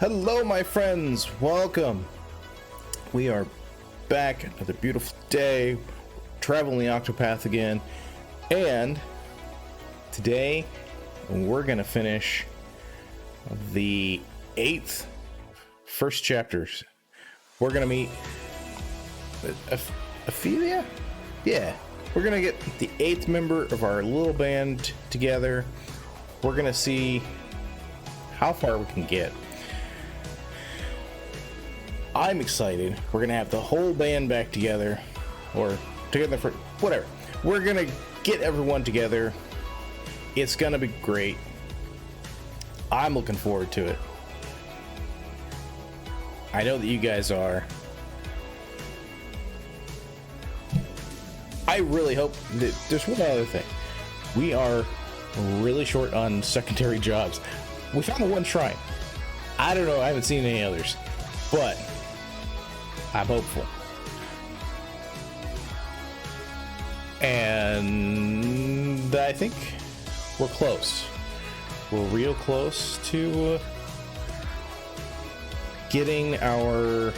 Hello, my friends. Welcome. We are back. Another beautiful day. Traveling the Octopath again. And today we're going to finish the first chapters. We're going to meet Ophelia? Yeah. We're going to get the 8th member of our little band together. We're going to see how far we can get. I'm excited. We're gonna have the whole band back together, or together for whatever. We're gonna get everyone together. It's gonna be great. I'm looking forward to it. I know that you guys are. I really hope that there's one other thing. We are really short on secondary jobs. We found the one shrine. I don't know. I haven't seen any others, but I'm hopeful. And I think we're close. We're real close to getting our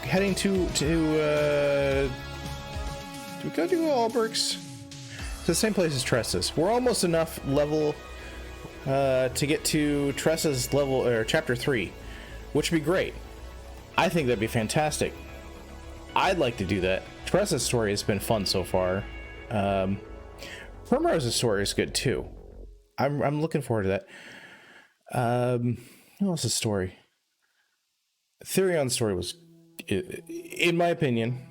heading to do we go to Alberg's? It's the same place as Tressa's. We're almost enough level to get to Tressa's level, or chapter 3, which would be great. I think that'd be fantastic. I'd like to do that. Tressa's story has been fun so far. Primrose's story is good too. I'm looking forward to that. Who else's story? Therion's story was, in my opinion,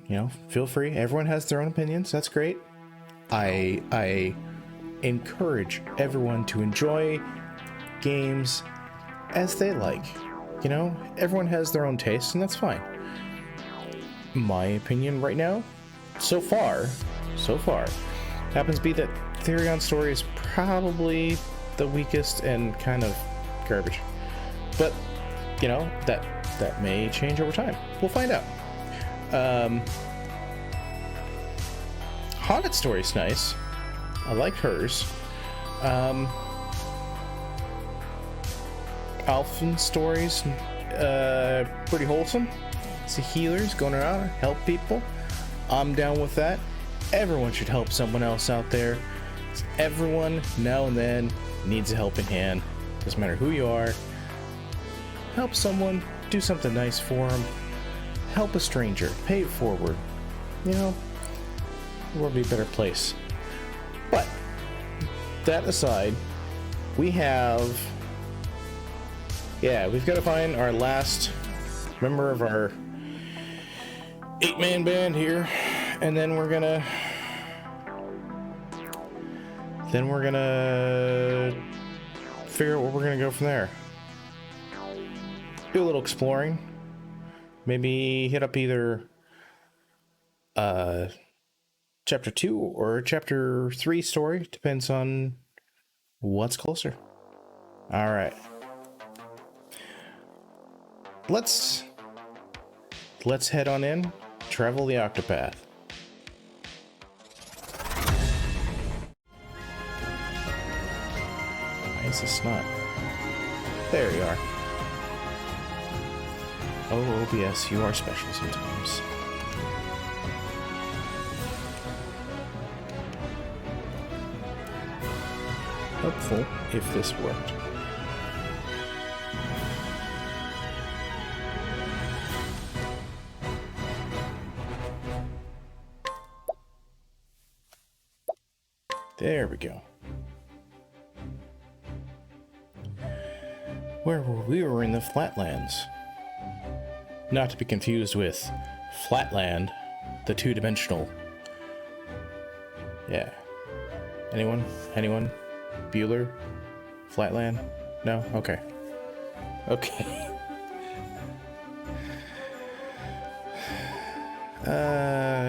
feel free. Everyone has their own opinions. That's great. I encourage everyone to enjoy games as they like. Everyone has their own taste, and that's fine. My opinion right now, so far, happens to be that Therion's story is probably the weakest and kind of garbage. But, that may change over time. We'll find out. Haunted story's nice. I liked hers. Alphen stories, pretty wholesome. It's the healers going around, help people. I'm down with that. Everyone should help someone else out there. Everyone, now and then, needs a helping hand. Doesn't matter who you are. Help someone, do something nice for them. Help a stranger, pay it forward. The world would be a better place. But that aside, we've got to find our last member of our 8-man band here, and then we're gonna figure out where we're gonna go from there. Do a little exploring, maybe hit up either chapter 2 or chapter 3 story, depends on what's closer. All right, let's head on in, travel the Octopath. Why is this not? There you are. Oh, OBS, you are special sometimes. Helpful if this worked. There we go. Where were we? We were in the Flatlands. Not to be confused with Flatland, the two-dimensional. Yeah. Anyone? Bueller? Flatland? No? Okay.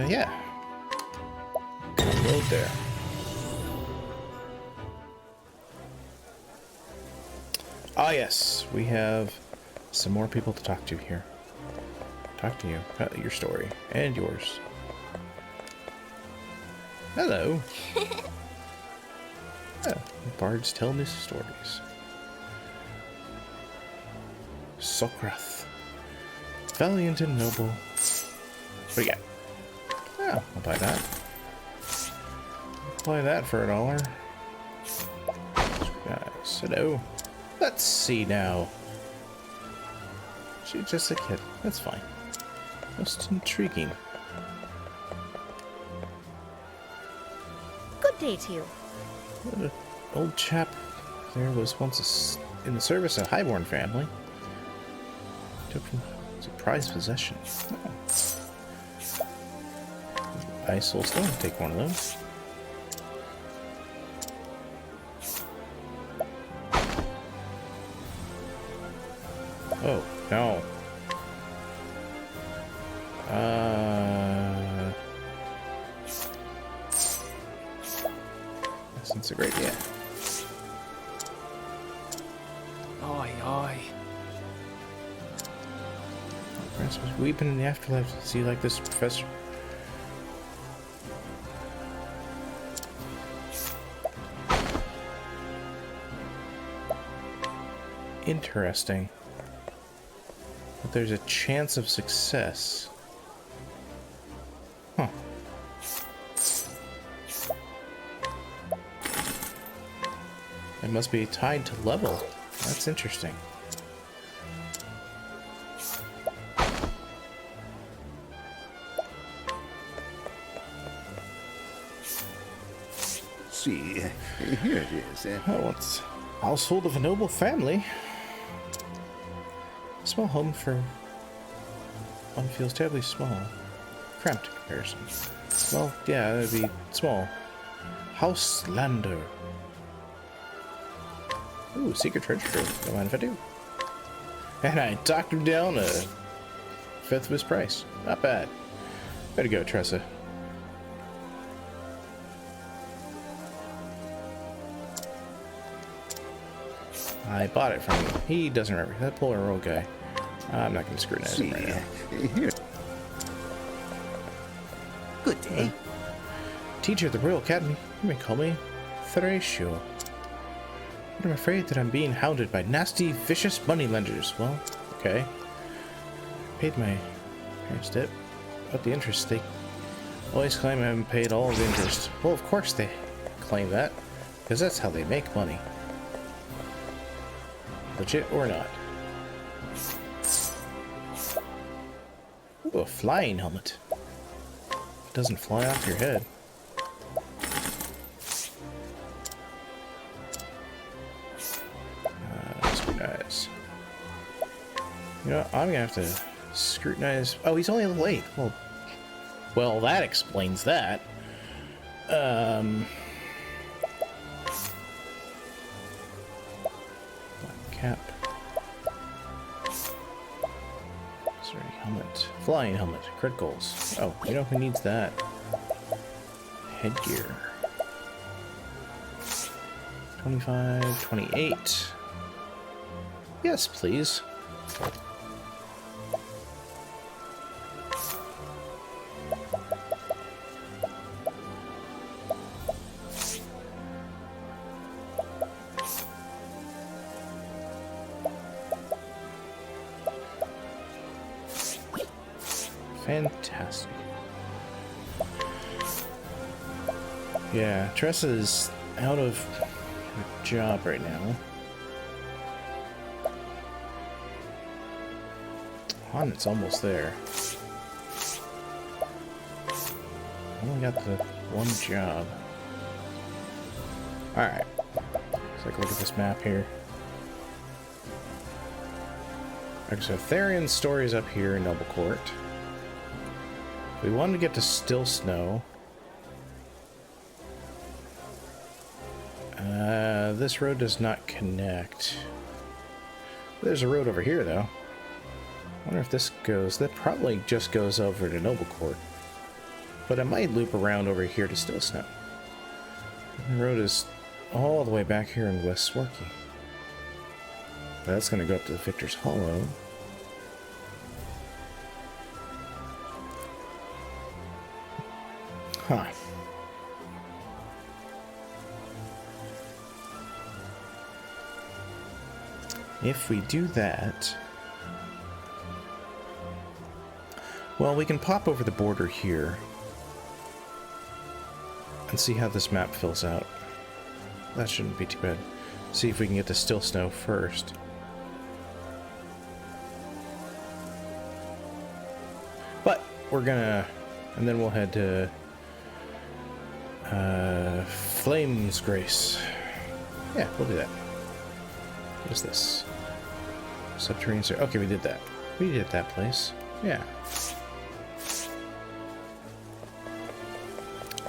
Yeah. Road there. Ah, yes. We have some more people to talk to here. Talk to you about your story and yours. Hello. Yeah, bards tell me stories. Sokrath. Valiant and noble. What do you got? Yeah, I'll buy that. I'll buy that for $1. Guys, hello. Let's see now. She's just a kid. That's fine. Most intriguing. Good day to you. What an old chap. There was once in the service a highborn family. Took from as a prized possession. Oh. Ice soul stone. Take one of those. Oh, no. That's a great idea. Aye, aye. Perhaps was weeping in the afterlife. See, like this, Professor. Interesting. But there's a chance of success. Huh. It must be tied to level. That's interesting. See, here it is. Oh, it's household of a noble family. Small home for one feels terribly small. Cramped in comparison. Well, yeah, that'd be small. House Lander. Ooh, secret treasure trove. Don't mind if I do. And I talked him down a fifth of his price. Not bad. Way to go, Tressa. I bought it from him. He doesn't remember. That Polar Roll guy. I'm not going to scrutinize him right now. Here. Good day. Teacher at the Royal Academy. You may call me Thracio. But I'm afraid that I'm being hounded by nasty, vicious moneylenders. Well, okay. I paid my parents' debt. But the interest, they always claim I haven't paid all of the interest. Well, of course they claim that. Because that's how they make money. Legit or not. Ooh, a flying helmet. It doesn't fly off your head. Scrutinize. You know, I'm gonna have to scrutinize. Oh, he's only level 8. Well, that explains that. Cap. Sorry, helmet. Flying helmet. Criticals. Oh, you know who needs that? Headgear. 25, 28. Yes, please. Fantastic. Yeah, Tressa's out of her job right now. It's almost there. I only got the one job. Alright. Let's take a look at this map here. Okay, so Tharion's story is up here in Noble Court. We wanted to get to Still Snow. This road does not connect. There's a road over here, though. I wonder if this goes... That probably just goes over to Noble Court. But it might loop around over here to Still Snow. The road is all the way back here in West Swarky. That's going to go up to the Victor's Hollow. Huh. if we do that, well, we can pop over the border here and see how this map fills out. That shouldn't be too bad. See if we can get the still snow first. But we're gonna, and then we'll head to Flames Grace. Yeah, we'll do that. What is this? Subterranean. Okay, we did that. We did that place. Yeah.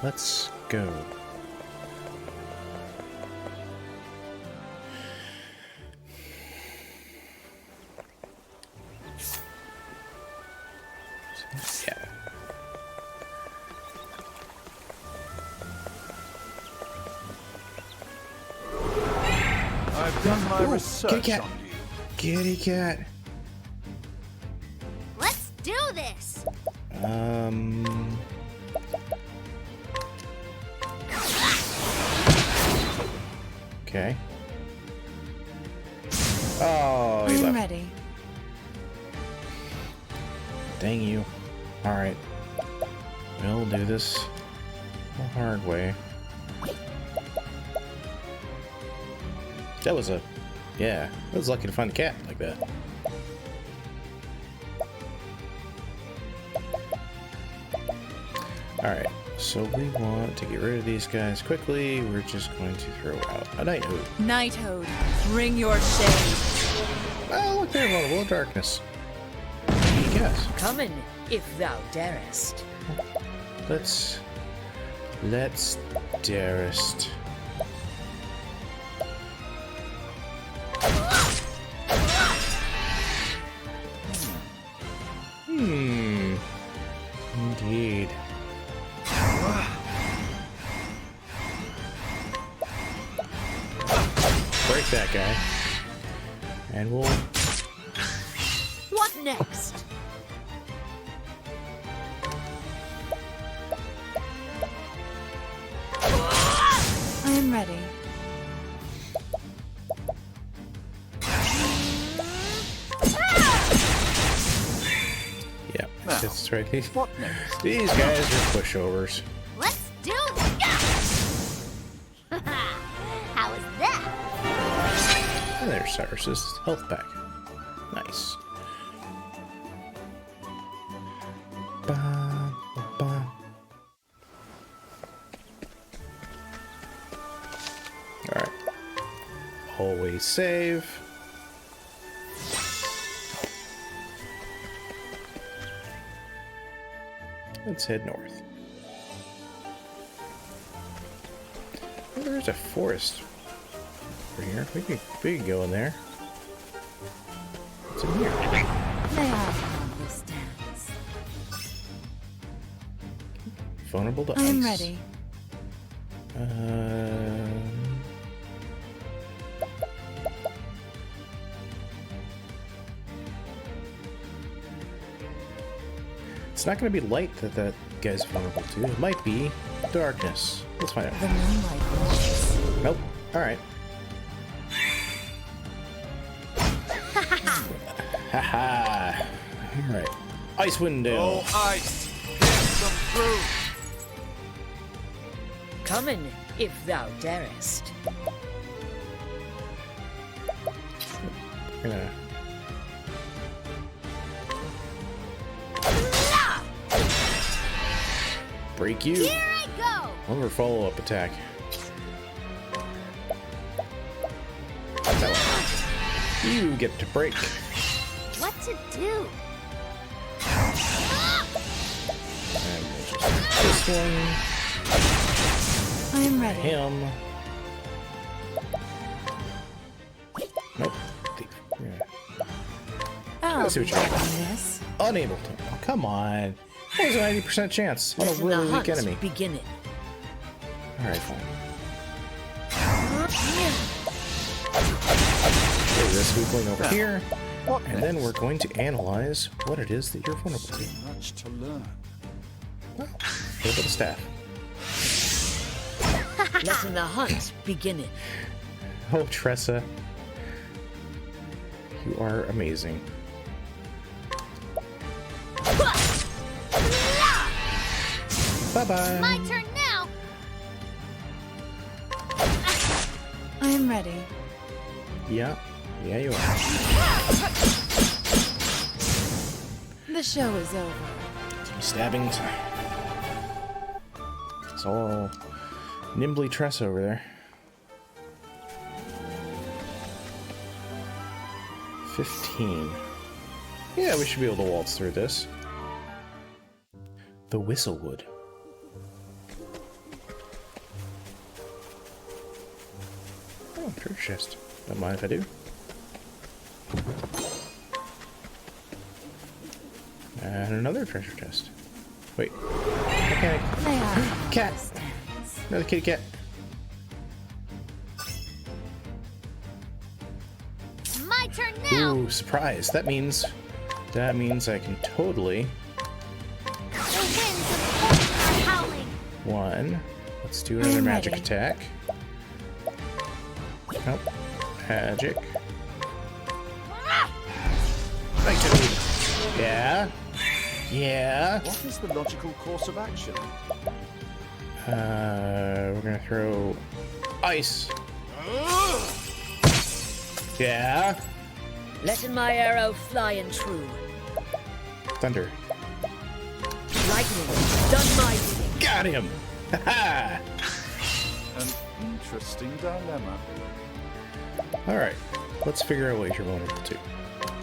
Let's go. Yeah. I've done my research kitty cat. on you. Kitty cat. Let's do this. Okay. Oh, he I'm left. ready. Dang you. Alright. We'll do this the hard way. That was a... Yeah, I was lucky to find a cat like that. Alright, so we want to get rid of these guys quickly. We're just going to throw out a knighthood. Knighthood, bring your shade. Oh, look there, vulnerable darkness. Yes. Come in, if thou darest. Let's darest. Indeed. Break that guy. And we'll... What next? I am ready. Yeah, that's right. What next? These guys are pushovers. Let's do this. How is that? And there's Cyrus's health pack. Nice. Ba, ba. Alright. Always save. Let's head north. Oh, there's a forest over here. We could go in there. What's in here? May I understands? Vulnerable to I am ice. ready. It's not going to be light that guy's vulnerable to. It might be darkness. Let's find out. The moonlight glows. Nope. All right. Haha. All right. Icewind Dale. Oh, ice! Here's some through! Come in, if thou darest. We're gonna... break you. Here I go. Over follow-up attack. That one. You get to break. What to do? And we'll just this one. I am ready. Him. Nope. Yeah. I'll see what be you're back like. on this. Unable to. Oh, come on. That was a 90% chance on a Let really the weak hunt enemy. beginneth. Alright, fine. So this weakling over here. What And then we're going to analyze what it is that you're vulnerable to. Much to learn. Well, go for the staff. Let the hunt beginneth. Oh, Tressa. You are amazing. Bye-bye. My turn now. I am ready. Yeah. Yeah, you are. The show is over. Some stabbings. It's all nimbly tress over there. 15. Yeah, we should be able to waltz through this. The Whistlewood. Oh, treasure chest. Don't mind if I do. And another treasure chest. Wait. Mechanic. They are Cat. Another kitty cat. My turn now. Ooh, surprise. That means I can totally. The winds of fortune are howling. One. Let's do another I'm magic ready. attack. Nope. Magic. Yeah. Yeah. What is the logical course of action? We're gonna throw ice. Yeah. Letting my arrow fly and true. Thunder. Lightning, done my bidding. Got him. Ha An interesting dilemma. All right. Let's figure out what you're vulnerable to.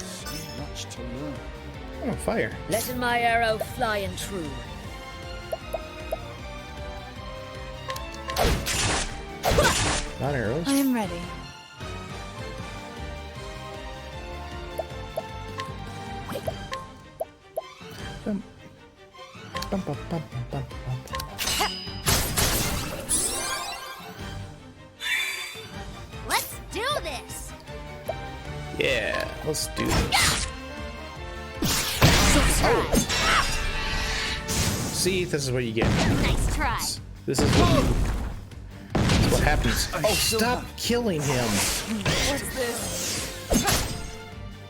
So much to learn. Oh, fire. Letting my arrow fly and true. Not arrows. I am ready. Bum. Bum, bum, bum, bum, bum. Let's do this. Yeah. Let's do this. Nice See, this is what you get. Nice try. This is what happens. Oh, stop killing him.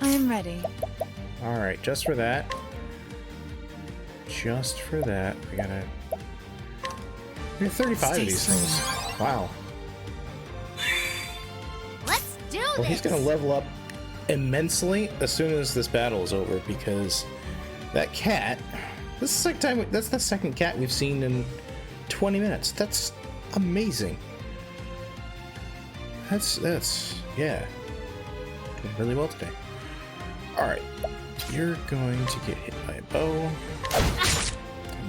I am ready. All right, just for that. Just for that, we gotta. We have 35 of these Stay things. Wow. Let's do this. Well, he's gonna level up immensely as soon as this battle is over because that cat. This is like time. That's the second cat we've seen in 20 minutes. That's amazing. That's yeah. Doing really well today. All right, you're going to get hit by a bow.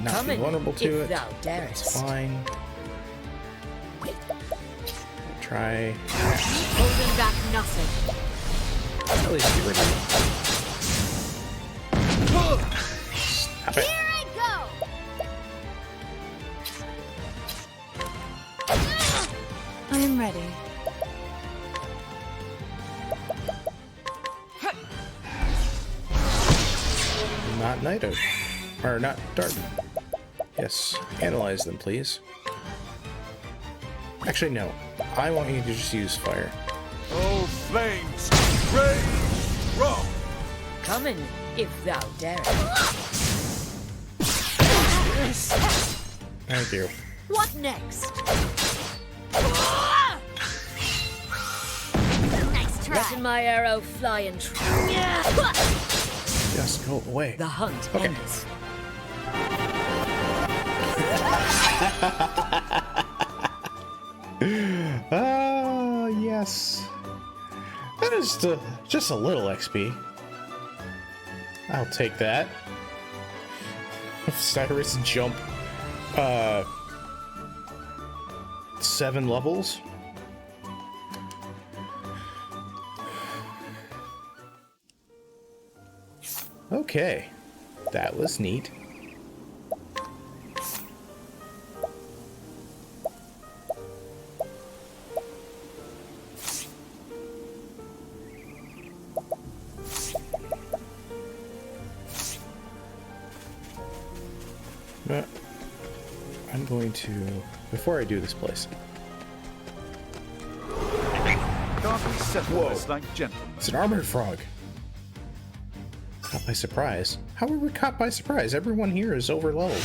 Not be Coming, vulnerable to if it. thou That's darest. fine. Try. Holding back nothing. At least get rid of it. Stop it. Here I go. I am ready. Not night out. Or not dark. Yes. Analyze them, please. Actually, no. I want you to just use fire. Oh, flames! Rage! Rock! Coming, if thou darest. Thank you. What next? Nice try. Letting my arrow fly and true. Just go away. The hunt Okay. ends. Ah, yes. That is just a little XP. I'll take that. Cyrus jump 7 levels. Okay. That was neat. But I'm going to, before I do this place, Can't we settle this like gentlemen? it's an armored frog. by surprise. How were we caught by surprise? Everyone here is over leveled.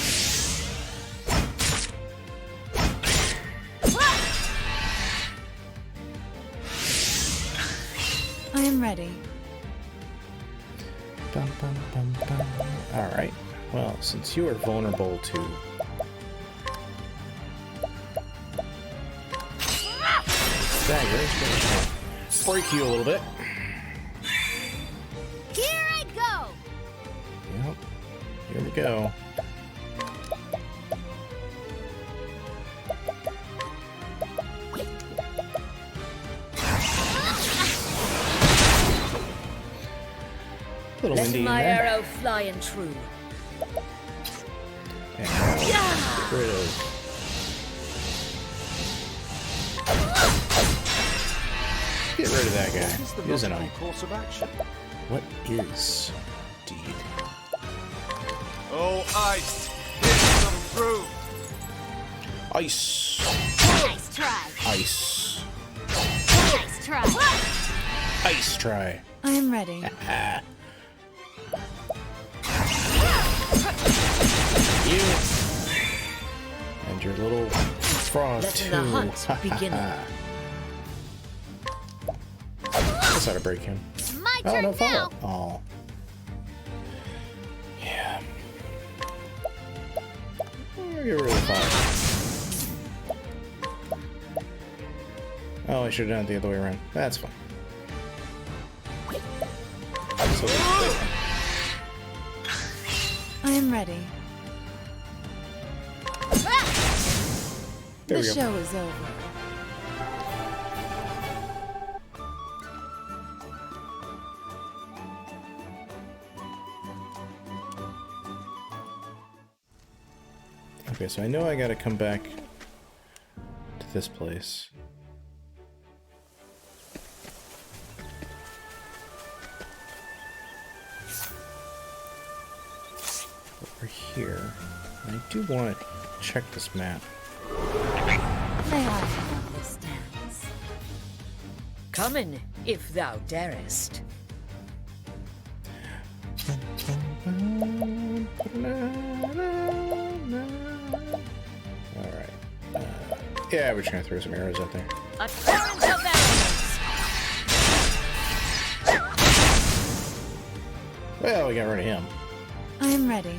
I am ready. Bum, bum, bum, bum. All right. Well, since you are vulnerable to daggers, we're gonna break you a little bit. Here I go! Yep. Here we go. Little Let windy in my there. arrow fly and true. And get rid of. Get rid of that What is guy. the He was logical annoying. course of action? What is deed? Oh, ice! Here's some through! Ice. Nice try! Ice. Nice try! Ice try. I am ready. You and your little frog Let too. the hunt begin. That's how to break him. My Oh turn no, now! follow. Oh. Yeah. Get rid of the fire. Oh, I should have done it the other way around. That's fine. So I am ready. there The we go. show is over. Okay, so I know I gotta come back to this place. Over here. I do want to check this map. May I have this dance? Come in, if thou darest. Alright. Yeah, we're just gonna throw some arrows out there. A torrent of arrows! Well, we got rid of him. I am ready.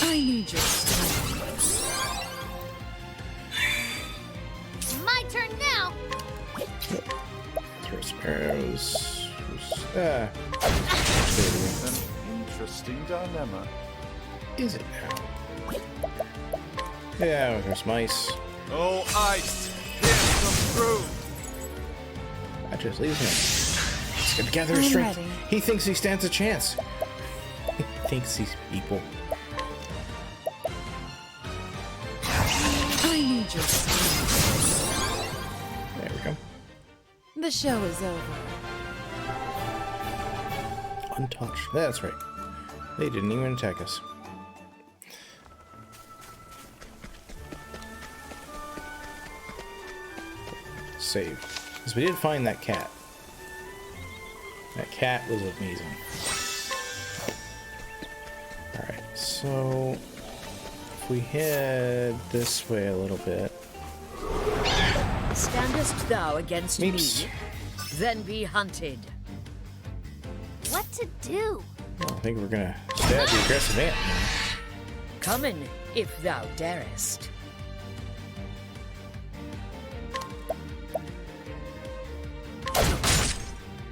I need your strength. My turn now! Throw some arrows. Ah. An interesting dilemma. Is it now? Yeah, we'll throw some ice. Oh, ice! Here's some through! That just leaves him. He's gonna gather his I'm strength. ready. He thinks he stands a chance. He thinks he's equal. I need your strength. There we go. The show is over. Untouched. That's right. They didn't even attack us. Save. Because we did find that cat. That cat was amazing. Alright, so if we head this way a little bit. Standest thou against Meeps. me? Then be hunted. What to do? Well, I think we're gonna stab the aggressive ant. Come in, if thou darest.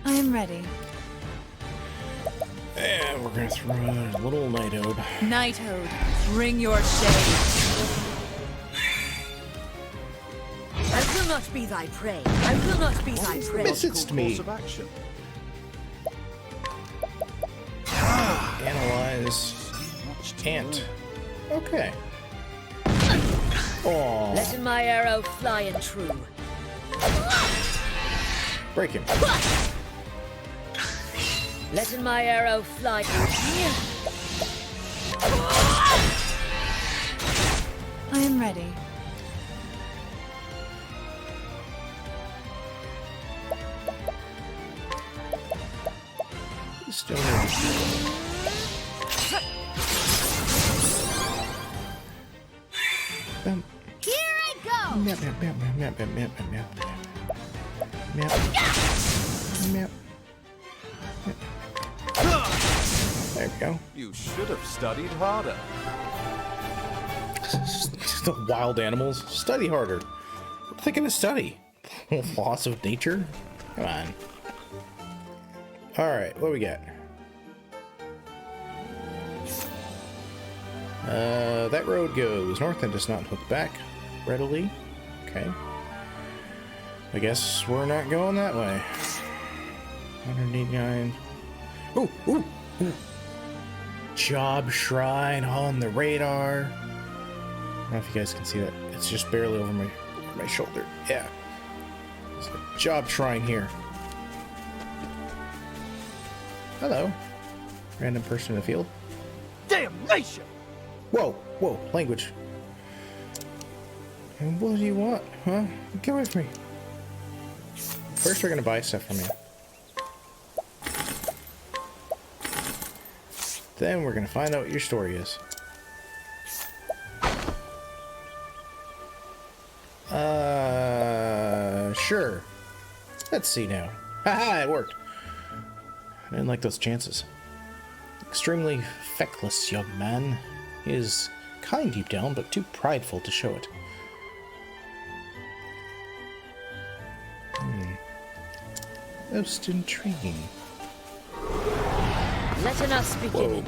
I am ready. And we're gonna throw out a little night ode. Knighthood, bring your shade. I will not be thy prey. I will not be thy prey. Miss it. Logical me. course of action. Analyze Much to ant. learn. Okay. Oh, Let my arrow fly and true. break him. Let my arrow fly. I am ready. Still need. Here I go! Meow, meow, meow, meow, meow, meow, meow, meow. Meow. There we go. You should have studied harder. The wild animals. Study harder. What are they gonna study? Laws of nature? Come on. Alright, what do we got? That road goes north and does not hook back readily. Okay. I guess we're not going that way. 189. Ooh, ooh, ooh. Job shrine on the radar. I don't know if you guys can see that. It's just barely over my shoulder. Yeah. There's a job shrine here. Hello. Random person in the field. Damnation! Whoa, whoa, language. And what do you want, huh? Get away from me. First, we're gonna buy stuff from you. Then we're gonna find out what your story is. Sure. Let's see now. Haha, it worked. I didn't like those chances. Extremely feckless young man. He is kind deep down, but too prideful to show it. Most intriguing. Let us begin.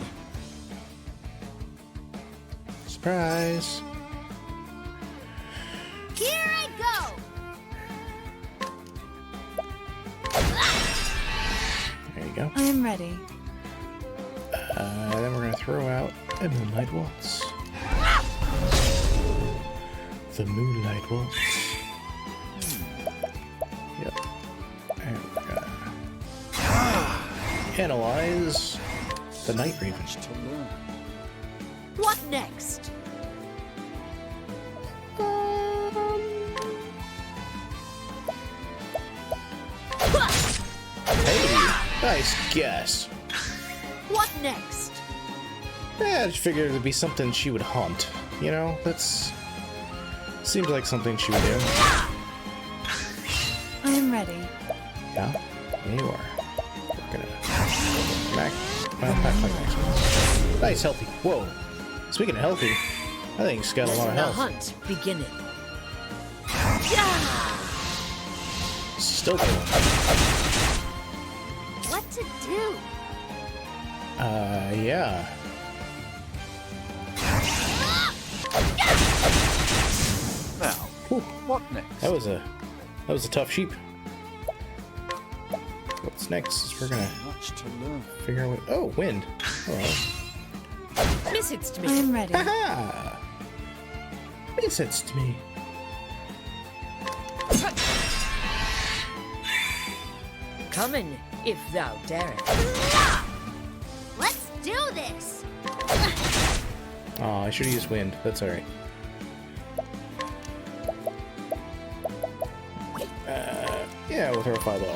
Surprise! Here I go! There you go. I am ready. Then we're gonna throw out a Moonlight Waltz. The Moonlight Waltz. Yep. And we're gonna analyze the Night Raven. To learn. What next? Hey, nice guess. What next? Yeah, I just figured it'd be something she would hunt. You know, that's seems like something she would do. I am ready. Yeah, there you are. We're gonna back. Nice, healthy. Whoa. Speaking of healthy, I think he's got a lot of Let the health. hunt beginning. Still going. What to do? Yeah. Now, what next? That was a tough sheep. What's next is we're gonna Much to learn. figure out what. Oh, wind. Alright. Message I me. am ready. Haha! Makes sense to me. Come in, if thou darest. Let's do this! Oh, I should have used wind. That's alright. Yeah, we'll throw a fireball.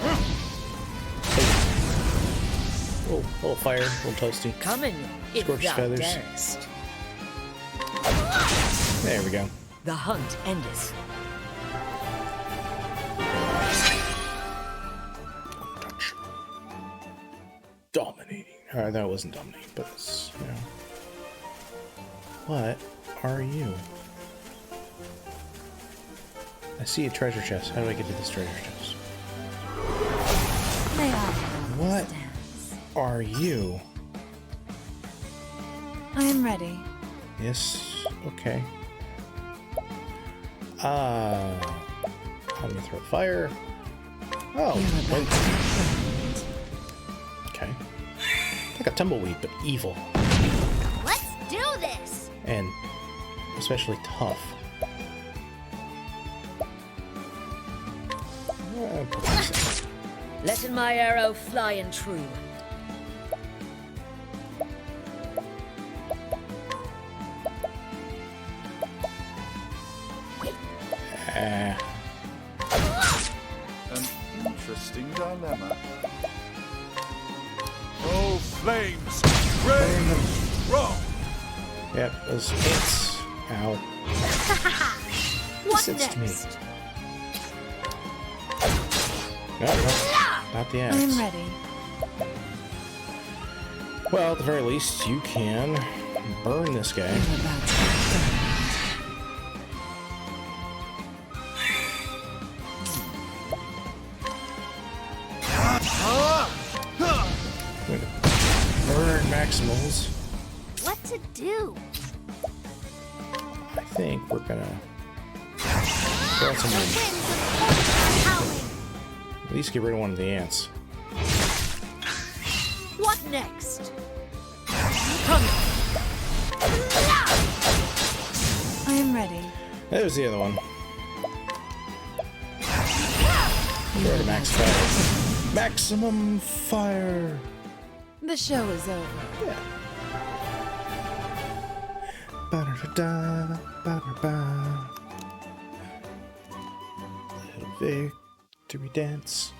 Oh, little fire, little toasty. Come in, if Scorched thou feathers. darest. There we go. The hunt endeth. Dominating. Alright, that wasn't dominating, but it's, you know. What are you? I see a treasure chest. How do I get to this treasure chest? May I What dance? are you? I am ready. Yes, okay. I'm gonna throw fire. Oh, wait. Okay. Like a tumbleweed, but evil. Let's do this! And especially tough. Put this in. Letting my arrow fly and true. An interesting dilemma. Oh, flames rain strong. Yep, those hits. Ow. What Sits to me. next? No, no, not the axe. I'm ready. Well, at the very least, you can burn this guy. I'm about to be done. Burn Maximals. What to do? I think we're gonna throw some The wind. winds of fortune are howling. At least get rid of one of the ants. What next? I am ready. There's the other one. Throw to max fire. Maximum fire. The show is over. Yeah. Ba-da-da-da, ba-da-ba. Little victory dance.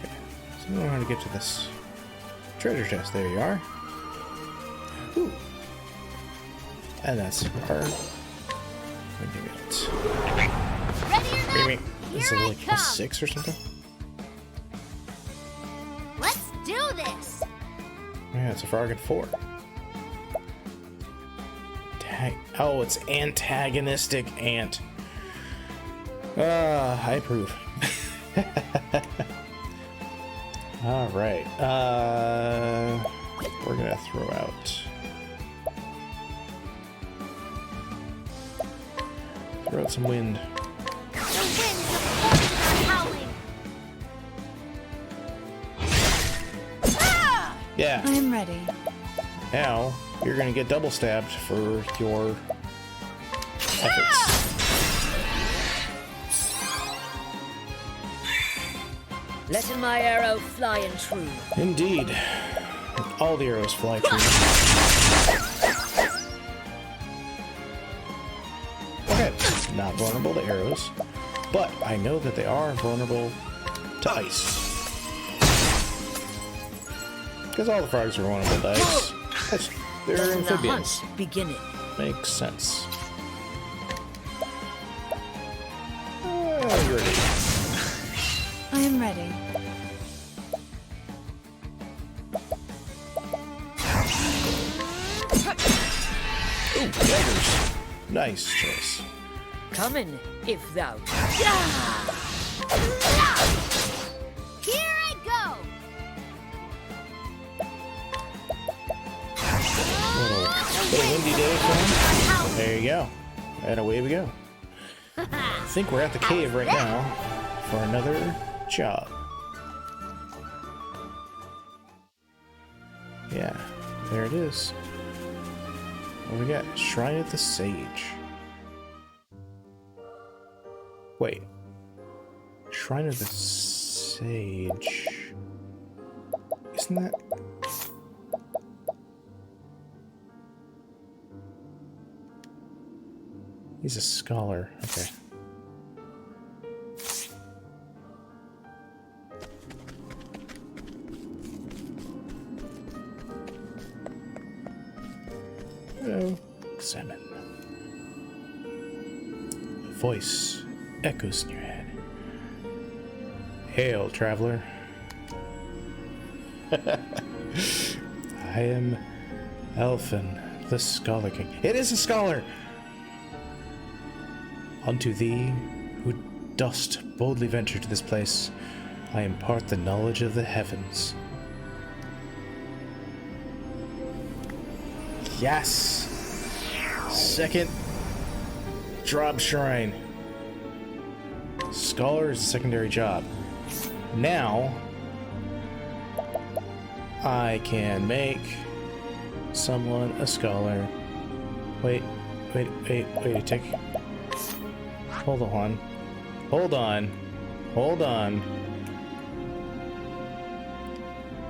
Okay. So I don't know how to get to this treasure chest. There you are. Ooh. And that's our. Wait a minute. Ready or not? Maybe. Is it Here I like a come. 6 or something? Let's do this. Yeah, it's a frog at 4. Oh, it's antagonistic ant. I approve. All right. We're gonna throw out. Throw out some wind. The winds of fortune are howling. Ah! Yeah. I am ready. Now you're gonna get double stabbed for your efforts. Letting my arrow fly and true. Indeed. All the arrows fly true. Okay, not vulnerable to arrows, but I know that they are vulnerable to ice. Because all the frogs are vulnerable to ice. They're Letting the amphibians. hunt beginning. Makes sense. You're ready. I am ready. Ooh, daggers. Nice choice. Coming, if thou. Here I go. Little windy day for him. Howling. There you go. And away we go. I think we're at the cave right now for another job. Yeah, there it is. What we got? Shrine of the Sage. Wait. Shrine of the Sage. Isn't that... He's a scholar. Okay. Hello. Examine. A voice echoes in your head. Hail, traveler. I am Elfin, the Scholar King. It is a scholar! Unto thee, who dost boldly venture to this place, I impart the knowledge of the heavens. Yes! Second job shrine. Scholar is a secondary job. Now, I can make someone a scholar. Wait a tick. Hold on. Hold on. Hold on.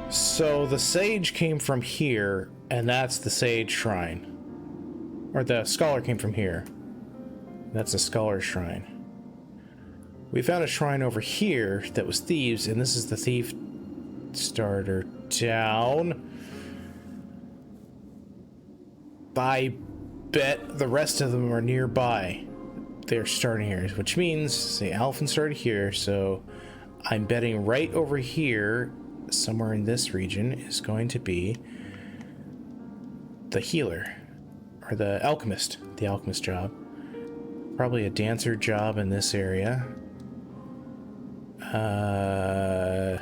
So the sage came from here, and that's the sage shrine. Or the scholar came from here. That's a scholar shrine. We found a shrine over here that was thieves, and this is the thief starter town. I bet the rest of them are nearby. They're starting here, which means the Alphen started here, so I'm betting right over here, somewhere in this region, is going to be the healer, or the alchemist job. Probably a dancer job in this area. I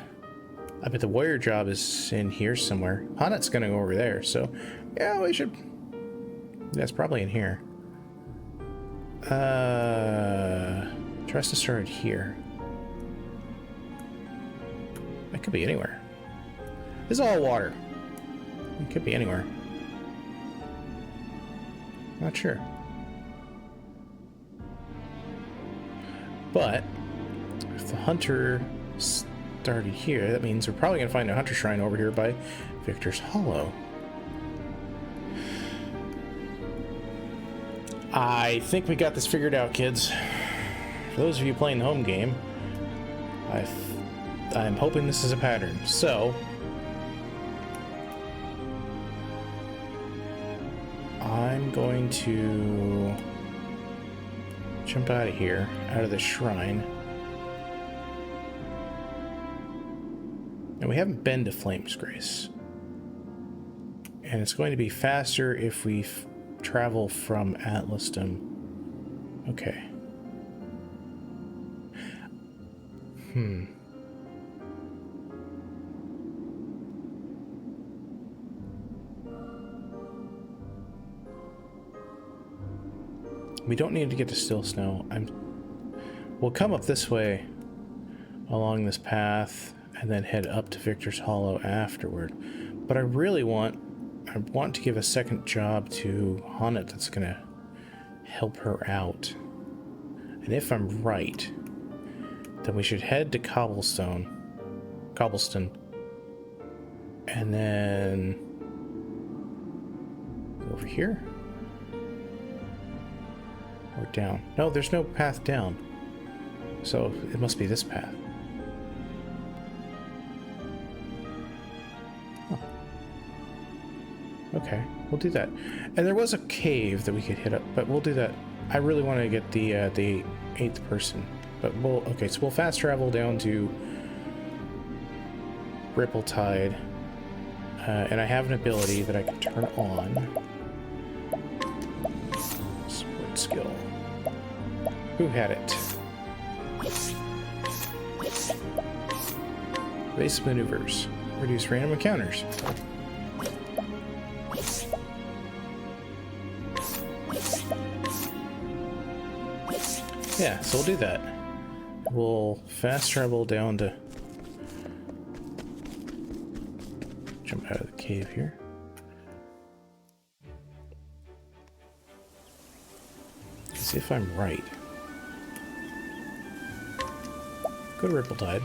bet the warrior job is in here somewhere. Hanet's gonna go over there, so yeah, we should. That's probably in here. Tries to start here. It could be anywhere. This is all water. It could be anywhere. Not sure. But if the hunter started here, that means we're probably going to find a hunter shrine over here by Victor's Hollow. I think we got this figured out, kids. For those of you playing the home game, I'm hoping this is a pattern. So I'm going to jump out of here, out of the shrine. And we haven't been to Flame's Grace. And it's going to be faster if we travel from Atlasdom. Okay. We don't need to get to Still Snow. We'll come up this way along this path and then head up to Victor's Hollow afterward. But I really want to give a second job to Hanet that's gonna help her out. And if I'm right, then we should head to Cobblestone. And then go over here. Or down. No, there's no path down. So it must be this path. Huh. Okay, we'll do that. And there was a cave that we could hit up, but we'll do that. I really want to get the 8th person. But okay, so we'll fast travel down to Ripple-Tide. And I have an ability that I can turn on. Sport skill. Who had it? Base maneuvers. Reduce random encounters. Yeah, so we'll do that. We'll fast travel down to... Jump out of the cave here. See if I'm right. Go to Ripple-Tide.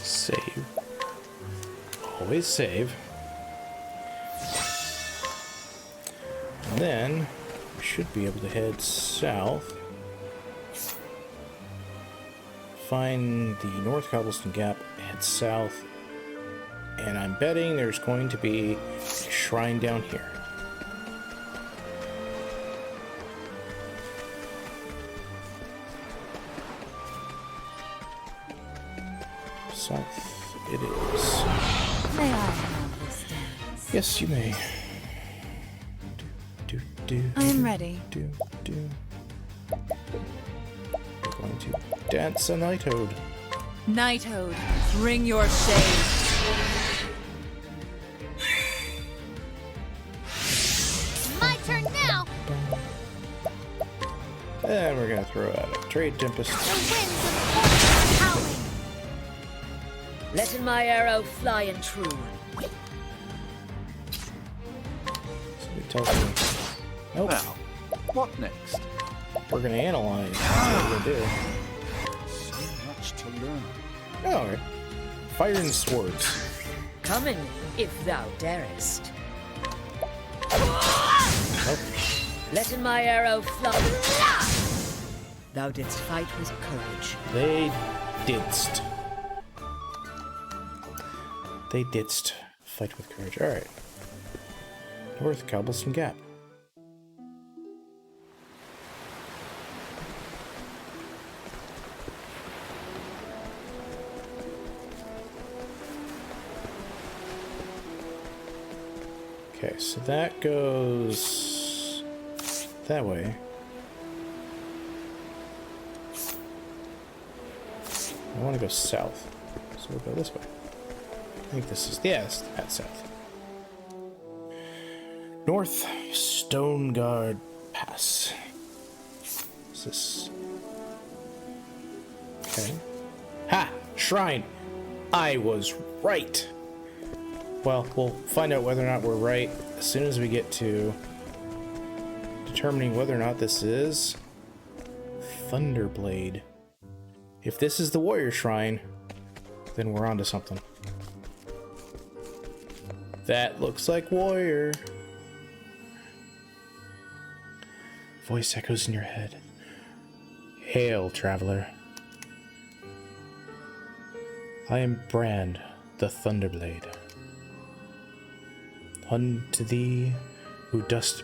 Save. Always save. And then we should be able to head south. Find the North Cobblestone Gap, head south, and I'm betting there's going to be a shrine down here. South it is. May I have this dance? Yes, you may. I am ready. We're going to dance a Nightoad. Nightoad, bring your shade. My turn now. And we're going to throw out a Trade Tempest. The winds of force are howling. Letting my arrow fly and true. Somebody tells me. Nope. Now, what next? We're going to analyze. That's what we're going to do. So much to learn. Alright. Fire and swords. Coming, if thou darest. Nope. letting my arrow fly. Thou didst fight with courage. They didst. They didst fight with courage. Alright. North Cobblestone Gap. Okay, so that goes that way. I want to go south, so we'll go this way. I think this is, yeah, that's south. North Stoneguard Pass. What's this? Okay. Ha! Shrine! I was right! Well, we'll find out whether or not we're right as soon as we get to determining whether or not this is Thunderblade. If this is the warrior shrine, then we're onto something. That looks like warrior. Voice echoes in your head. Hail, traveler. I am Brand, the Thunderblade. Unto thee, who dost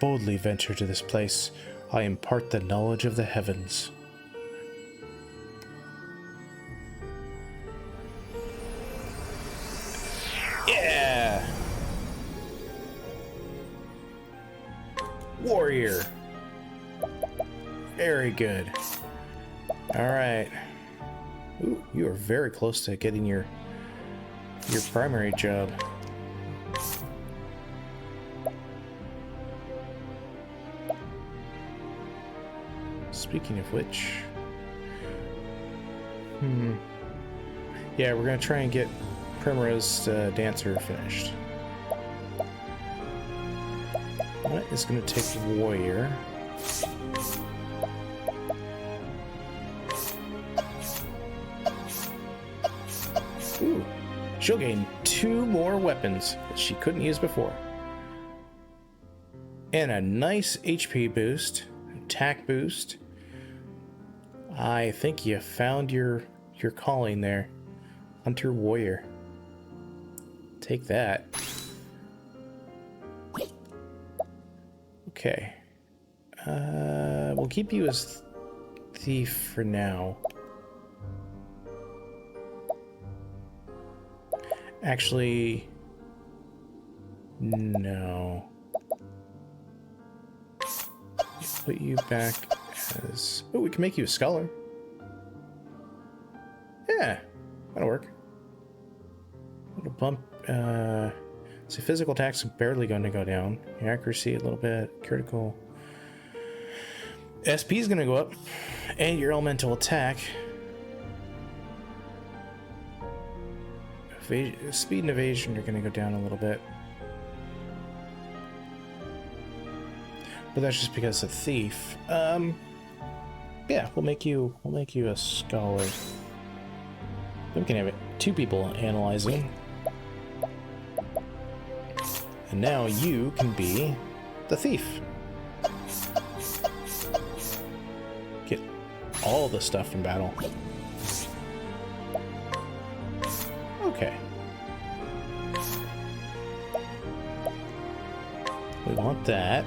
boldly venture to this place, I impart the knowledge of the heavens. Yeah! Warrior. Very good. Alright. Ooh, you are very close to getting your primary job. Speaking of which... Yeah, we're gonna try and get Primrose Dancer finished. That is gonna take Warrior. Ooh. She'll gain 2 more weapons that she couldn't use before. And a nice HP boost, attack boost. I think you found your calling there. Hunter Warrior. Take that. Okay. We'll keep you as Thief for now. Actually, no. Put you back as... Oh, we can make you a scholar. Yeah, that'll work. It'll bump... so physical attacks are barely going to go down. Your accuracy a little bit. Critical... SP is going to go up. And your elemental attack... Speed and evasion are going to go down a little bit. But that's just because of Thief. Yeah, we'll make you a scholar. Then we can have 2 people analyzing. And now you can be the Thief. Get all the stuff from battle. Okay. We want that.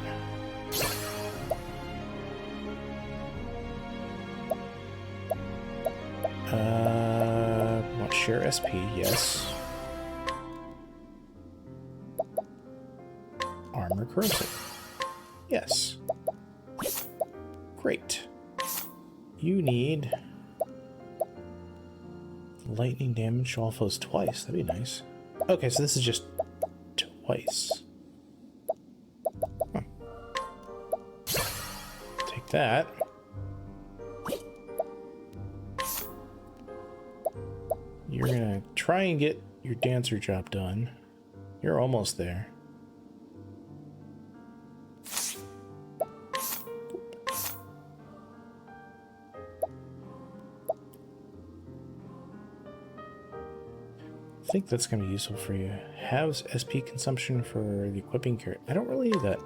Want share SP, yes. Armor corrosive. Yes. Great. You need lightning damage all foes twice. That'd be nice. Okay, so this is just twice. Huh. Take that. You're gonna try and get your dancer job done. You're almost there. I think that's going to be useful for you. Halves SP consumption for the equipping carrot. I don't really need that.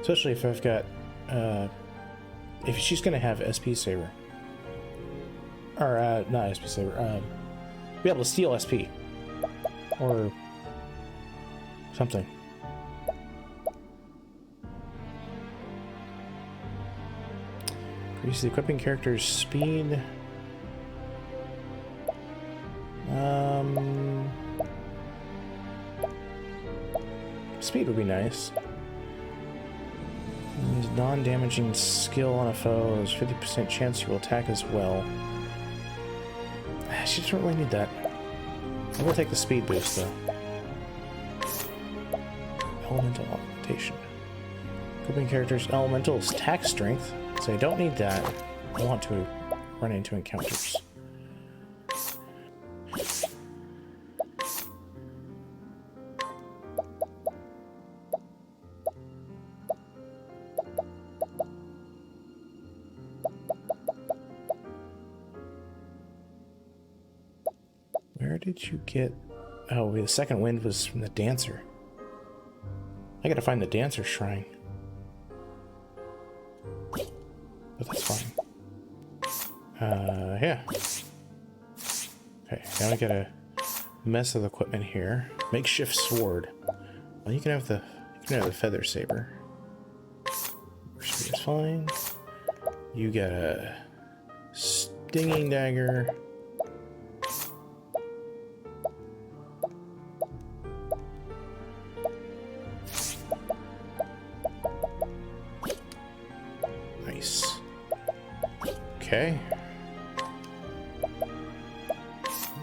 Especially if I've got, if she's gonna have SP Saber. Or, not SP Saber, be able to steal SP. Or something. Increase the equipping character's speed. Speed would be nice. Use non-damaging skill on a foe. There's 50% chance you will attack as well. She doesn't really need that. I will take the speed boost though. Elemental augmentation. Equipping character's elemental is attack strength, so I don't need that. I want to run into encounters. Where did you get... Oh, the second wind was from the dancer. I gotta find the dancer shrine. But that's fine. Yeah. Okay, now we got a mess of equipment here. Makeshift sword. Well, you can have the feather saber. Spear's fine. You got a stinging dagger. Nice. Okay.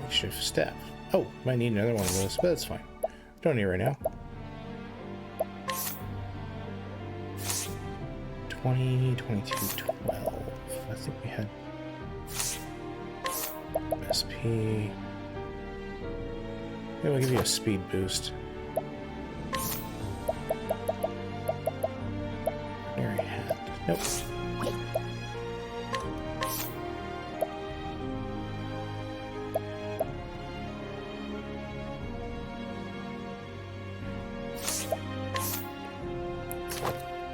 Makeshift staff. Oh, might need another one of those, but that's fine. Don't need it right now. 20, 22, 12. I think we had SP. Maybe we'll give you a speed boost. Ordinary hat. Nope.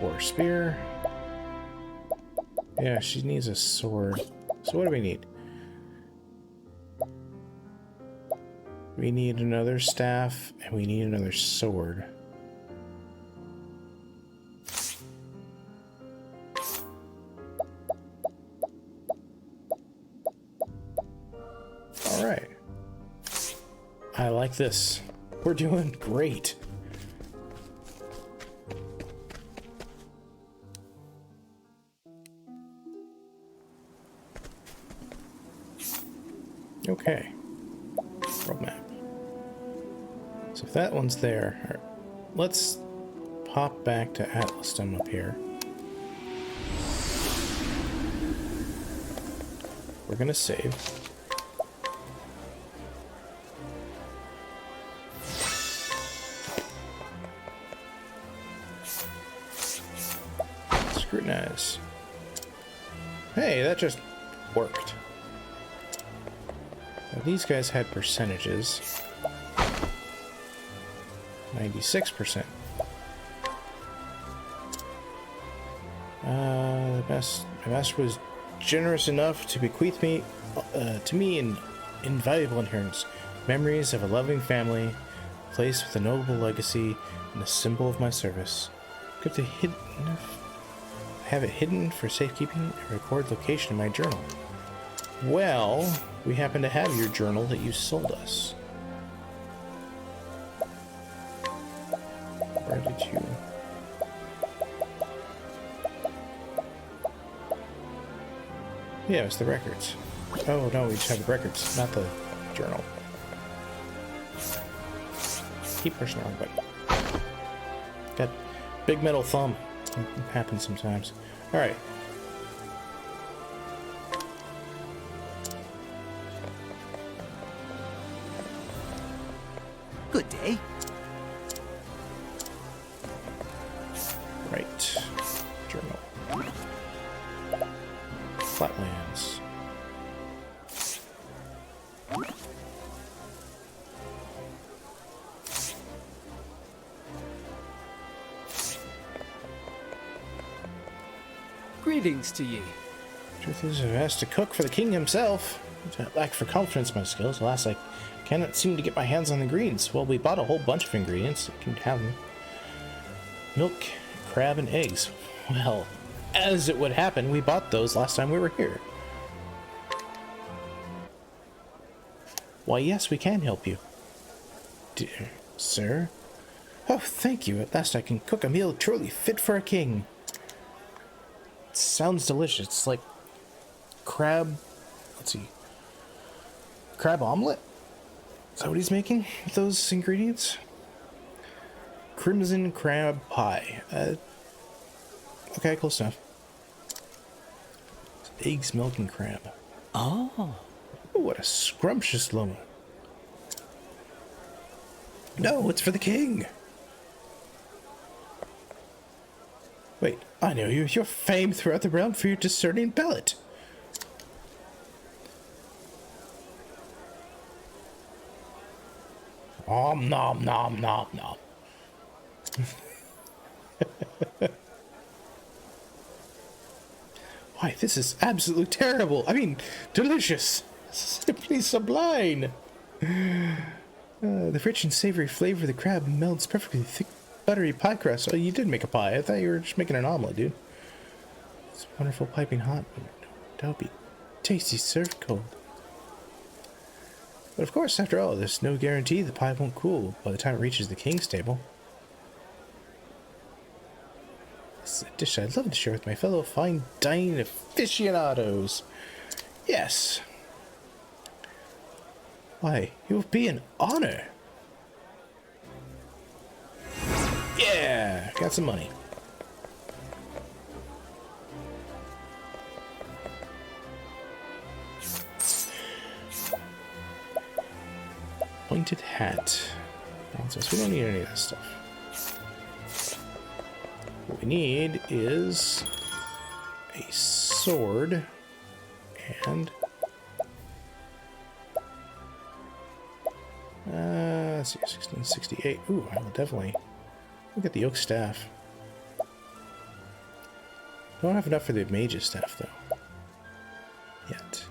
War spear. Yeah, she needs a sword. So what do we need? We need another staff, and we need another sword. Alright. I like this. We're doing great. Okay. World map. So if that one's there, all right, let's pop back to Atlasdom up here. We're gonna save. Scrutinize. Hey, that just worked. Now, these guys had percentages. 96%. The master was generous enough to bequeath me to me an invaluable inheritance, memories of a loving family, a place with a notable legacy, and a symbol of my service. Could have it hidden for safekeeping and record location in my journal. Well, we happen to have your journal that you sold us. Where did you... Yeah, it's the records. Oh, no, we just have the records, not the journal. Keep pushing the wrong button. Got big metal thumb. It happens sometimes. Alright. Good day. Right. Journal. Flatlands. Greetings to ye. Truth is, I've asked to cook for the king himself. I lack for confidence in my skills. Alas, I cannot seem to get my hands on the ingredients. Well, we bought a whole bunch of ingredients. You can have them. Milk, crab, and eggs. Well, as it would happen, we bought those last time we were here. Why, yes, we can help you. Dear sir? Oh, thank you. At last I can cook a meal truly fit for a king. It sounds delicious. It's like crab... Let's see. Crab omelet? Is that what he's making with those ingredients? Crimson crab pie. Okay, close enough. Eggs, milk, and crab. Oh. Ooh, what a scrumptious lomo. No, it's for the king. Wait, I know you. You're famed throughout the realm for your discerning palate. Nom nom nom nom nom. Why, this is absolutely terrible. I mean, delicious. Simply sublime. The rich and savory flavor of the crab melts perfectly thick, buttery pie crust. Oh, you did make a pie. I thought you were just making an omelet, dude. It's wonderful piping hot, but that would be tasty served cold. But of course, after all, there's no guarantee the pie won't cool by the time it reaches the king's table. This is a dish I'd love to share with my fellow fine dining aficionados. Yes. Why, it would be an honor. Yeah, got some money. Pointed hat. So we don't need any of this stuff. What we need is a sword and let's see, 1668. Ooh, I will definitely look at the oak staff. Don't have enough for the mage's staff though. Yet.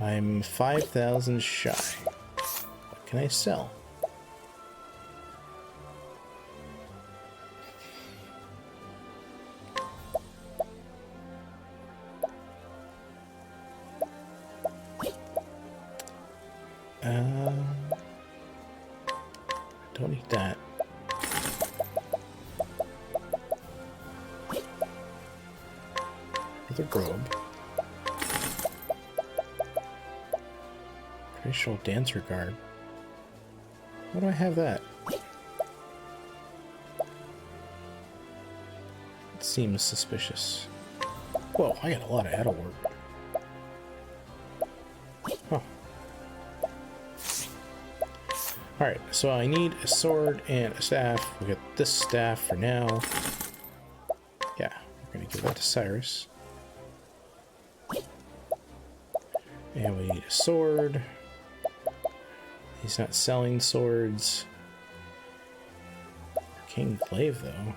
I'm 5,000 shy. What can I sell? Don't need that. Another robe. Traditional dancer garb. Why do I have that? It seems suspicious. Whoa, I got a lot of idle work. Huh. Alright, so I need a sword and a staff. We'll get this staff for now. Yeah, we're gonna give that to Cyrus. And we need a sword. He's not selling swords. King Glaive, though.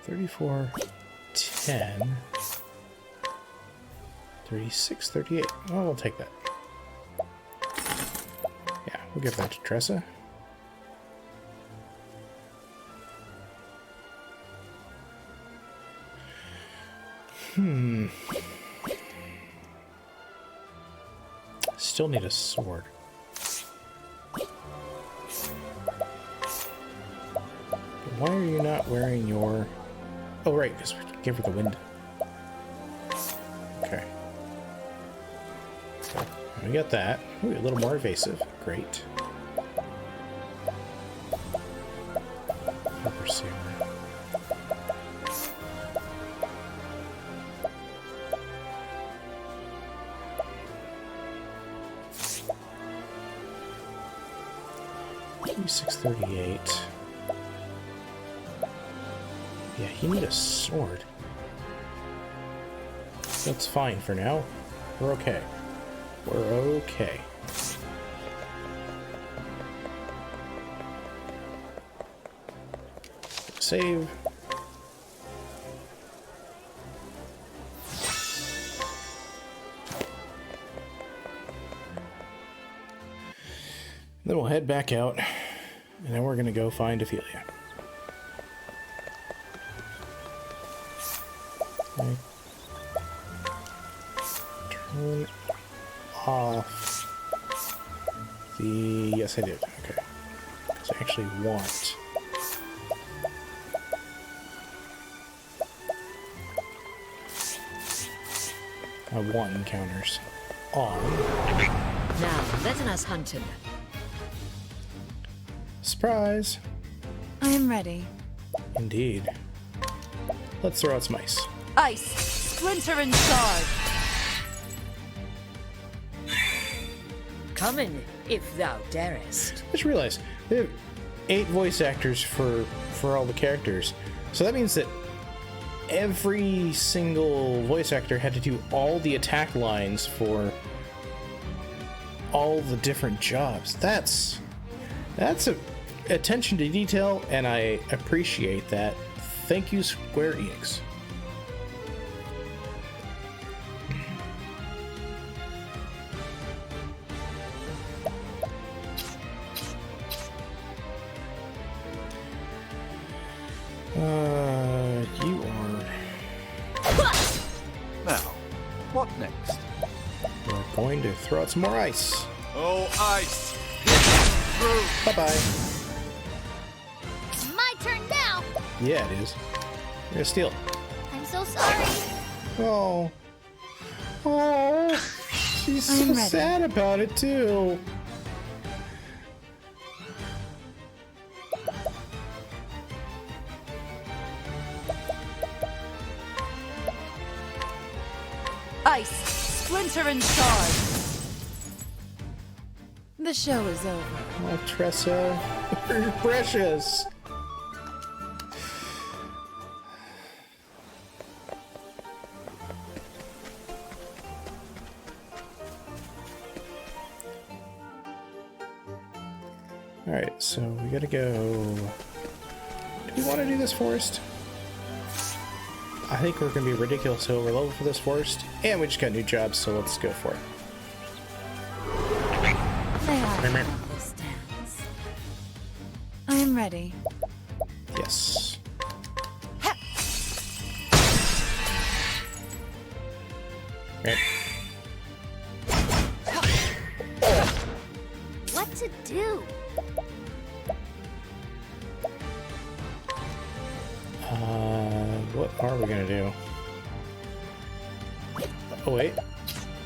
$34.10. 36.38. Oh, we'll take that. Yeah, we'll give that to Tressa. Still need a sword. Why are you not wearing your... Oh, right, because we give her the wind. Okay. We got that. Ooh, a little more evasive. Great. Overseer. $638. Yeah, you need a sword. That's fine for now. We're okay. We're okay. save. Then we'll head back out, and then we're gonna go find Ophelia. Okay. Turn off the... Yes, I did. Okay. Because I actually want... I want encounters on. Now, let us hunt him. Surprise! I am ready. Indeed. Let's throw out some ice. Ice, splinter and shard. Come in, if thou darest. I just realized they have 8 voice actors for all the characters. So that means that every single voice actor had to do all the attack lines for all the different jobs. That's a attention to detail, and I appreciate that. Thank you, Square Enix. You are... Now, what next? We're going to throw out some more ice. Oh, ice! Through! Bye-bye. My turn now. Yeah, it is. We're gonna steal it. I'm so sorry. Oh. Oh. She's so I'm ready. sad about it, too. Ice, splinter and shard. The show is over. Oh, Tressa. You're precious. Alright, so we gotta go... Do we want to do this forest? I think we're gonna be ridiculous over level for this forest, and we just got new jobs, so let's go for it. May I have this dance? I am ready. Yes. Right. What to do? What are we gonna do? Oh wait,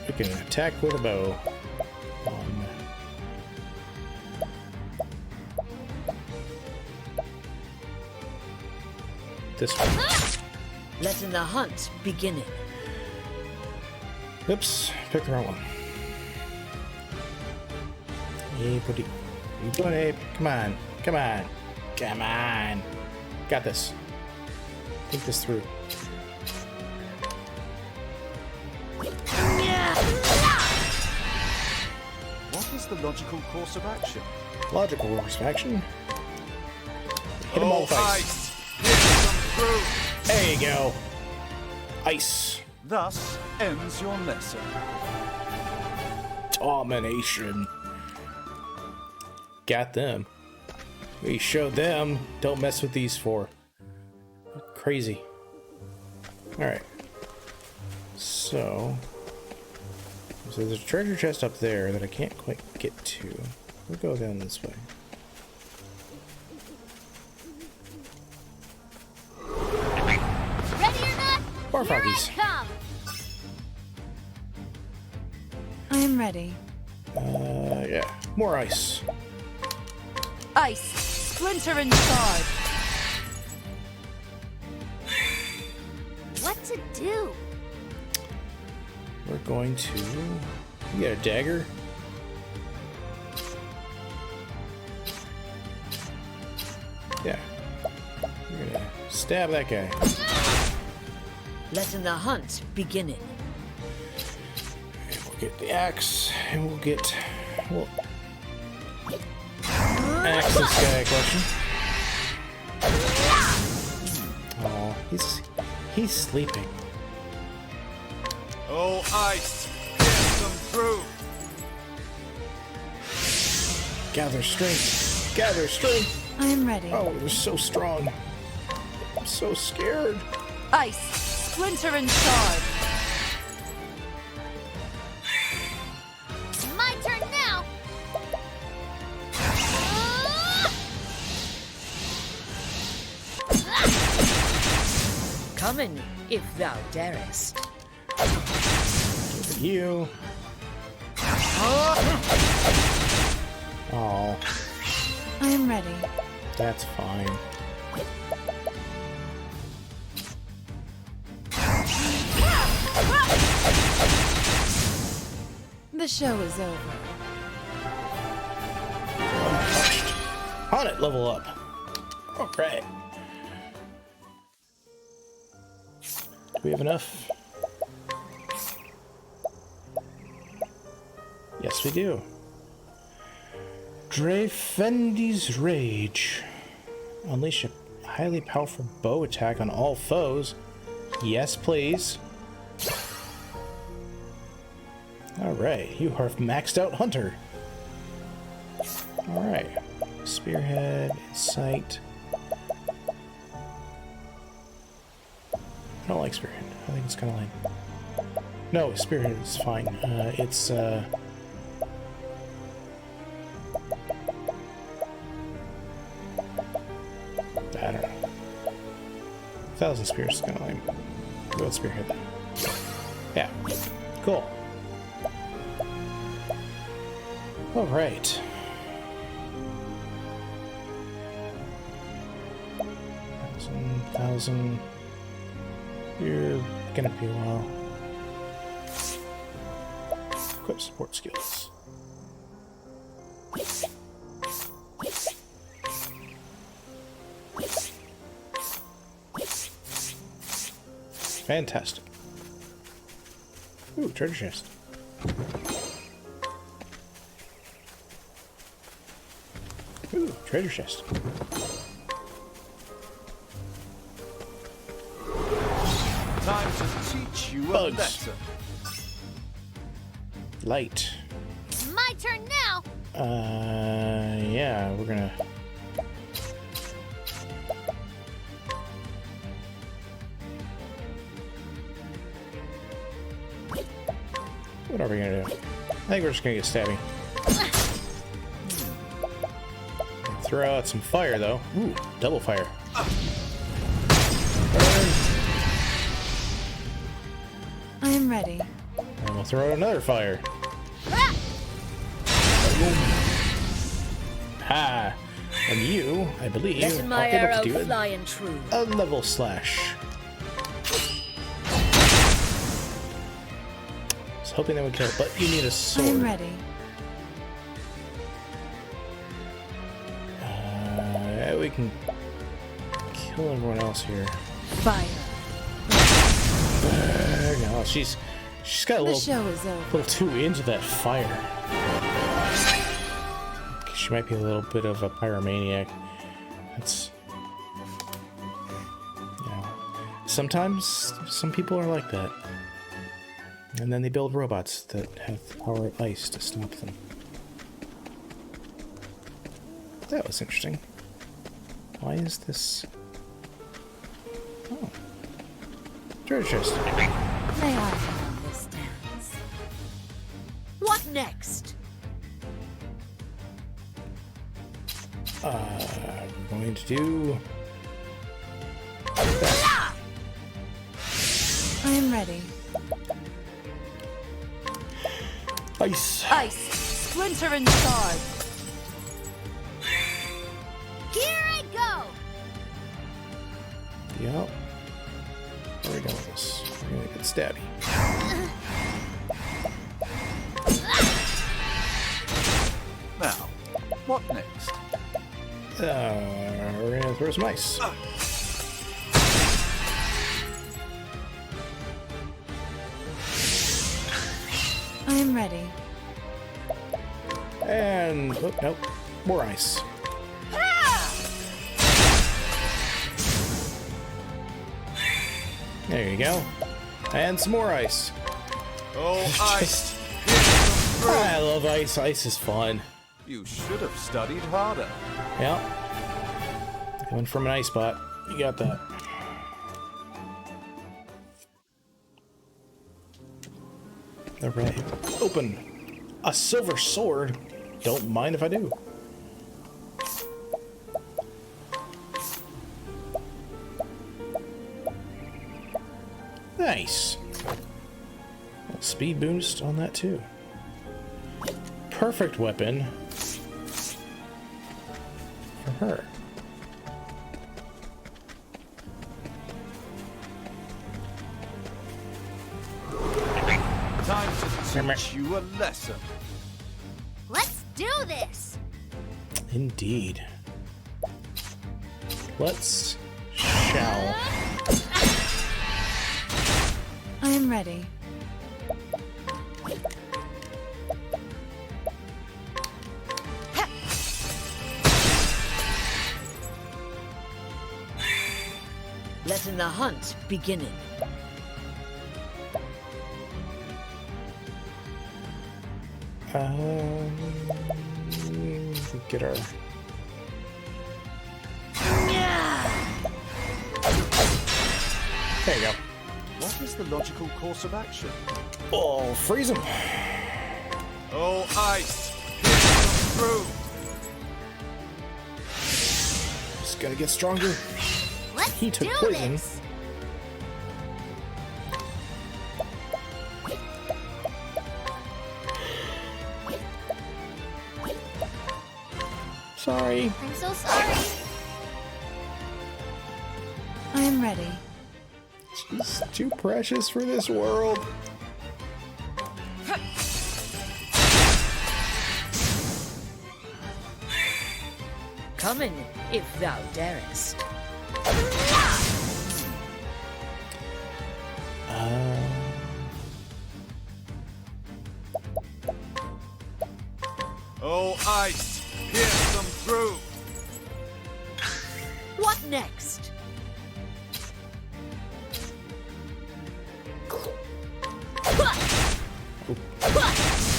we can attack with a bow. This one. Letting the hunt begin. Oops, picked the wrong one. Abe, what are you doing, Abe? Come on, come on, come on. Got this. Think this through. What is the logical course of action? Logical course of action. Hit him all with ice. Hit them through! There you go. Ice. Thus ends your lesson. Domination. Got them. We showed them. Don't mess with these four. Crazy. Alright. So there's a treasure chest up there that I can't quite get to. We'll go down this way. Ready or not? More Here froggies. I come. I am ready. Yeah. More ice. Ice, splinter and shard. What to do? We're going to... You got a dagger? Yeah. We're gonna stab that guy. Letting the hunt begin. And we'll get the axe, and we'll get... We'll axe this guy a question. He's sleeping. Oh, ice, pierce them through. Gather strength. Gather strength. I am ready. Oh, they're so strong. I'm so scared. Ice, splinter and shard. My turn now. Come in, if thou darest. You. Oh, I am ready. that's fine. The show is over. On it, level up. Okay. Do we have enough? Yes, we do. Dreyfendi's Rage. Unleash a highly powerful bow attack on all foes. Yes, please. Alright, you are maxed out hunter. Alright. Spearhead, Insight. I don't like Spearhead. I think it's kind of lame. No, Spearhead is fine. It's, I don't know. 1,000 Spears is kind of lame. Go with Spearhead then. Yeah. Cool. Alright. 1,000. You're gonna be a while. Equip support skills. Fantastic. Ooh, treasure chest. Ooh, treasure chest. Time to teach you a Bugs. lesson. Light. My turn now. Yeah, we're gonna... What are we gonna do? I think we're just gonna get stabby. Throw out some fire, though. Ooh, double fire. I am ready. And we'll throw out another fire. Ha! And you, I believe, Let my are able arrow to do fly and true. a level slash. I was hoping that would kill, but you need a I sword. am ready. We can kill everyone else here. Fire. No, she's got a The little, show is over. little too into that fire. She might be a little bit of a pyromaniac. That's, you know, sometimes some people are like that, and then they build robots that have the power of ice to stop them. That was interesting. Why is this? Oh, treasure chest. May I have this dance? What next? We're going to do. I am ready. Ice. Ice, splinter and shard. Here I go. Yep. Where are we going with this? We're gonna get stabby. Now, what next? We're gonna throw some ice. I am ready. And oh, nope, more ice. There you go. And some more ice. Oh, ice! Pierce them through! I love ice. Ice is fun. You should have studied harder. Yeah. Coming from an ice spot. You got that. Alright. Open. A silver sword. Don't mind if I do. Nice. A speed boost on that too. Perfect weapon for her. Time to teach you a lesson. Let's do this. Indeed. Let's shall. I am ready. Letting the hunt beginning. Get her. There you go. What is the logical course of action? Oh, freeze him. Oh, ice! Pierce them through! Just gotta get stronger. Let's He took do poison. this. Sorry. I'm so sorry. I am ready. She's too precious for this world. Come in, if thou darest. Oh, ice! Pierce them through! What next?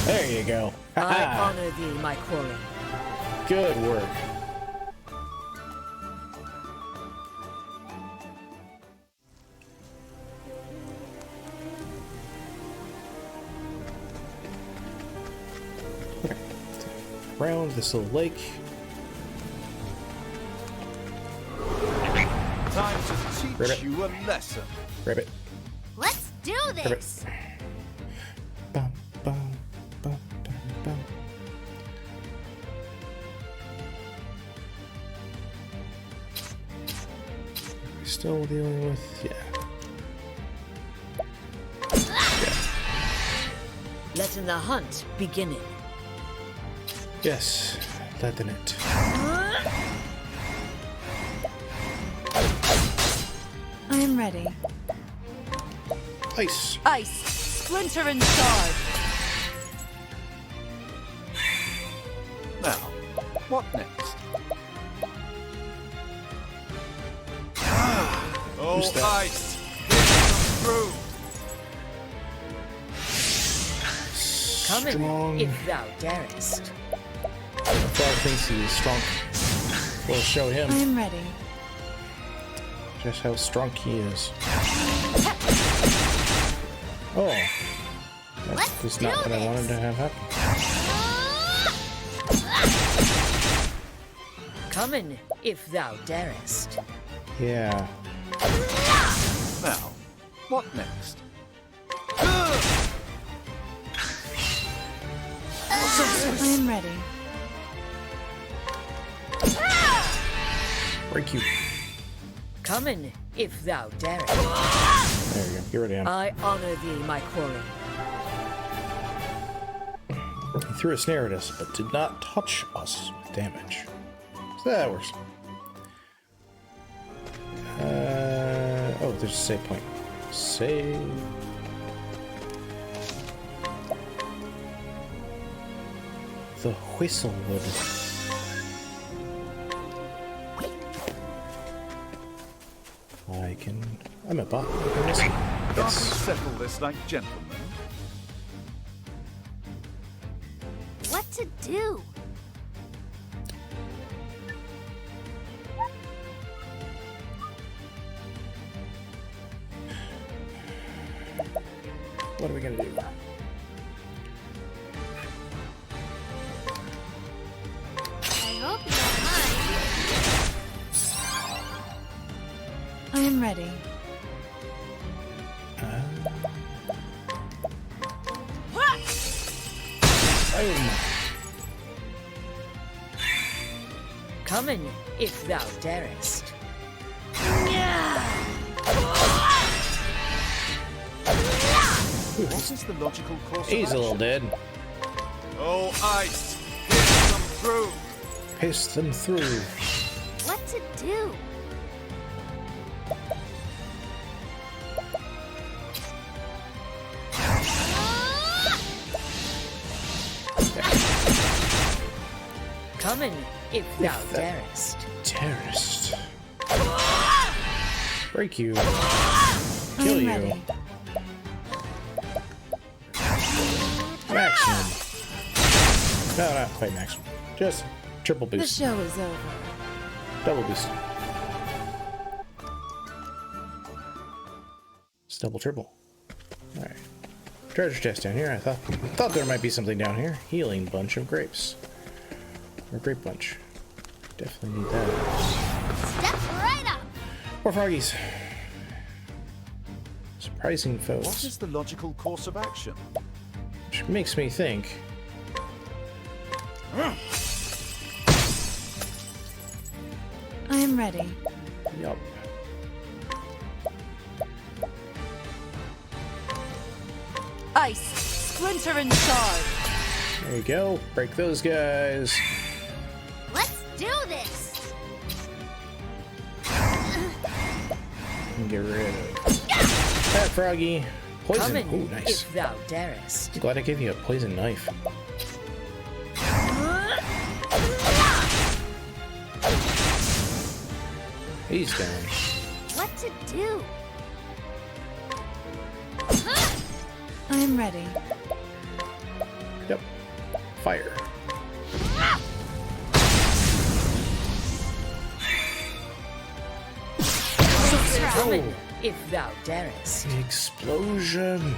There you go. I Ha-ha. honor thee, my quarry. Good work. Okay. Around this little lake. Time to teach Ribbit. you a lesson. Rabbit. Let's do this. Bum, bum, bum, bum, bum. Still dealing with, yeah. Letting the hunt beginning. Yes, letting it. I am ready. Ice. Ice, splinter and shard. Now, what next? Oh, Who's that? ice! Pierce them through! Come in, Strong. if thou darest. Frog thinks he's strong. We'll show him I am ready. just how strong he is. Oh. That Let's was do not what I this. wanted to have happen. Come in, if thou darest. Yeah. Now, what next? I am ready. Break you. Come in, if thou darest. There you go. Get rid of him. I honor thee, my quarry. He threw a snare at us, but did not touch us with damage. So that works. Oh, there's a save point. Save. The Whistlewood. I can I'm a bot. Can't we Yes. settle this like gentlemen? What to do? What are we gonna do? I hope you don't mind. I am ready. Come in, if thou darest. What is the logical course He's a of little action? dead. Oh, ice! Pierce them through! Paste them through. What to do? Come in, if thou darest. Terrorist. Break you. I Kill am you. ready. Maximum. No, not quite maximum. Just triple The boost. show is over. Double boost. It's double triple. Alright. Treasure chest down here. I thought there might be something down here. Healing bunch of grapes. Or grape bunch. Definitely need that. Step right up. More froggies. Surprising What foes. is the logical course of action? Which makes me think. I am ready. Yup. Ice, splinter and shard. There you go. Break those guys. Let's do this. And get rid of that froggy. Come Poison. in, Ooh, nice. if thou darest. Glad I gave you a poison knife. He's down. What to do? I am ready. Yep. Fire. Come in, if thou darest. Explosion.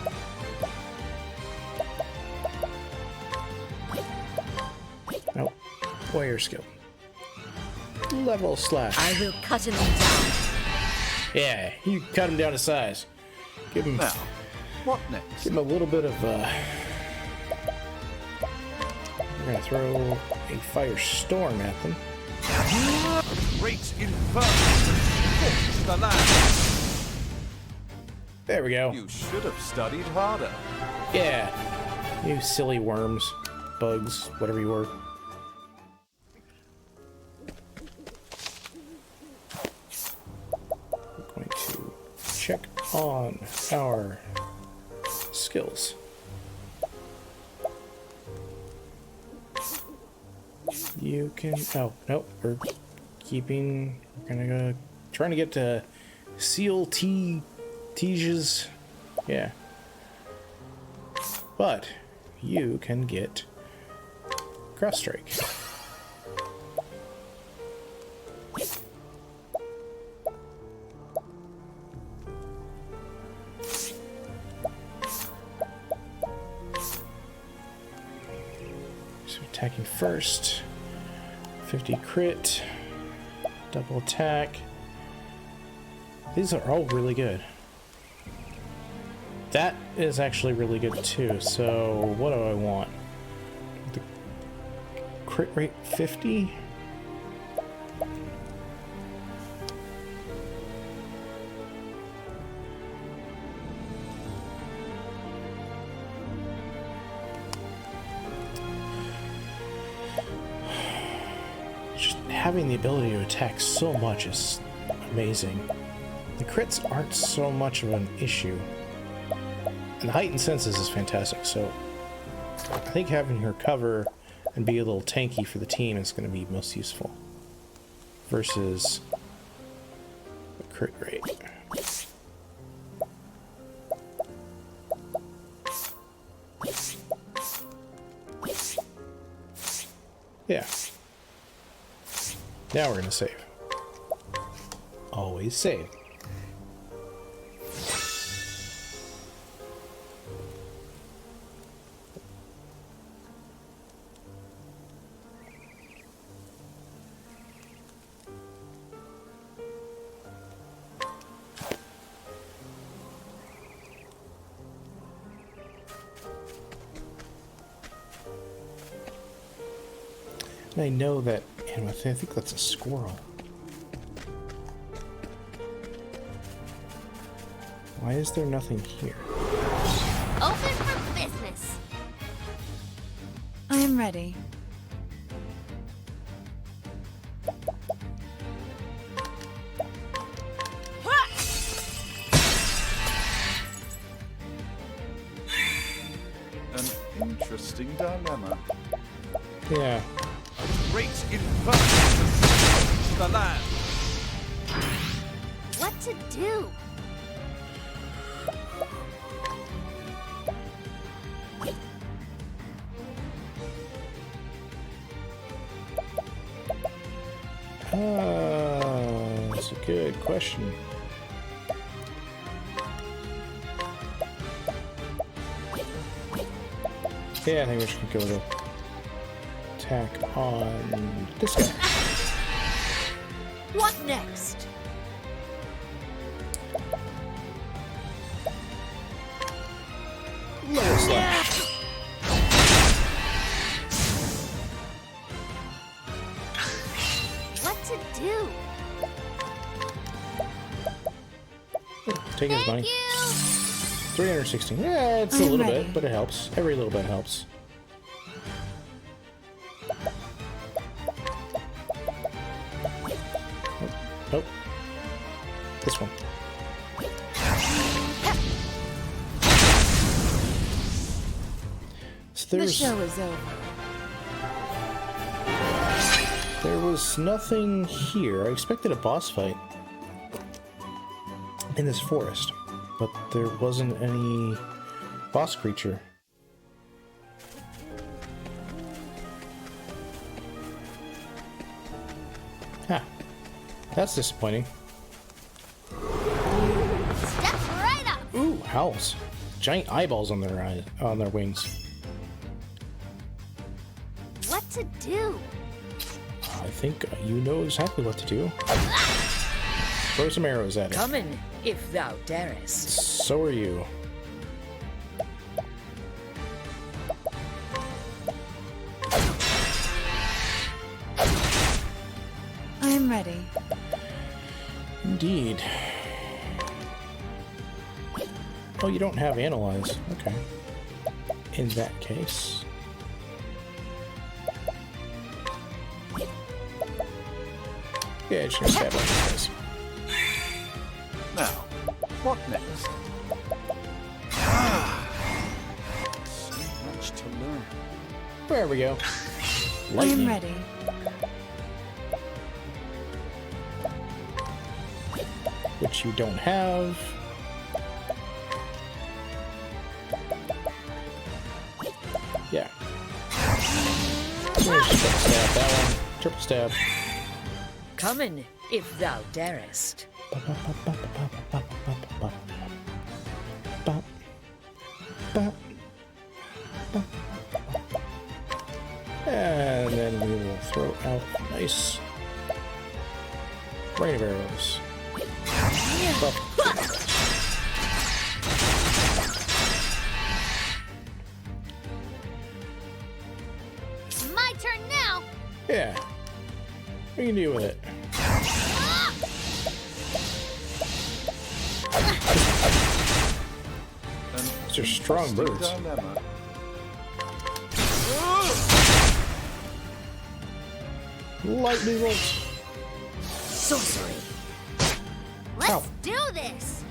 Nope. Warrior skill. Level slash. I will cut him down. Yeah, you cut him down to size. Give him, Now, what next? give him a little bit of. We're gonna throw a firestorm at them. Great inferno! Force the land! There we go. You should have studied harder. Yeah. You silly worms, bugs, whatever you were. We're going to check on our skills. You can. Oh, nope. We're keeping. We're gonna go. Trying to get to Seal Tieges. Yeah. But you can get Cross Strike. So attacking first. 50 crit. Double attack. These are all really good. That is actually really good too. So what do I want? The crit rate 50? Just having the ability to attack so much is amazing. The crits aren't so much of an issue. And the heightened senses is fantastic, so I think having her cover and be a little tanky for the team is going to be most useful. Versus the crit rate. Yeah. Now we're gonna save. Always save. And I know that, and I think that's a squirrel. Why is there nothing here? Open for business. I am ready. An interesting dilemma. Yeah. Great inversion to the land. What to do? That's a good question. Yeah, I think we're just gonna go with a attack on this guy. What next? Level slash. What to do? Take his money. Thank you. 316. Yeah, it's a I'm little ready. bit, but it helps. Every little bit helps. Nope. This one. So The show is over. there was nothing here. I expected a boss fight in this forest, but there wasn't any boss creature. Huh. That's disappointing. Step right up. Ooh, owls. Giant eyeballs on their eyes, on their wings. What to do? I think you know exactly what to do. Throw some arrows at it. Come in, if thou darest. So are you. I am ready. Indeed. Oh, you don't have analyze. Okay. In that case. Yeah, just gonna stab on these guys. Now, what next? So much to learn. There we go. I am Lightning. ready. Which you don't have. Yeah. Triple stab that one. Triple stab. Come in, if thou darest. And then we will throw out a nice rain of arrows. My turn now. Yeah. We can deal with it. These are strong birds. Dilemma. Lightning bolt. Sorcery. Let's Ow. do this.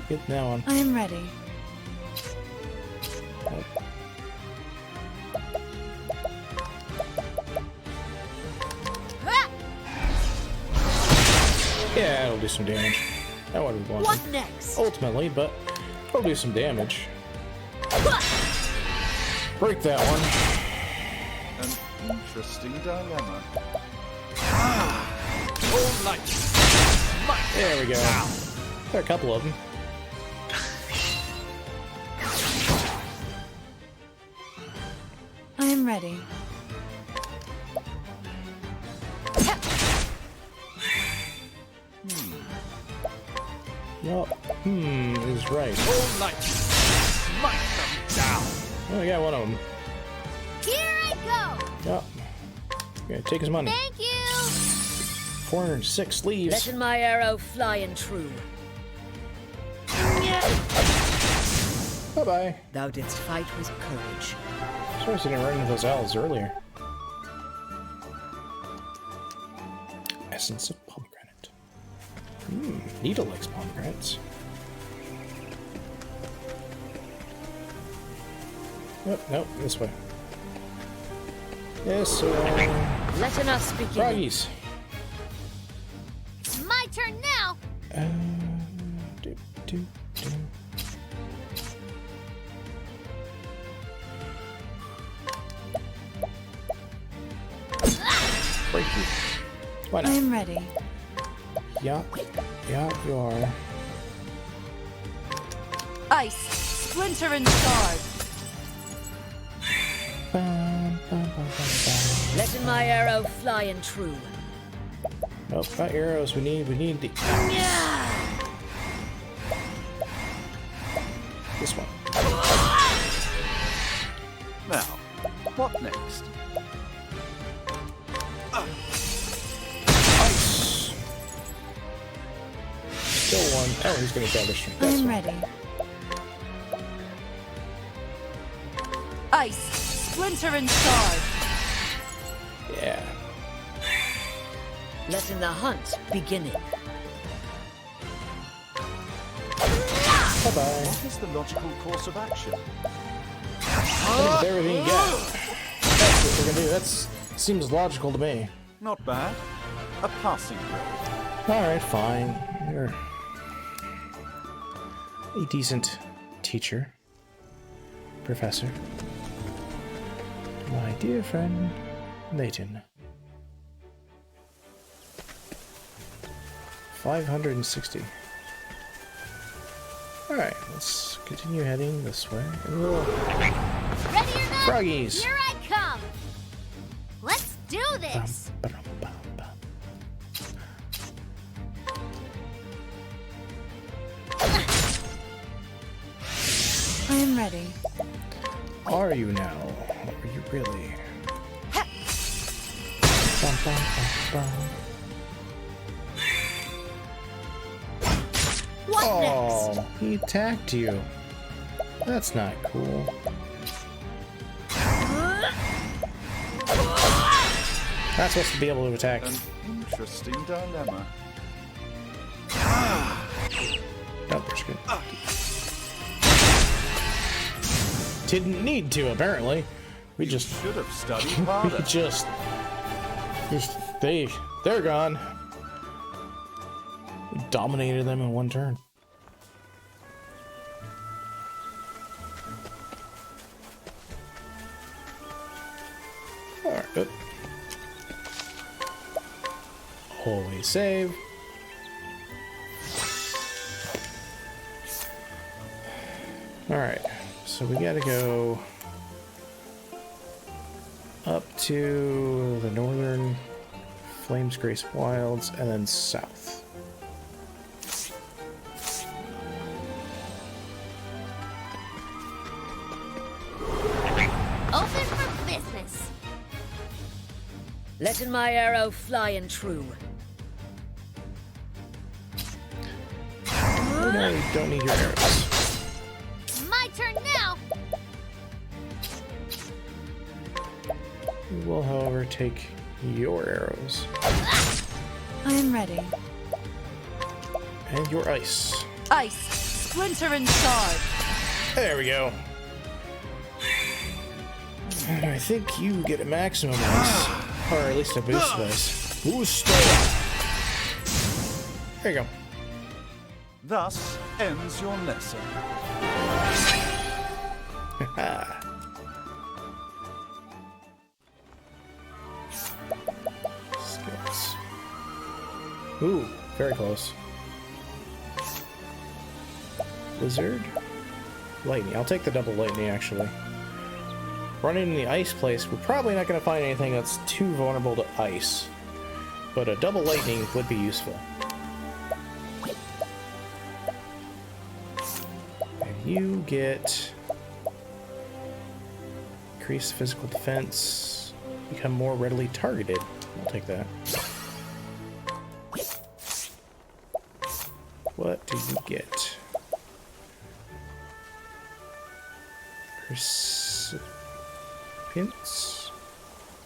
Get that one. I am ready. Yeah, it'll do some damage. Not what we wanted. What next? Ultimately, but it'll do some damage. Break that one. An interesting dilemma. All light. There we go. There are a couple of them. I am ready. Well, is right. All light. Smite them down. Oh, I got one of them. Here I go. Oh. Okay, take his money. Thank you. 406 leaves. Letting my arrow fly and true. Bye-bye. Thou didst fight with courage. Sorry I didn't run into those owls earlier. Essence of pomegranate. Nita likes pomegranates. Nope, nope, this way. This way. Letting us begin. Froggies. It's my turn now. Do, do, do. Break you. Why I not? am ready. Yeah, you are. Ice, splinter and shard. Bum, bum, bum, bum, bum. Letting my arrow fly and true. Nope, not arrows. We need the this one. Now, what next? Ice. Still one. Oh, he's gonna grab a string. I That's am fine. ready. Ice, splinter and shard. Yeah. Letting the hunt beginning. Bye bye. What is the logical course of action? That's everything you got. That's what we're gonna do. That seems logical to me. Not bad. A passing grade. Alright, fine. You're a decent teacher. Professor. My dear friend, Leighton. 560. Alright, let's continue heading this way. Ooh. Ready or not? Froggies! Here I come. Let's do this. Bum, bum, bum, bum. I am ready. Are you now? Are you really? Bum, bum, bum, bum. What Oh, he attacked you. That's not cool. Not supposed to be able to attack. An interesting dilemma. Oh, there's good. Didn't need to, apparently. We just, Should have studied we harder. just, they're gone. We dominated them in one turn. Alright, good. Always save. Alright, so we gotta go up to the northern Flames Grace Wilds and then south. Open for business. Letting my arrow fly and true. Oh no, you don't need your arrows. My turn now. We will, however, take your arrows I am ready. and your ice. Ice, splinter and shard. There we go. And I think you get a maximum ice, or at least a boost of ice. Boost! There you go. Thus ends your lesson. Ooh, very close. Blizzard. Lightning. I'll take the double lightning, actually. Running in the ice place, we're probably not going to find anything that's too vulnerable to ice. But a double lightning would be useful. And you get... increased physical defense. Become more readily targeted. I'll take that. What do you get? Percipience?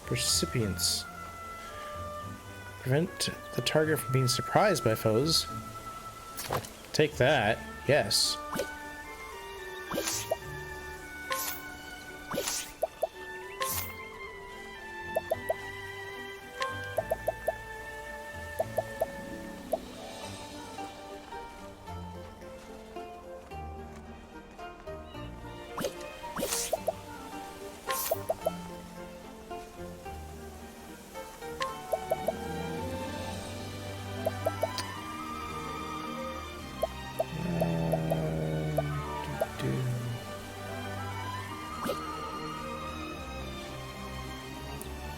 Percipience. Prevent the target from being surprised by foes. Take that. Yes.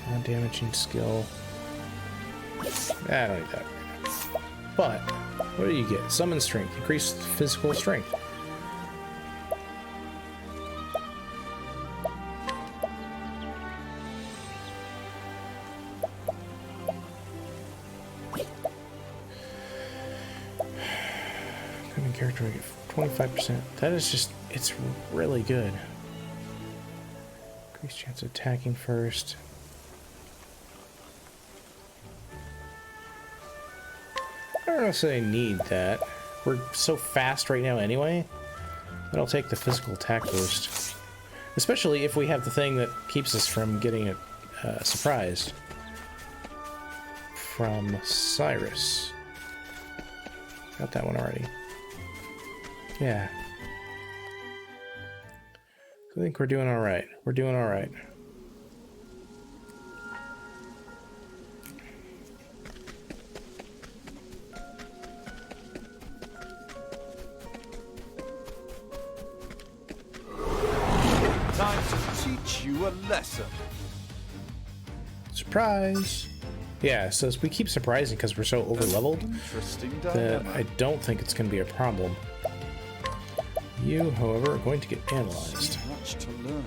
Non-damaging skill. I don't need that. But, what do you get? Summon strength. Increased physical strength. Common character will get 25%. That is just, it's really good. Increased chance of attacking first. I don't necessarily need that. We're so fast right now anyway. I'll take the physical attack boost. Especially if we have the thing that keeps us from getting it surprised. From Cyrus. Got that one already. Yeah. I think we're doing alright. We're doing alright. Time to teach you a lesson. Surprise! Yeah, so we keep surprising because we're so over-leveled Interesting that dilemma. I don't think it's going to be a problem. You, however, are going to get analyzed. So much to learn.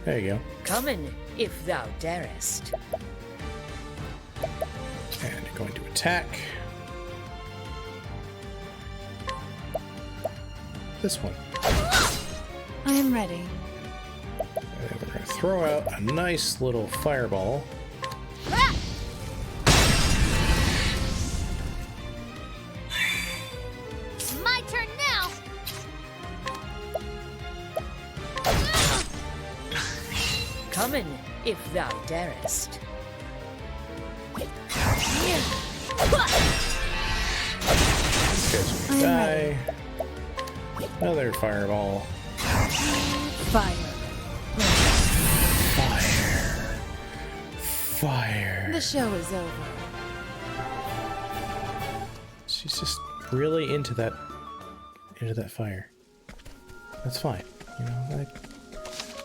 There you go. Come in, if thou darest. And you're going to attack. This one. I am ready. And then we're going to throw out a nice little fireball. My turn now. Come in, if thou darest. This guy's I gonna am die. Another fireball. Fire. Fire. Fire. The show is over. She's just really into that fire. That's fine. You know,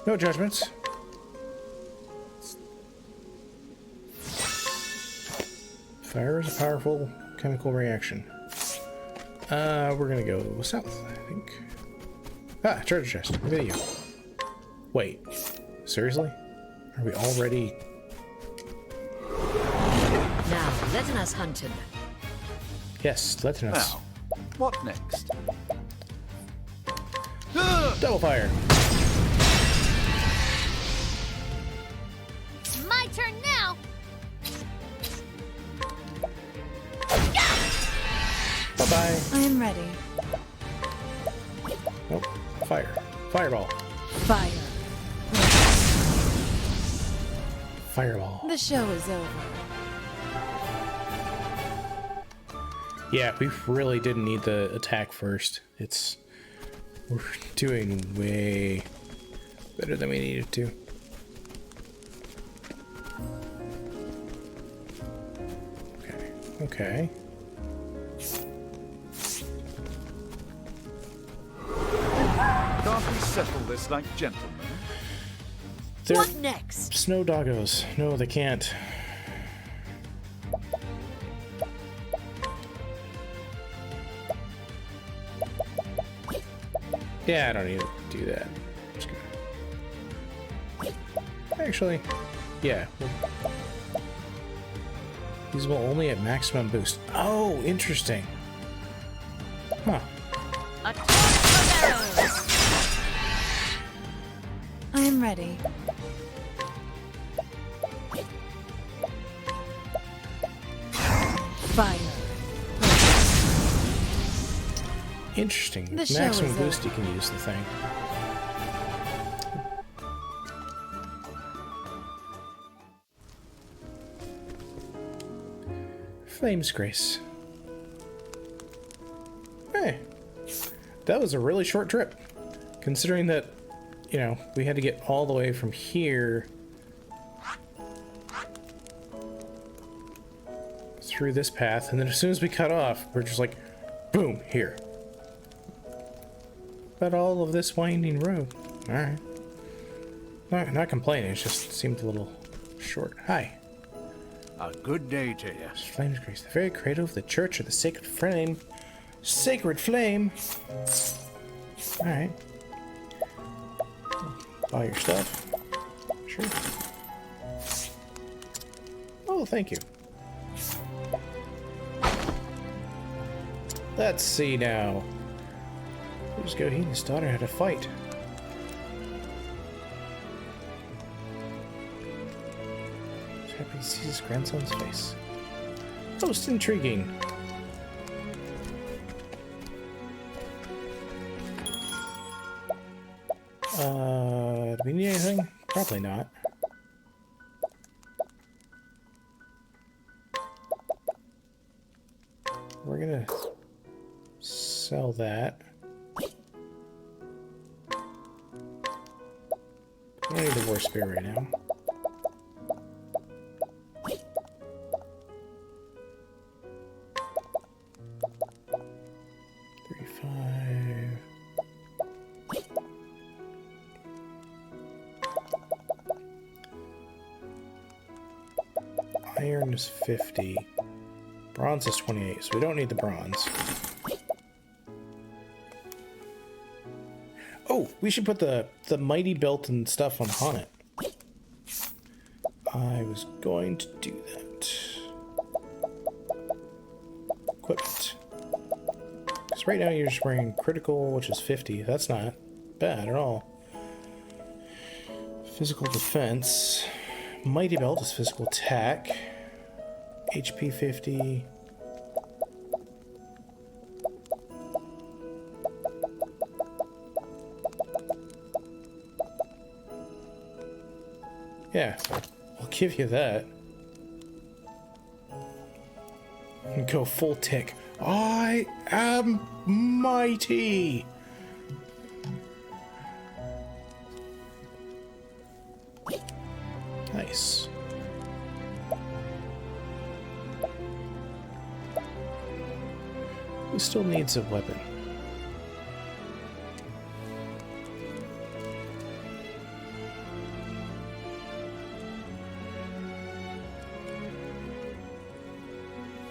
no judgments. Fire is a powerful chemical reaction. We're gonna go south, I think. Ah, treasure chest. Look at you. Wait, seriously? Are we already? Now, let us hunt him. Yes, let's know. Now, what next? Double fire. My turn now. Bye-bye. I am ready. Nope. Fire. Fireball. Fire. Fireball. The show is over. Yeah, we really didn't need the attack first. We're doing way better than we needed to. Okay. Okay. settle this like gentlemen. They're What next? snow doggos. No, they can't. Yeah, I don't need to do that. I'm just gonna... Actually, yeah. Usable only at maximum boost. Oh, interesting. Huh. A torrent of arrows. I am ready. Fire. Interesting. The show Maximum is boost, over. you can use the thing. Flames Grace. Hey, that was a really short trip, considering that, you know, we had to get all the way from here through this path, and then as soon as we cut off, we're just like, boom, here. But all of this winding road. Alright. Not complaining, it just seemed a little short. Hi. A good day to you. Flames Grace, the very cradle of the Church of the Sacred Flame. Sacred Flame! Alright. Buy your stuff. Sure. Oh, thank you. Let's see now. Who's go? He and his daughter had a fight. He's happy to see his grandson's face. Most intriguing. Do we need anything? Probably not. We're gonna sell that. I don't need the war spear right now. Iron is 50. Bronze is 28, so we don't need the bronze. Oh, we should put the mighty belt and stuff on Honnet. I was going to do that. Equipment. Because right now you're just wearing critical, which is 50. That's not bad at all. Physical defense. Mighty belt is physical attack. HP 50. Yeah, I'll give you that. And go full tick. I am mighty. Nice. Who still needs a weapon?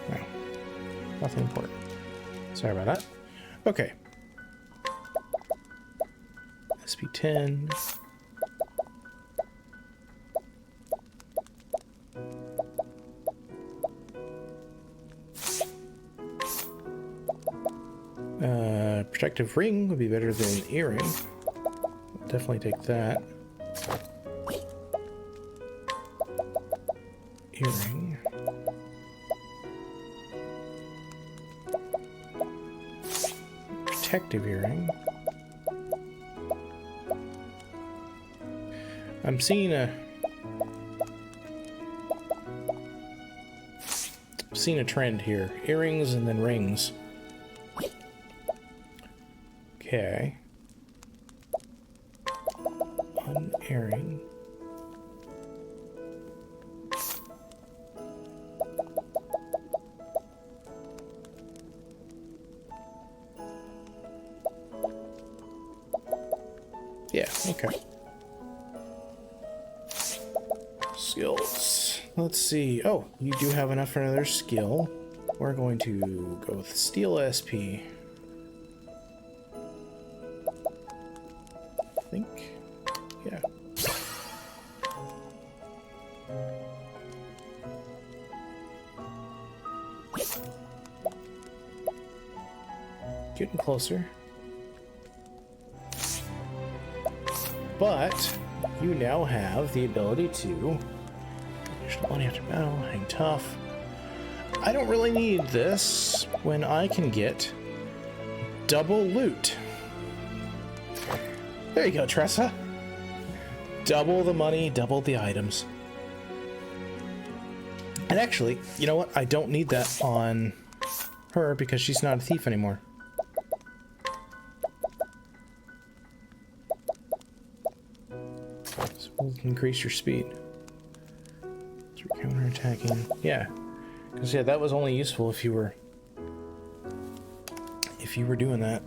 No. Nothing important. Sorry about that. Okay. SP10. Protective ring would be better than earring. Definitely take that. Earring. Protective earring. I'm seeing a trend here. Earrings and then rings. Okay. Unearring. Yeah, okay. Skills. Let's see. Oh, you do have enough for another skill. We're going to go with Steel SP. I think. Yeah. Getting closer. But you now have the ability to additional money after battle, hang tough. I don't really need this when I can get double loot. There you go, Tressa. Double the money, double the items. And actually, you know what? I don't need that on her because she's not a thief anymore. So we'll increase your speed. Through counterattacking. Yeah. Because yeah, that was only useful if you were doing that.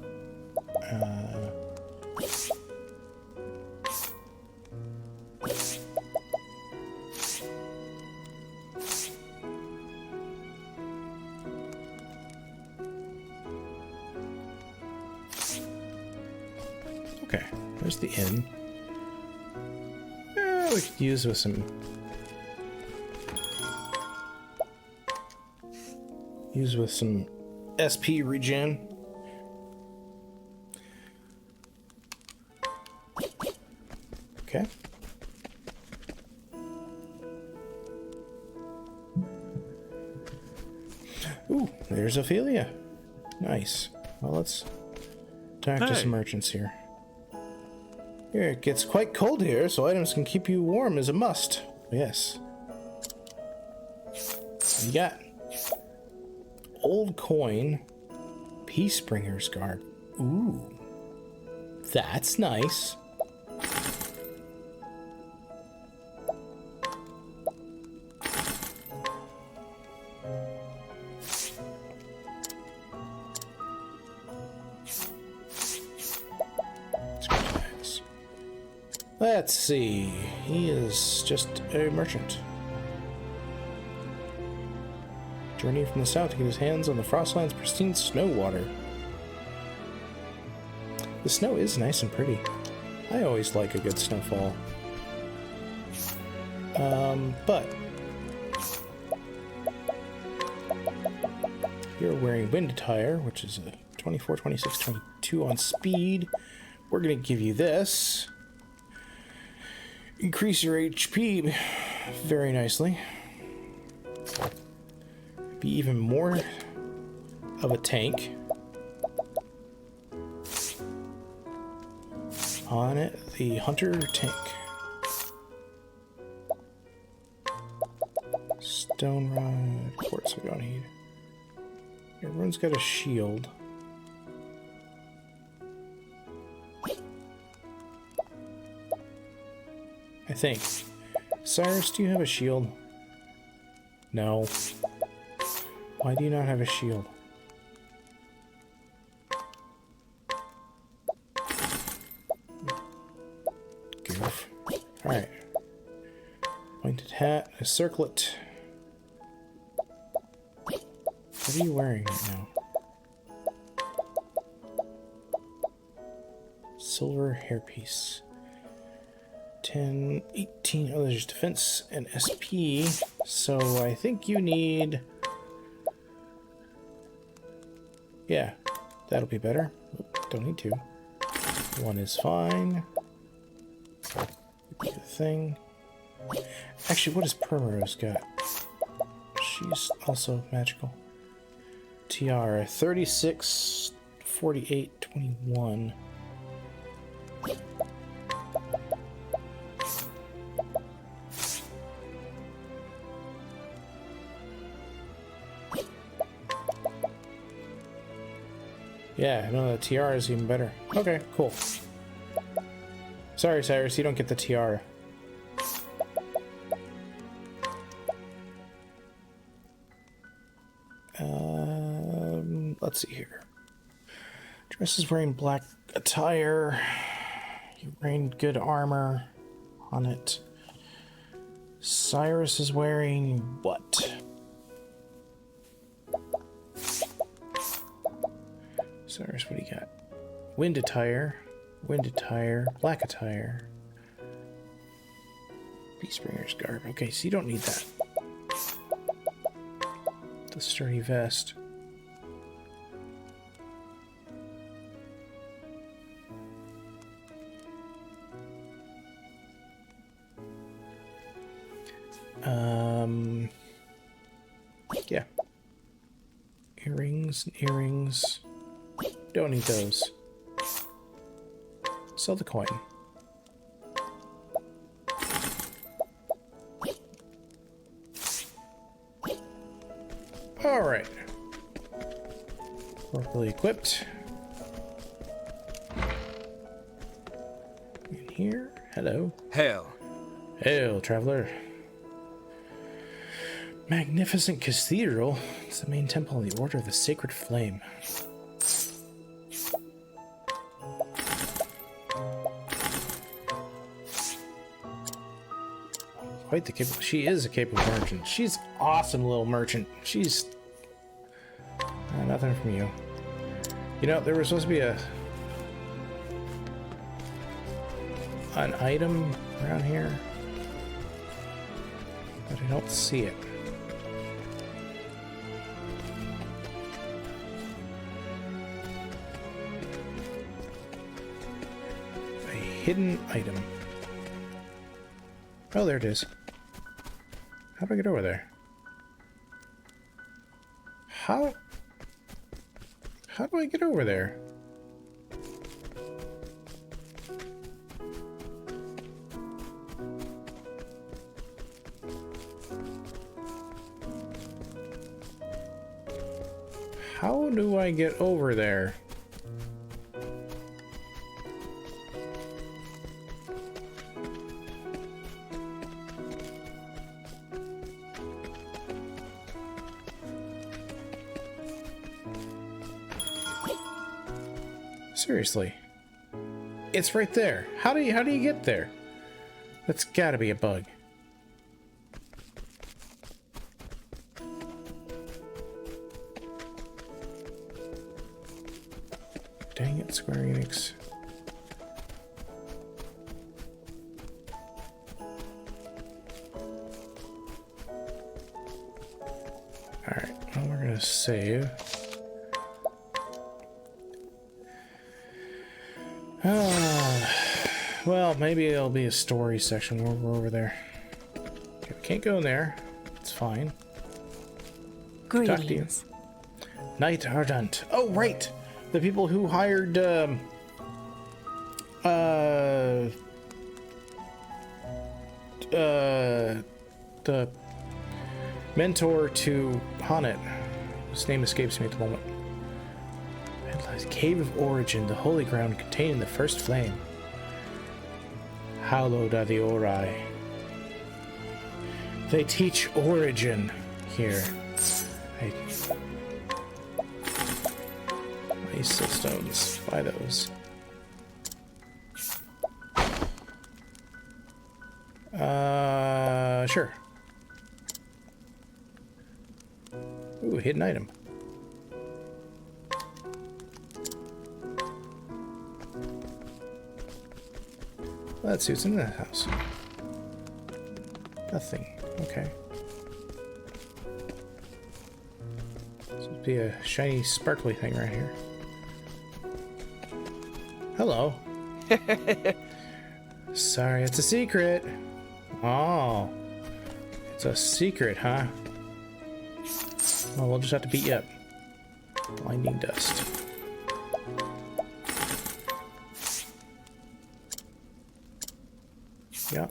Okay, there's the inn. We could use with some. Use with some SP regen. Okay. Ooh, there's Ophelia. Nice. Well, let's talk to some merchants here. Here, it gets quite cold here, so items can keep you warm is a must. Yes. What you got? Old coin, Peacebringer's garb. Ooh, that's nice. Let's see. He is just a merchant. Journey from the south to get his hands on the Frostland's pristine snow water. The snow is nice and pretty. I always like a good snowfall. But you're wearing wind attire, which is a 24, 26, 22 on speed. We're gonna give you this. Increase your HP very nicely. Be even more of a tank. On it, the hunter tank. Stone rod, quartz we don't need. Everyone's got a shield. I think. Cyrus, do you have a shield? No. Why do you not have a shield? Goof. Alright. Pointed hat, a circlet. What are you wearing right now? Silver hairpiece. 10, 18. Oh, there's defense and SP. So I think you need. Yeah, that'll be better. Oop, don't need to. One is fine. The thing. Actually, what does Primrose got? She's also magical. Tiara, 36, 48, 21. Yeah, no, the tiara is even better. Okay, cool. Sorry, Cyrus, you don't get the tiara. Let's see here. Dress is wearing black attire. You're wearing good armor on it. Cyrus is wearing what? Cyrus, what do you got? Wind attire, black attire. Beastbringer's garb. Okay, so you don't need that. The sturdy vest. Yeah. Earrings. Don't need those. Sell the coin. Alright. Properly equipped. In here. Hello. Hail. Hail, traveler. Magnificent cathedral. It's the main temple of the Order of the Sacred Flame. Quite the capable. She is a capable merchant. She's awesome little merchant. She's nothing from you. You know, there was supposed to be an item around here, but I don't see it. A hidden item. Oh, there it is. How do I get over there? How do I get over there? How do I get over there? Seriously. It's right there. How do you get there? That's gotta be a bug. Dang it, Square Enix. Alright, well, we're gonna save. Well, maybe it'll be a story section where we're over there. Okay, we can't go in there. It's fine. Greetings. Knight Ardent. Oh, right! The people who hired, the mentor to Haunit. His name escapes me at the moment. Cave of Origin, the holy ground containing the first flame. Hallowed are the Ori. They teach origin here. Ice stones. Buy those. Sure. Ooh, hidden item. That suits in that house. Nothing. Okay. This would be a shiny, sparkly thing right here. Hello. Sorry, it's a secret. Oh. It's a secret, huh? Well, we'll just have to beat you up. Blinding dust. Yeah.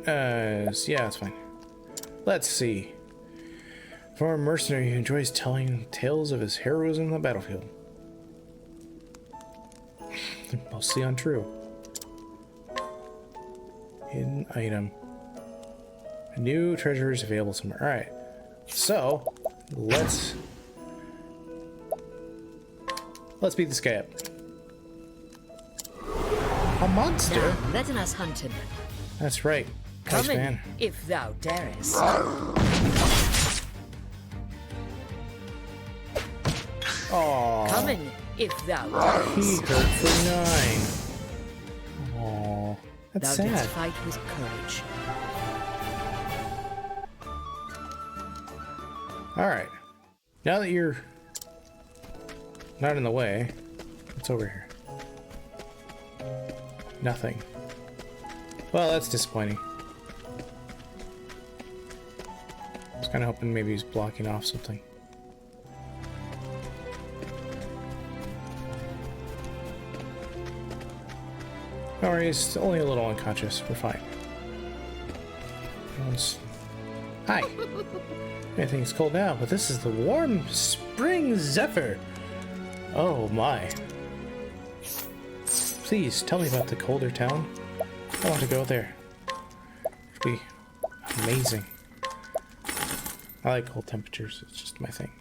Yeah, it's fine. Let's see. For a mercenary who enjoys telling tales of his heroism on the battlefield. Mostly untrue. Hidden item. A new treasure is available somewhere. Alright. So, let's beat this guy up. A monster? Now, let us hunt him. That's right. Come Nice in, man. if thou darest. Aww. Come in, if thou darest. He hurt for 9. Aww. That's Thou sad. didst fight with courage. Alright. Now that you're not in the way, what's over here? Nothing. Well, that's disappointing. I was kind of hoping maybe he's blocking off something. No worries, only a little unconscious. We're fine. Hi. I think it's cold now, but this is the warm spring zephyr. Oh my. Please tell me about the colder town. I want to go there. It'd be amazing. I like cold temperatures, it's just my thing.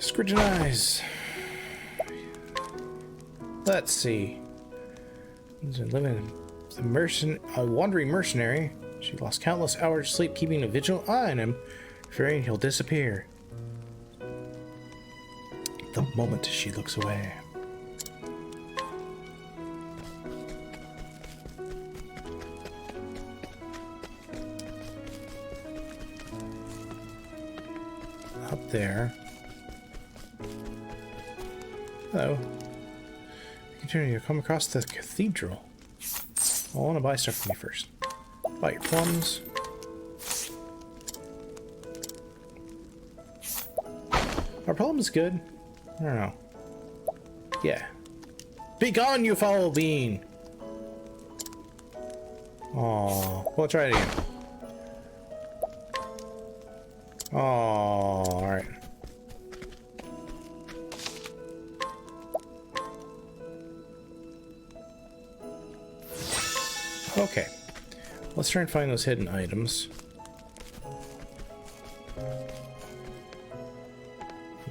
Scridgen eyes. Let's see. Living a wandering mercenary. She lost countless hours of sleep keeping a vigilant eye on him, fearing he'll disappear. The moment she looks away. Up there. Hello. Continue to come across the cathedral. I want to buy stuff from you first. Buy your plums. Our plum's good. I don't know. Yeah. Be gone, you foul bean! Aww. We'll try it again. Aww. Alright. Okay. Let's try and find those hidden items.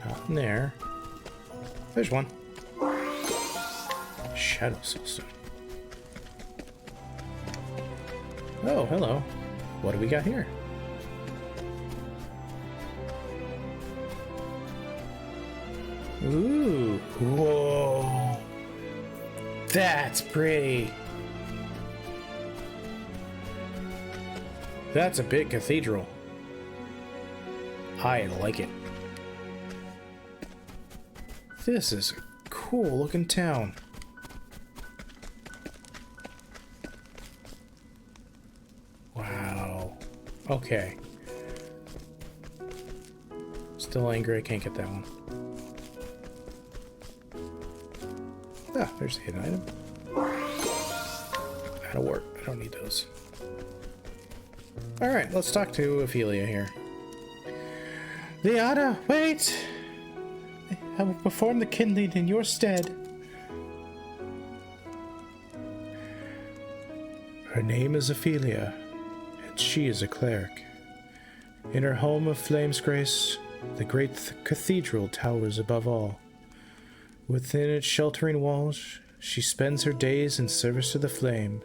Not in there. There's one. Shadow Soulstone. Oh, hello. What do we got here? Ooh. Whoa. That's pretty. That's a big cathedral. I like it. This is a cool looking town. Wow. Okay. Still angry I can't get that one. Ah, there's the hidden item. That'll work. I don't need those. Alright, let's talk to Ophelia here. Liana, wait! I will perform the kindling in your stead. Her name is Ophelia, and she is a cleric. In her home of Flame's Grace, the great cathedral towers above all. Within its sheltering walls, she spends her days in service to the flame.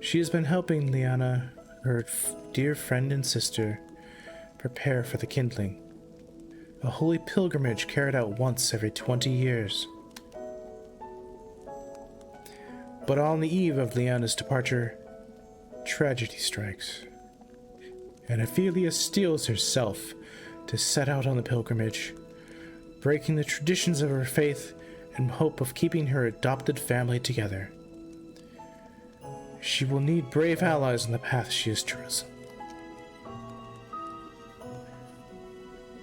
She has been helping Liana, her dear friend and sister, prepare for the kindling. A holy pilgrimage carried out once every 20 years. But on the eve of Liana's departure, tragedy strikes. And Ophelia steels herself to set out on the pilgrimage, breaking the traditions of her faith in hope of keeping her adopted family together. She will need brave allies on the path she has chosen.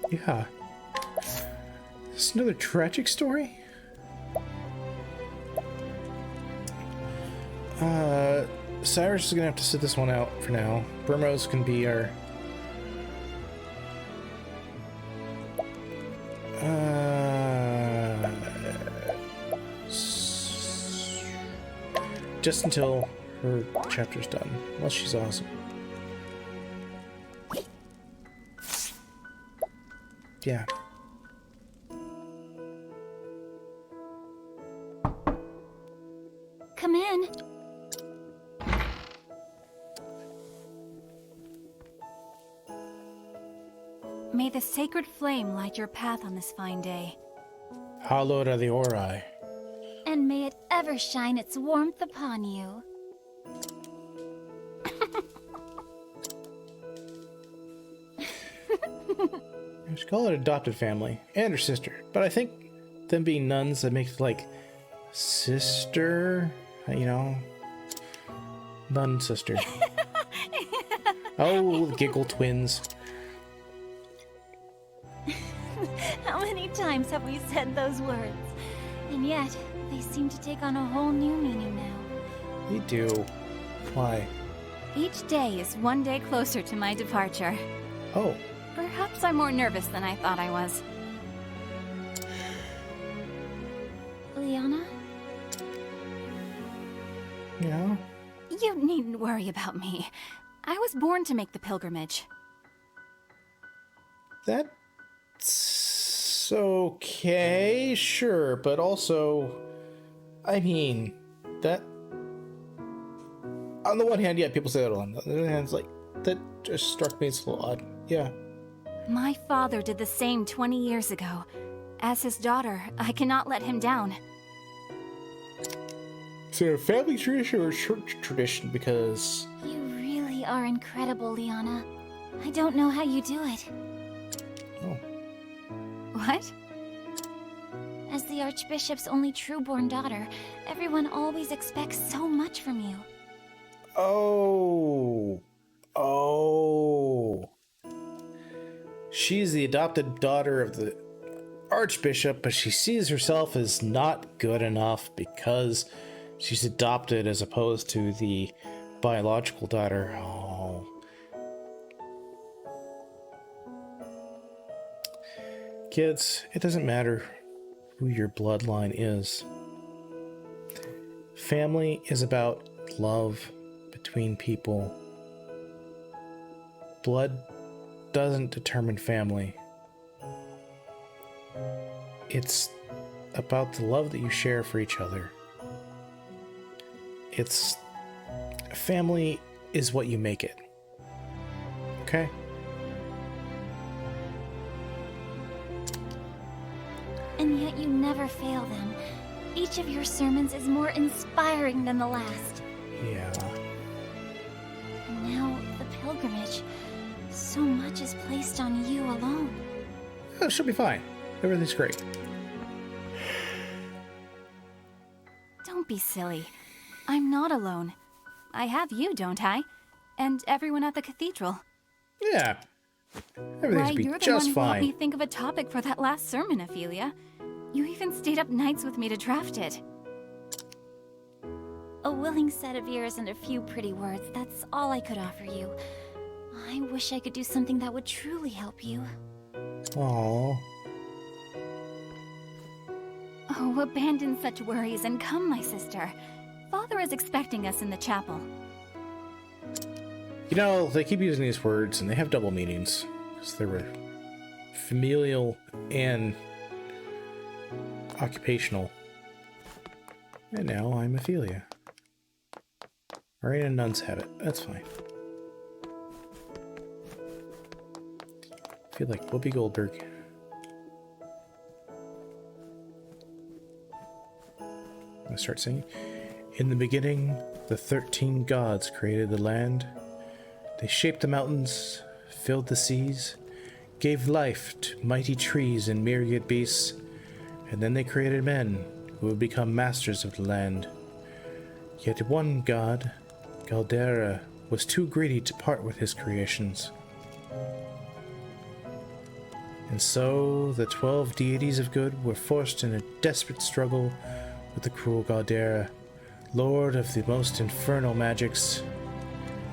Yeah. Is this another tragic story? Cyrus is gonna have to sit this one out for now. Burmos can be our... just until her chapter's done. Well, she's awesome. Yeah. May the sacred flame light your path on this fine day. Hallowed are the Ori. And may it ever shine its warmth upon you. Just call it adopted family and her sister. But I think them being nuns, that makes like sister, you know, nun sister. Oh, giggle twins. How many times have we said those words? And yet, they seem to take on a whole new meaning now. You do. Why? Each day is one day closer to my departure. Oh. Perhaps I'm more nervous than I thought I was. Liana? Yeah? You needn't worry about me. I was born to make the pilgrimage. That's okay, sure, but also, I mean, that... On the one hand, yeah, people say that a lot. On the other hand, it's like, that just struck me as a little odd. Yeah. My father did the same 20 years ago. As his daughter, I cannot let him down. Is it a family tradition or a church tradition? Because... You really are incredible, Liana. I don't know how you do it. Oh. What? As the Archbishop's only true-born daughter, everyone always expects so much from you. Oh. Oh. She's the adopted daughter of the Archbishop, but she sees herself as not good enough because she's adopted as opposed to the biological daughter. Oh. Kids, it doesn't matter who your bloodline is. Family is about love between people. Blood doesn't determine family. It's about the love that you share for each other. It's... Family is what you make it. Okay? And yet you never fail them. Each of your sermons is more inspiring than the last. Yeah. And now, the pilgrimage. So much is placed on you alone. Oh, she'll be fine. Everything's great. Don't be silly. I'm not alone. I have you, don't I? And everyone at the cathedral. Yeah. Everything's be you're the just one who helped me fine. think of a topic for that last sermon, Ophelia. You even stayed up nights with me to draft it. A willing set of ears and a few pretty words, that's all I could offer you. I wish I could do something that would truly help you. Aww. Oh, abandon such worries and come, my sister. Father is expecting us in the chapel. You know, they keep using these words and they have double meanings. Because they were familial and occupational. And now I'm Ophelia. Marina Nuns had it. That's fine. I feel like Whoopi Goldberg. I'm gonna start singing. In the beginning, the 13 gods created the land. They shaped the mountains, filled the seas, gave life to mighty trees and myriad beasts, and then they created men who would become masters of the land. Yet one god, Galdera, was too greedy to part with his creations. And so the 12 deities of good were forced in a desperate struggle with the cruel Galdera, lord of the most infernal magics.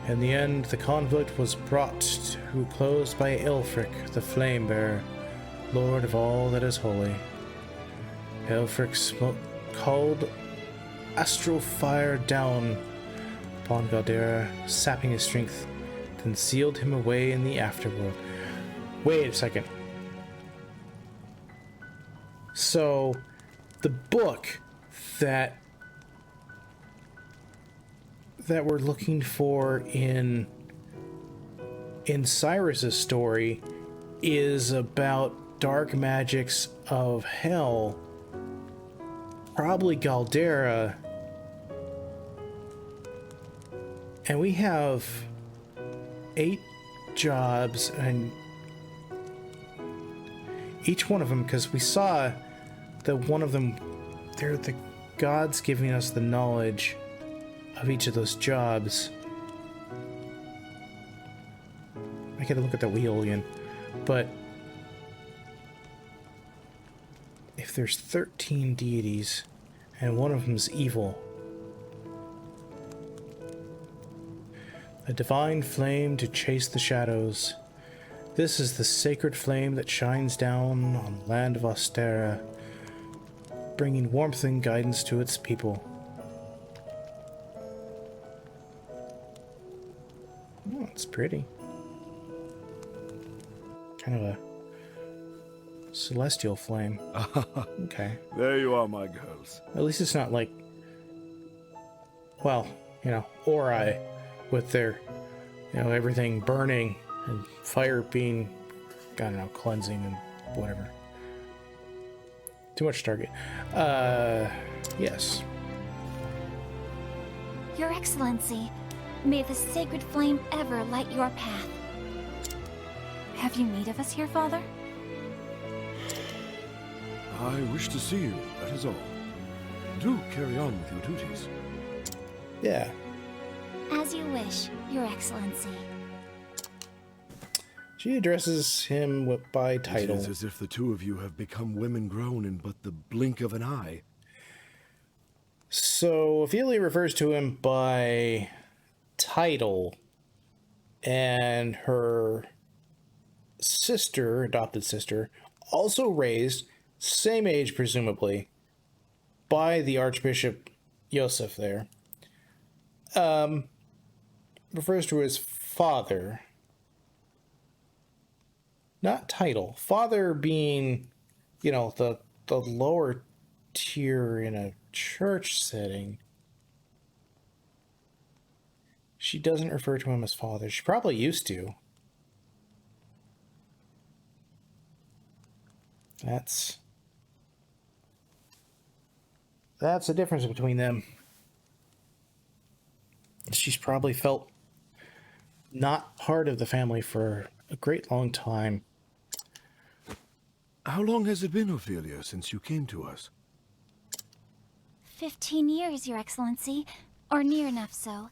In the end, the conflict was brought to a close by Aelfric, the Flame-Bearer, lord of all that is holy. Aelfric called astral fire down upon Galdera, sapping his strength, then sealed him away in the afterworld. Wait a second. So, the book that we're looking for in Cyrus's story is about dark magics of hell, probably Galdera, and we have 8 jobs, and each one of them, because we saw that one of them, they're the gods giving us the knowledge of each of those jobs. I gotta look at the wheel again, but if there's 13 deities and one of them's evil, a divine flame to chase the shadows. This is the sacred flame that shines down on the land of Ostera, bringing warmth and guidance to its people. Oh, it's pretty. Kind of a celestial flame. Okay. There you are, my girls. At least it's not like, well, you know, Ori with their, you know, everything burning and fire being, I don't know, cleansing and whatever. Too much Stargate. Yes. Your Excellency, may the sacred flame ever light your path. Have you need of us here, Father? I wish to see you, that is all. Do carry on with your duties. Yeah. As you wish, Your Excellency. She addresses him by It title. is as if the two of you have become women grown in but the blink of an eye. So Ophelia refers to him by title, and her sister, adopted sister, also raised, same age presumably, by the Archbishop Yosef there, refers to his father. Not title. Father being, you know, the lower tier in a church setting. She doesn't refer to him as father. She probably used to. That's the difference between them. She's probably felt not part of the family for a great long time. How long has it been, Ophelia, since you came to us? 15 years, Your Excellency, or near enough so.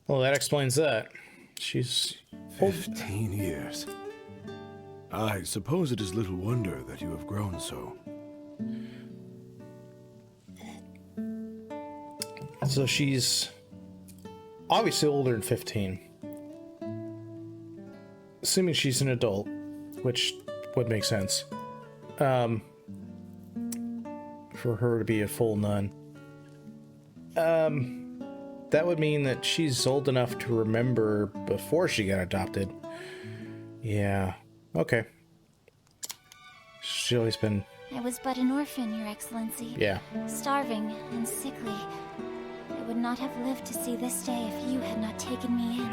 Well, that explains that. She's 15 years. I suppose it is little wonder that you have grown so. So she's obviously older than 15. Assuming she's an adult, which would make sense. For her to be a full nun. That would mean that she's old enough to remember before she got adopted. Yeah. Okay. She's always been... I was but an orphan, Your Excellency. Yeah. Starving and sickly. I would not have lived to see this day if you had not taken me in.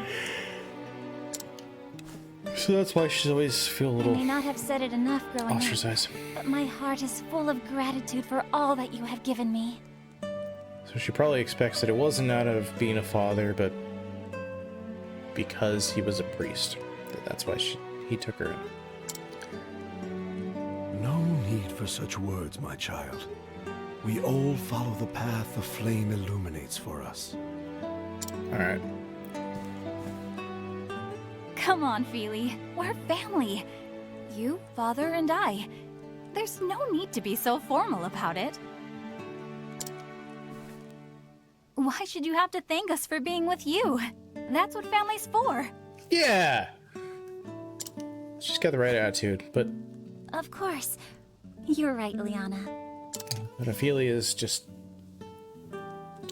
So that's why she's always feel a I little may not have said it enough growing up, ostracized. but my heart is full of gratitude for all that you have given me. So she probably expects that it wasn't out of being a father, but because he was a priest. That's why he took her in. No need for such words, my child. We all follow the path the flame illuminates for us. Alright. Come on, Feely. We're family. You, Father, and I. There's no need to be so formal about it. Why should you have to thank us for being with you? That's what family's for. Yeah! She's got the right attitude, but Of course. You're right, Liana. Ophelia is just...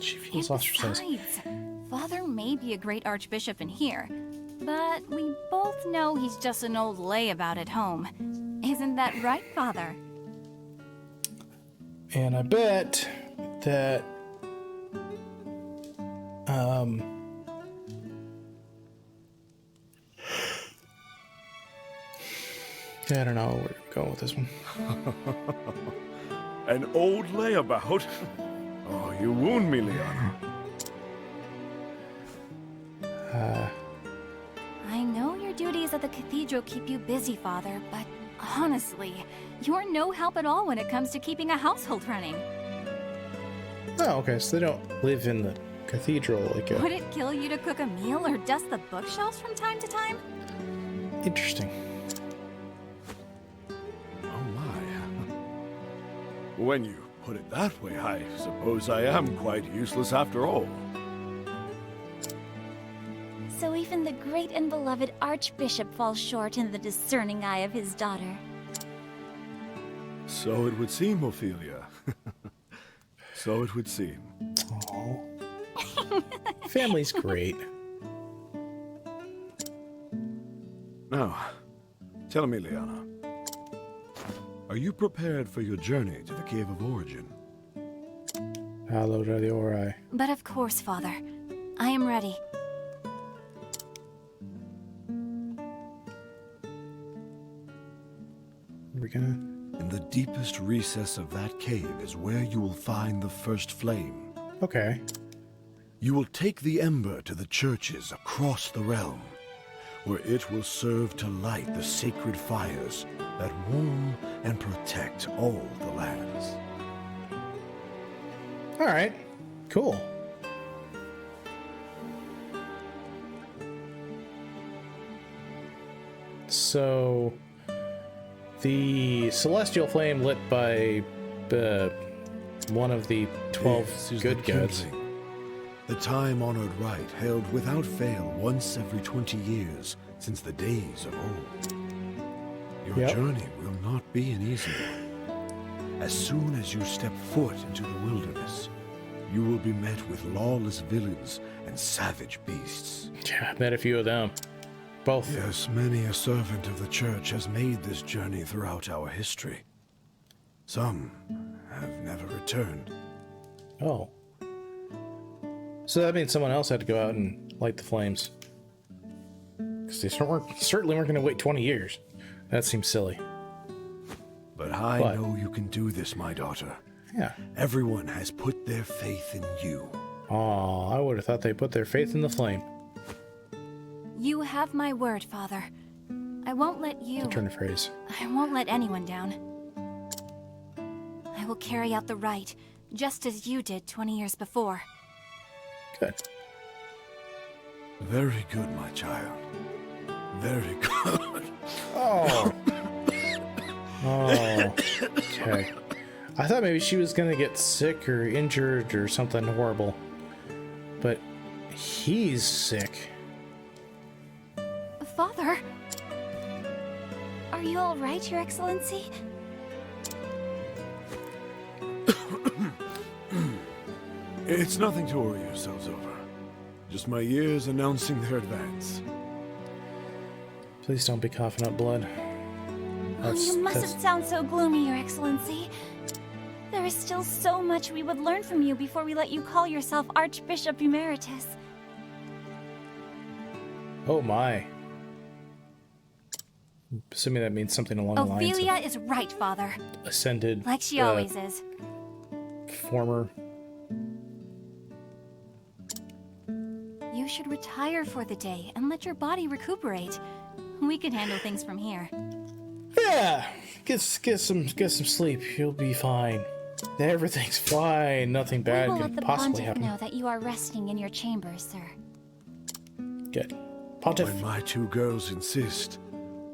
She And feels ostracized. besides, Father may be a great archbishop in here, but we both know he's just an old layabout at home. Isn't that right, Father? And I bet that... Yeah, I don't know where we're going with this one. An old layabout? Oh, you wound me, Liana. I know your duties at the cathedral keep you busy, Father, but honestly, you're no help at all when it comes to keeping a household running. Oh, okay, so they don't live in the cathedral like a... Would it kill you to cook a meal or dust the bookshelves from time to time? Interesting. Oh my. When you put it that way, I suppose I am quite useless after all. So even the great and beloved Archbishop falls short in the discerning eye of his daughter. So it would seem, Ophelia. So it would seem. Oh. Family's great. Now, tell me, Liana. Are you prepared for your journey to the Cave of Origin? Hallowed are the Ori. But of course, Father. I am ready. We're gonna... In the deepest recess of that cave is where you will find the first flame. Okay. You will take the ember to the churches across the realm, where it will serve to light the sacred fires that warm and protect all the lands. Alright. Cool. So... the celestial flame lit by one of the 12 This is good the gods. kindling, the time-honored rite held without fail once every 20 years since the days of old. Your Yep. journey will not be an easy one. As soon as you step foot into the wilderness, you will be met with lawless villains and savage beasts. Yeah, I met a few of them. Both. Yes, many a servant of the church has made this journey throughout our history. Some have never returned. Oh. So that means someone else had to go out and light the flames. Because they certainly weren't going to wait 20 years. That seems silly. But I What? know you can do this, my daughter. Yeah. Everyone has put their faith in you. Aw, I would have thought they put their faith in the flame. You have my word, Father. I won't let you... Turn of phrase. I won't let anyone down. I will carry out the rite, just as you did 20 years before. Good. Very good, my child. Very good. Oh. Oh. Okay. I thought maybe she was gonna get sick or injured or something horrible. But he's sick. Father? Are you all right, Your Excellency? It's nothing to worry yourselves over. Just my years announcing their advance. Please don't be coughing up blood. Oh, you mustn't sound so gloomy, Your Excellency. There is still so much we would learn from you before we let you call yourself Archbishop Emeritus. Oh my. Assuming that means something along the lines Ophelia is right, Father. of ascended, Like she always is. former. You should retire for the day and let your body recuperate. We can handle things from here. Yeah, get some sleep. You'll be fine. Everything's fine. Nothing We bad will can let the possibly Pontiff happen. know that you are resting in your chambers, sir. Good. Pontiff. When my two girls insist,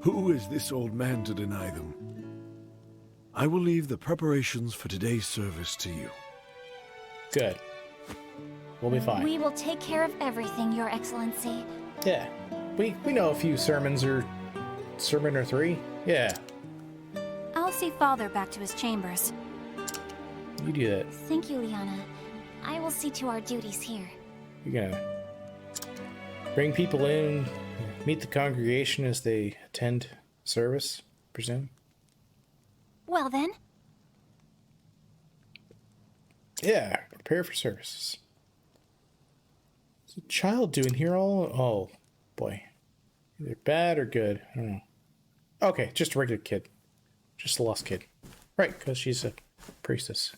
who is this old man to deny them? I will leave the preparations for today's service to you. Good. We'll be fine. We will take care of everything, Your Excellency. Yeah. We know a few sermon or three. Yeah. I'll see Father back to his chambers. You do that. Thank you, Liana. I will see to our duties here. You're gonna bring people in, meet the congregation as they attend service, presume? Well then, Yeah, prepare for services. What's a child doing here all? Oh, boy. Either bad or good. I don't know. Okay, just a regular kid. Just a lost kid. Right, because she's a priestess.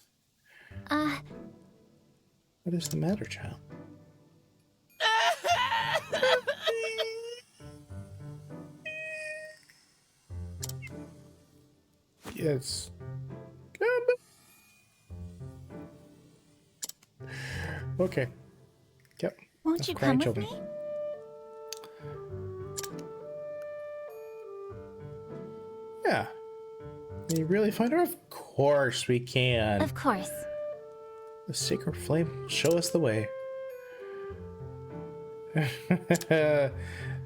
What is the matter, child? Yes. Okay. Yep. Won't That's you crying come with children. me? Yeah. Can you really find her? Of course we can. Of course. The sacred flame will show us the way.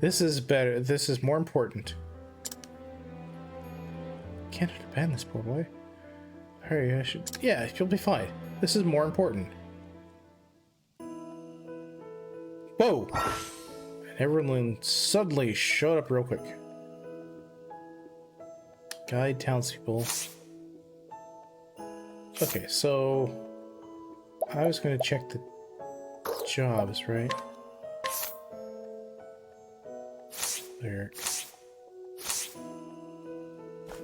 This is better. This is more important. Can't abandon this poor boy. Hurry, I should. Yeah, you'll be fine. This is more important. Whoa! And everyone suddenly showed up real quick. Guide townspeople. Okay, so I was going to check the jobs, right? There.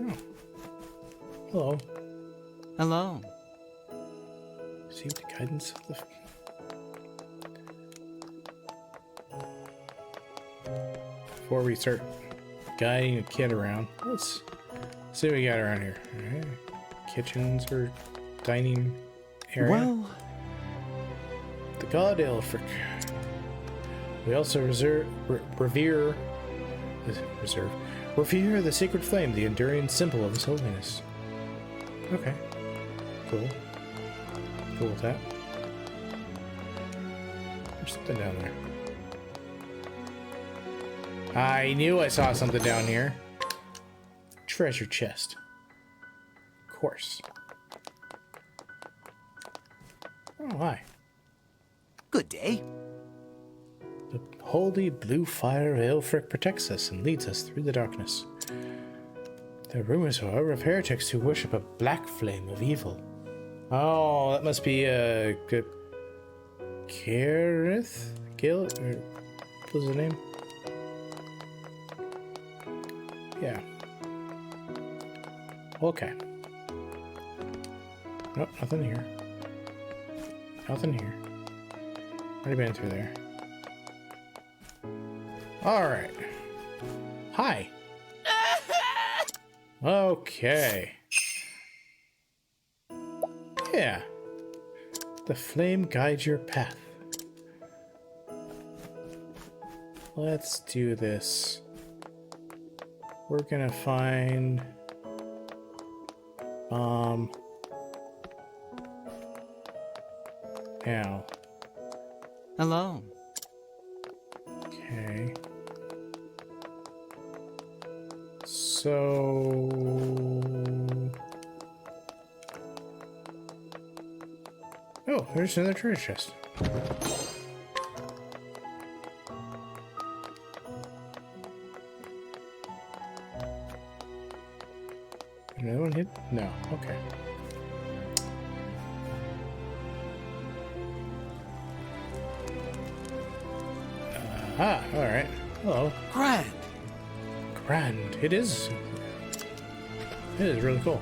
Oh. Hello. Hello. See the guidance of the. Before we start guiding a kid around, let's see what we got around here. All right. Kitchens or dining area. Well, The god Elfric. We also revere the sacred flame, the enduring symbol of His Holiness. Okay. Cool. Cool with that. There's something down there. I knew I saw something down here. Treasure chest. Of course. Oh, hi. good day. The holy blue fire of Aelfric protects us and leads us through the darkness. There are rumors, however, of heretics who worship a black flame of evil. Oh, that must be a good Gareth? Gil? Or what was the name? Yeah. Okay. Nope, nothing here. Nothing here. Already been through there. Alright. Hi. Okay. Yeah. The flame guides your path. Let's do this. We're gonna find now. Hello. Okay. So oh, there's another treasure chest. Another one hit? No. Okay. Ah, all right. Hello. Grand. Grand. It is. It is really cool.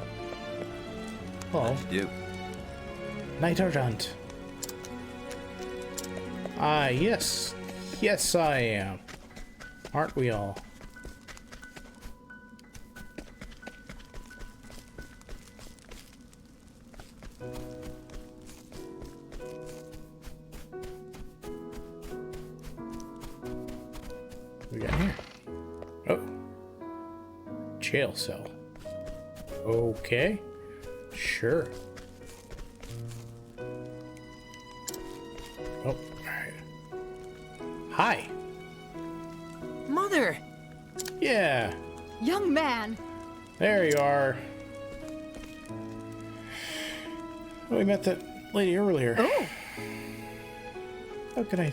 Hello. You. Knight Errant. Ah, yes. Yes, I am. Aren't we all? What we got here? Oh. Jail cell. Okay. Sure. Oh, alright. Hi. Mother! Yeah. Young man! There you are. Oh, we met that lady earlier. Oh! How can I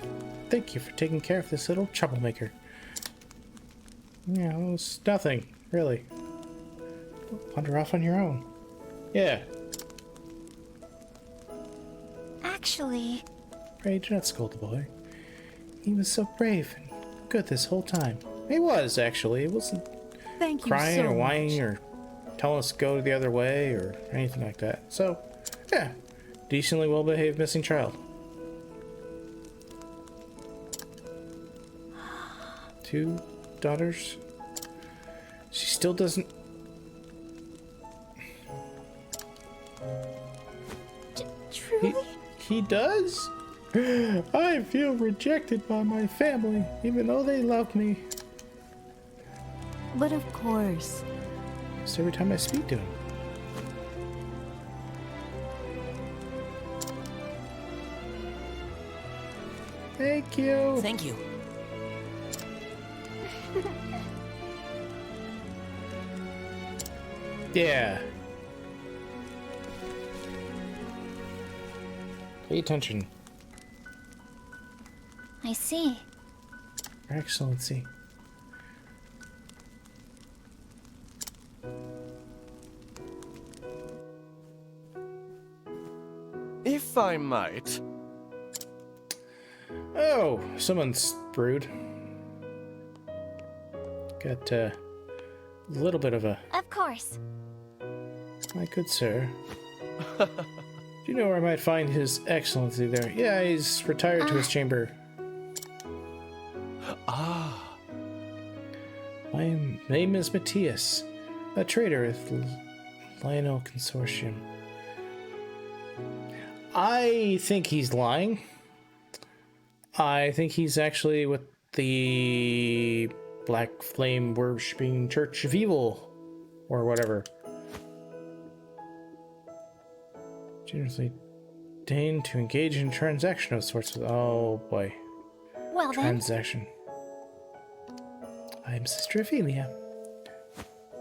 thank you for taking care of this little troublemaker? Yeah, well, it's nothing, really. Wander off on your own. Yeah. Actually, Pray do not scold the boy. He was so brave and good this whole time. He was, actually. It wasn't Thank you crying so or whining much. or telling us to go the other way or anything like that. So, yeah, decently well-behaved missing child. 2 daughters. She still doesn't... Truly? He does? I feel rejected by my family, even though they love me. But of course. Just every time I speak to him. Thank you. Thank you. Yeah. Pay attention, I see. Your Excellency. If I might. Oh, someone's brewed. Got a little bit of a... Of course. My good sir. Do you know where I might find His Excellency there? Yeah, he's retired to his chamber. Ah. My name is Matthias, a trader with Lionel Consortium. I think he's lying. I think he's actually with the Black Flame Worshipping Church of Evil, or whatever. Generously deign to engage in transaction of sorts with... Oh boy. Well then, Transaction. I'm Sister Ophelia.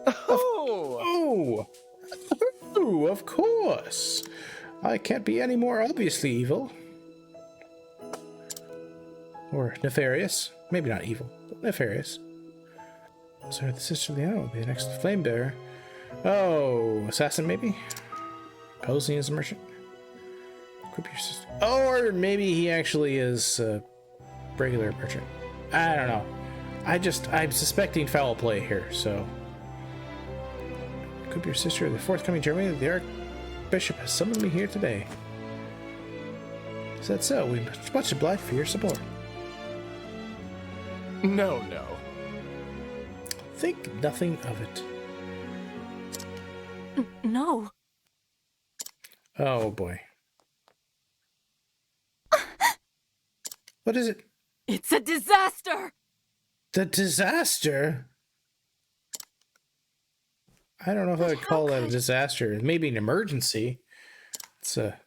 Oh! Oh! Oh, of course! I can't be any more obviously evil. Or nefarious. Maybe not evil, but nefarious. So the Sister Leanna will be the next flame bearer. Oh, assassin maybe? Posing as a merchant? Equip your sister. Or maybe he actually is a regular merchant. I don't know. I'm suspecting foul play here, so. Equip your sister. The forthcoming journey of the Archbishop has summoned me here today. Is that so? We much obliged for your support. No. Think nothing of it. No. Oh boy. What is it? It's a disaster! The disaster? I don't know if I would call that a disaster. Maybe an emergency. It's a...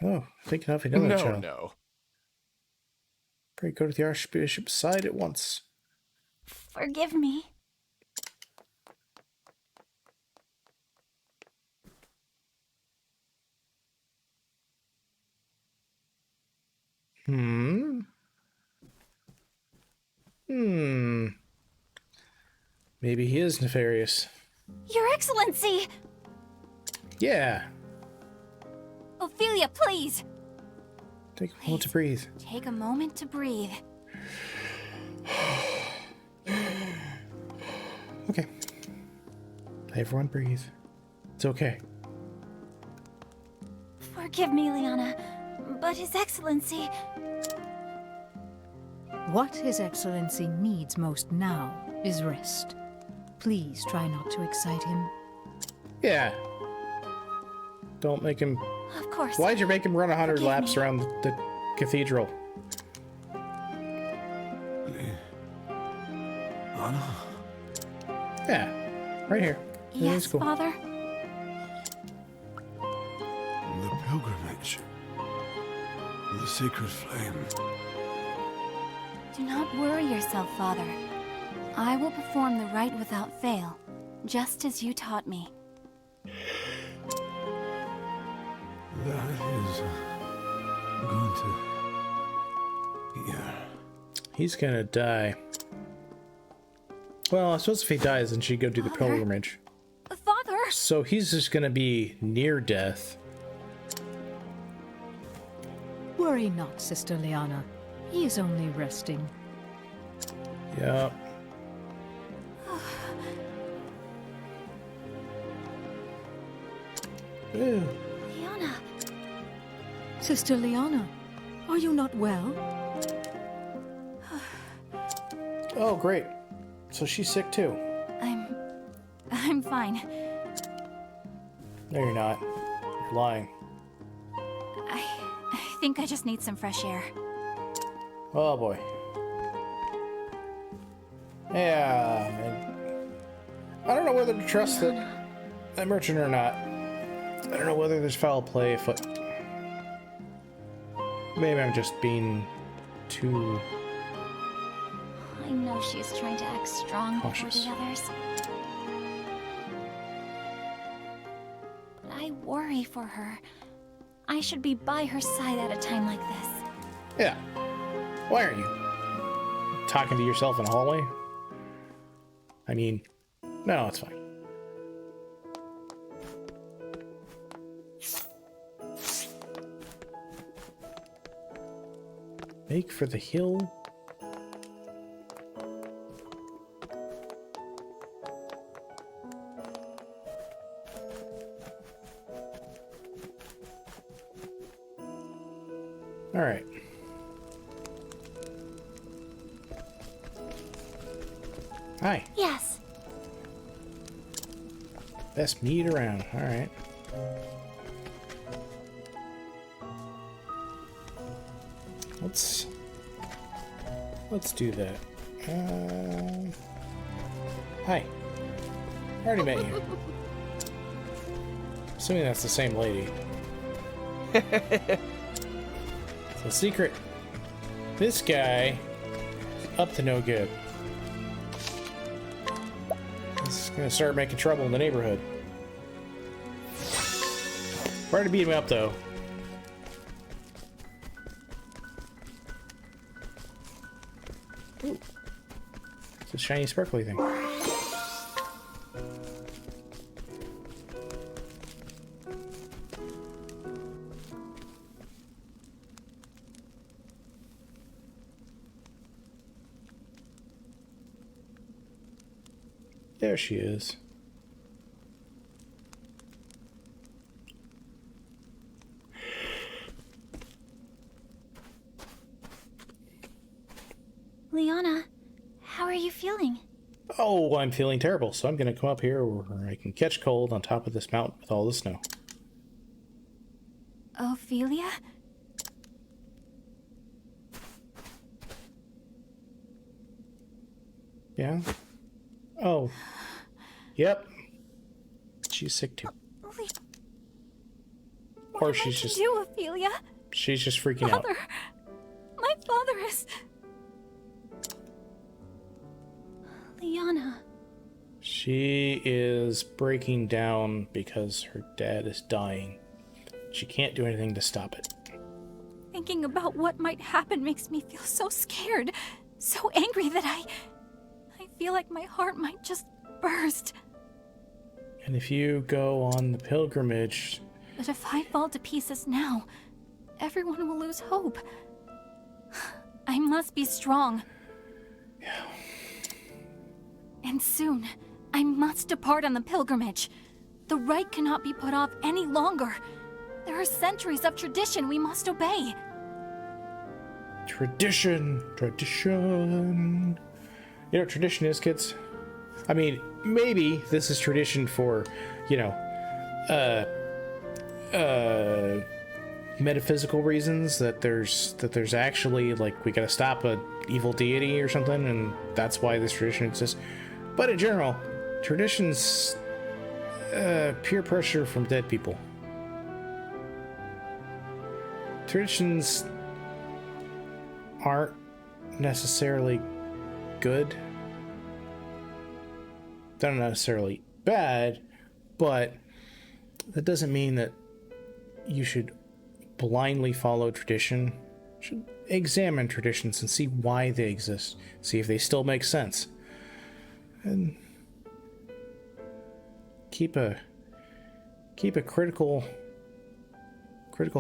Oh, thinking of another child. No. Pray go to the Archbishop's side at once. forgive me. Maybe he is nefarious. Your Excellency! Yeah. Ophelia, please! Take a moment to breathe. Take a moment to breathe. Okay. Everyone breathe. It's okay. Forgive me, Liana, but His Excellency... What His Excellency needs most now is rest. Please try not to excite him. Yeah. Don't make him... Of course. Why'd you make him run 100 Forgive laps me. around the cathedral? Anna? Yeah. Right here. Yes, Everything's cool. Father? The pilgrimage. The sacred flame. Do not worry yourself, Father. I will perform the rite without fail, just as you taught me. That is going to... Yeah. He's gonna die. Well, I suppose if he dies, then she'd go do the Father? pilgrimage. Father! So he's just gonna be near death. Worry not, Sister Liana. He is only resting. Yep. Ooh. Liana, Sister Liana, are you not well? Oh, great. So she's sick too. I'm fine. No, you're not. You're lying. I think I just need some fresh air. Oh boy. Yeah. I don't know whether to trust that merchant or not. I don't know whether there's foul play afoot. Maybe I'm just being too I know she's trying to act strong cautious. before the others. But I worry for her. I should be by her side at a time like this. Yeah. Why aren't you? Talking to yourself in a hallway? I mean, no, it's fine. Make for the hill. All right. Hi. Yes. Best meat around. All right. Let's do that. Hi. I already met you. Assuming that's the same lady. So secret. This guy is up to no good. He's gonna start making trouble in the neighborhood. Hard to beat him up though. Ooh. It's a shiny sparkly thing. There she is. Liana, how are you feeling? Oh, I'm feeling terrible, so I'm gonna come up here where I can catch cold on top of this mountain with all the snow. Ophelia? Yeah? Oh. Yep. She's sick too. Or she's just You, Ophelia? she's just freaking out. Father! My father is... Liana. She is breaking down because her dad is dying. She can't do anything to stop it. Thinking about what might happen makes me feel so scared, so angry that I feel like my heart might just burst. And if you go on the pilgrimage... But if I fall to pieces now, everyone will lose hope. I must be strong. Yeah. And soon, I must depart on the pilgrimage. The rite cannot be put off any longer. There are centuries of tradition we must obey. Tradition. Tradition. You know what tradition is, kids? I mean, maybe this is tradition for, you know, metaphysical reasons, that there's actually, like, we gotta stop a evil deity or something, and that's why this tradition exists. But in general, tradition's peer pressure from dead people. Traditions aren't necessarily good. They're not necessarily bad, but that doesn't mean that you should blindly follow tradition. You should examine traditions and see why they exist. See if they still make sense. And keep a critical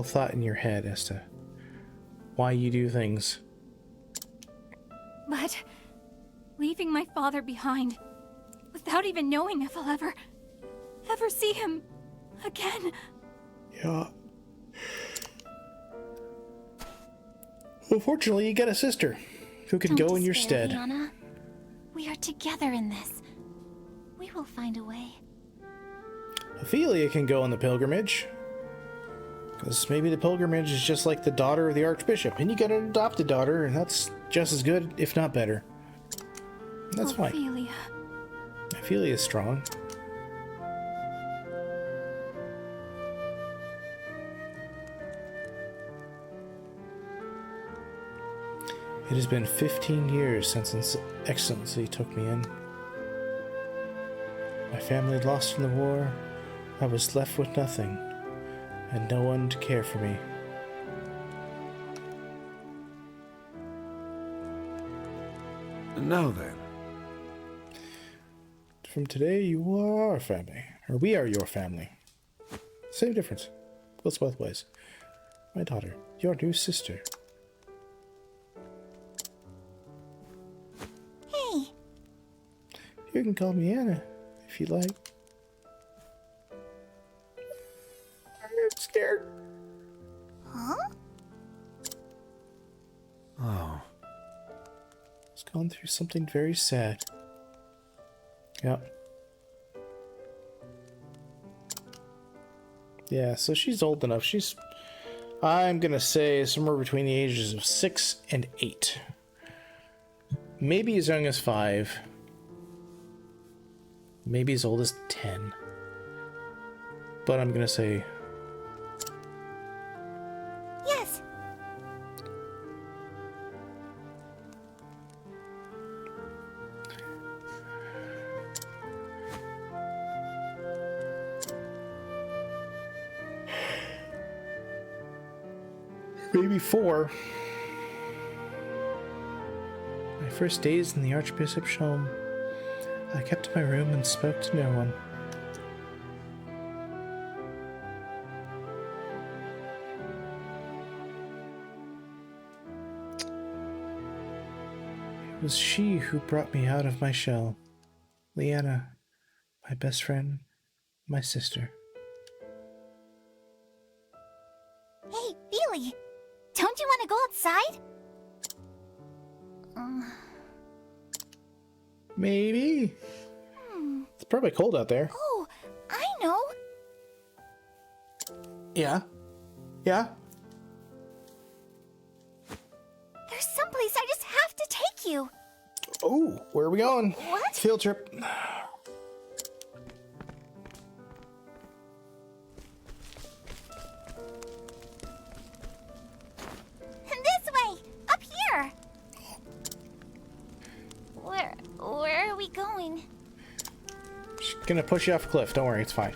thought in your head as to why you do things But leaving my father behind, without even knowing if I'll ever see him again. Yeah. Well, fortunately, you got a sister who can go in your stead. Liana. We are together in this. We will find a way. Ophelia can go on the pilgrimage. Because maybe the pilgrimage is just like the daughter of the Archbishop, and you got an adopted daughter, and that's just as good, if not better. That's fine. Ophelia. Ophelia is strong. It has been 15 years since His Excellency took me in. My family lost in the war. I was left with nothing, and no one to care for me. And now then, From today, you are our family. Or we are your family. Same difference. Goes both ways. My daughter, your new sister. Hey. You can call me Anna, if you like. I'm scared. Huh? oh, It's gone through something very sad. Yep. Yeah, so she's old enough. She's, I'm gonna say, somewhere between the ages of 6 and 8. Maybe as young as 5. Maybe as old as 10. But I'm gonna say... Yes. maybe 4. My first days in the Archbishop's home, I kept in my room and spoke to no one. It was she who brought me out of my shell. Liana, my best friend, my sister. Hey, Feely. Don't you want to go outside? Maybe. It's probably cold out there. Oh, I know. Yeah. Yeah. There's someplace I just have to take you. Oh, where are we going? What? Field trip. This way. Up here. Where are we going? She's gonna push you off a cliff. Don't worry, it's fine.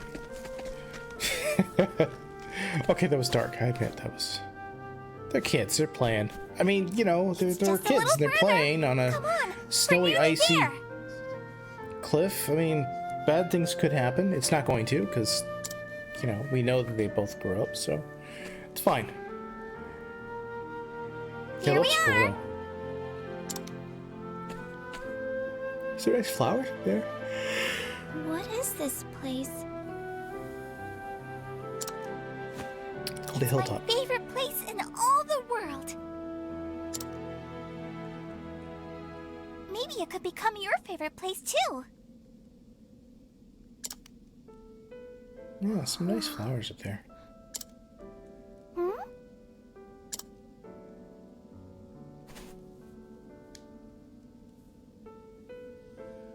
Okay, that was dark. I admit that was. They're kids. They're playing. I mean, you know, they're Just a kids. little They're further. playing on a Come on, snowy, we're nearly icy there. cliff. I mean, bad things could happen. It's not going to, because, you know, we know that they both grew up, so it's fine. Here It we looks cool, are. though. Is there nice flowers there? What is this place? It's called a hilltop. My favorite place in all the world. Maybe it could become your favorite place too. Yeah, some nice flowers up there. Hmm?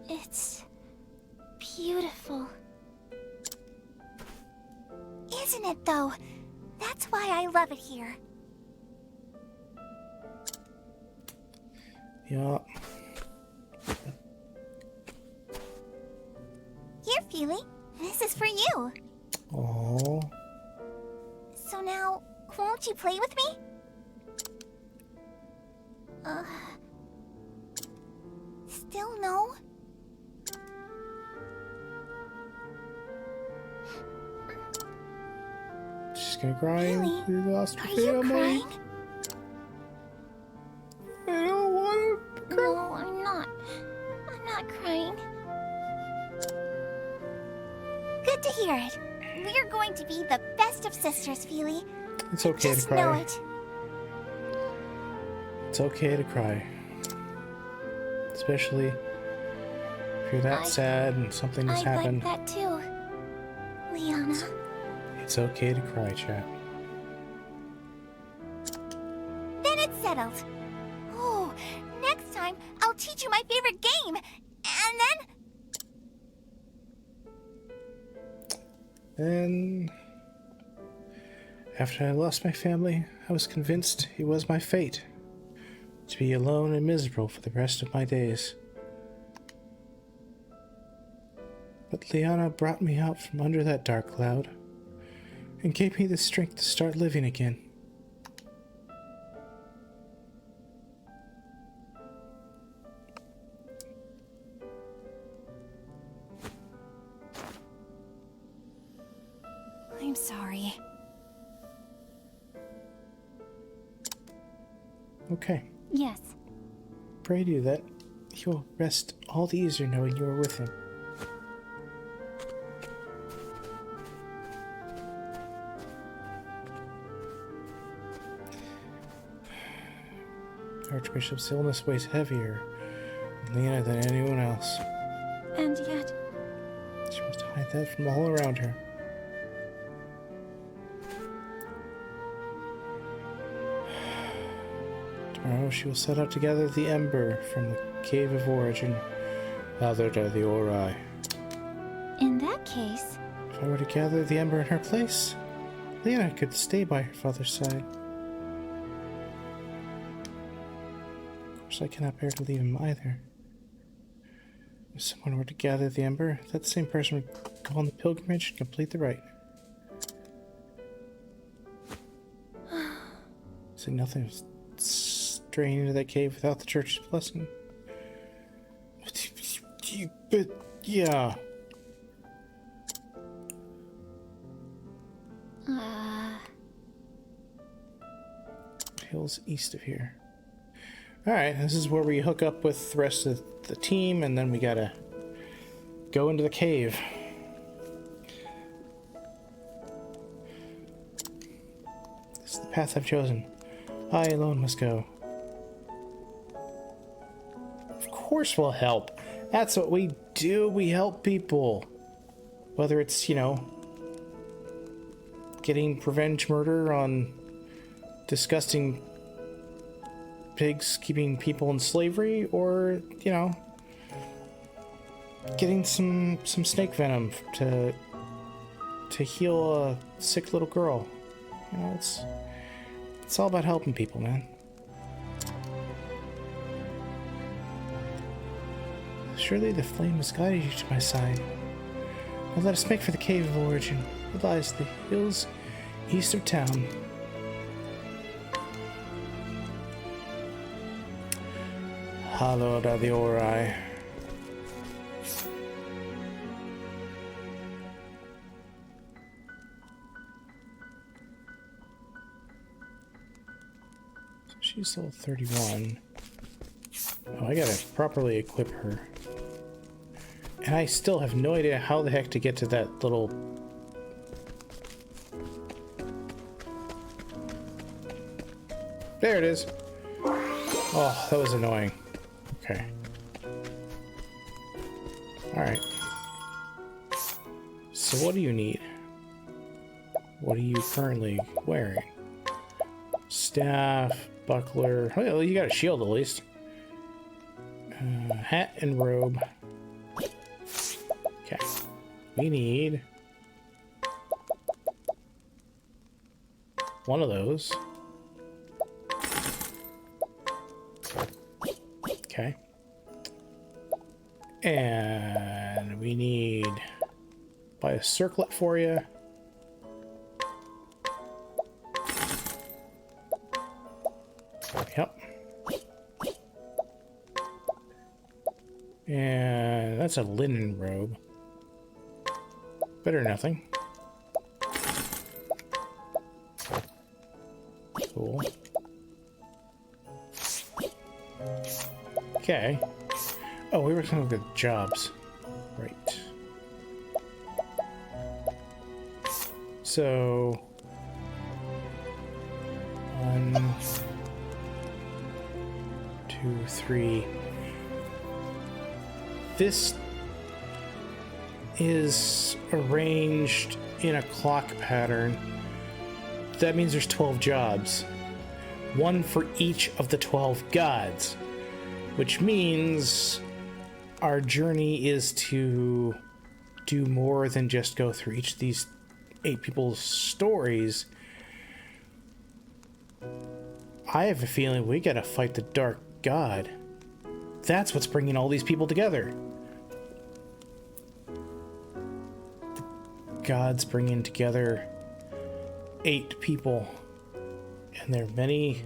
It's beautiful. Isn't it though? That's why I love it here. Yeah. Here, Feely. This is for you. Oh. So now, won't you play with me? Still no? She's gonna cry. Really? We lost Are her you family. crying? I don't want to cry. I'm not crying. Good to hear it. We're going to be the best of sisters, Feely. It's okay Just to know cry. it. It's okay to cry. Especially if you're that sad and something has I'd happened. like that too, Liana. It's okay to cry, chat. Then it's settled. Oh, next time I'll teach you my favorite game. And then... And after I lost my family, I was convinced it was my fate to be alone and miserable for the rest of my days. But Liana brought me out from under that dark cloud and gave me the strength to start living again. I'm sorry. Okay. Yes. Pray to that he will rest all the easier knowing you are with him. The Archbishop's illness weighs heavier on Lena than anyone else. And yet... She must hide that from all around her. Tomorrow she will set out to gather the ember from the Cave of Origin, gathered are the Ori. In that case... If I were to gather the ember in her place, Lena could stay by her father's side. Of course, I cannot bear to leave him either. If someone were to gather the ember, that same person would go on the pilgrimage and complete the rite. See, nothing of straying into that cave without the church's blessing. But, yeah. Hills east of here. Alright, this is where we hook up with the rest of the team, and then we gotta go into the cave. This is the path I've chosen. I alone must go. Of course we'll help. That's what we do. We help people. Whether it's, you know, getting revenge murder on disgusting pigs keeping people in slavery, or, you know, getting some snake venom to heal a sick little girl. You know, it's all about helping people, man. Surely the flame has guided you to my side. Now let us make for the Cave of Origin. It lies the hills east of town. Hallowed are the Ori. So she's level 31. Oh, I gotta properly equip her. And I still have no idea how the heck to get to that little... There it is. Oh, that was annoying. Okay. Alright. So what do you need? What are you currently wearing? Staff, buckler. Well, you got a shield at least. Hat and robe. Okay. We need one of those. Okay. And we need buy a circlet for you. Yep. And that's a linen robe. Better than nothing. Cool. Okay. Oh, we were going to look at jobs. Right. So... 1, 2, 3. This is arranged in a clock pattern. That means there's 12 jobs. One for each of the 12 gods. Which means our journey is to do more than just go through each of these 8 people's stories. I have a feeling we gotta fight the Dark God. That's what's bringing all these people together. The gods bringing together 8 people. And there are many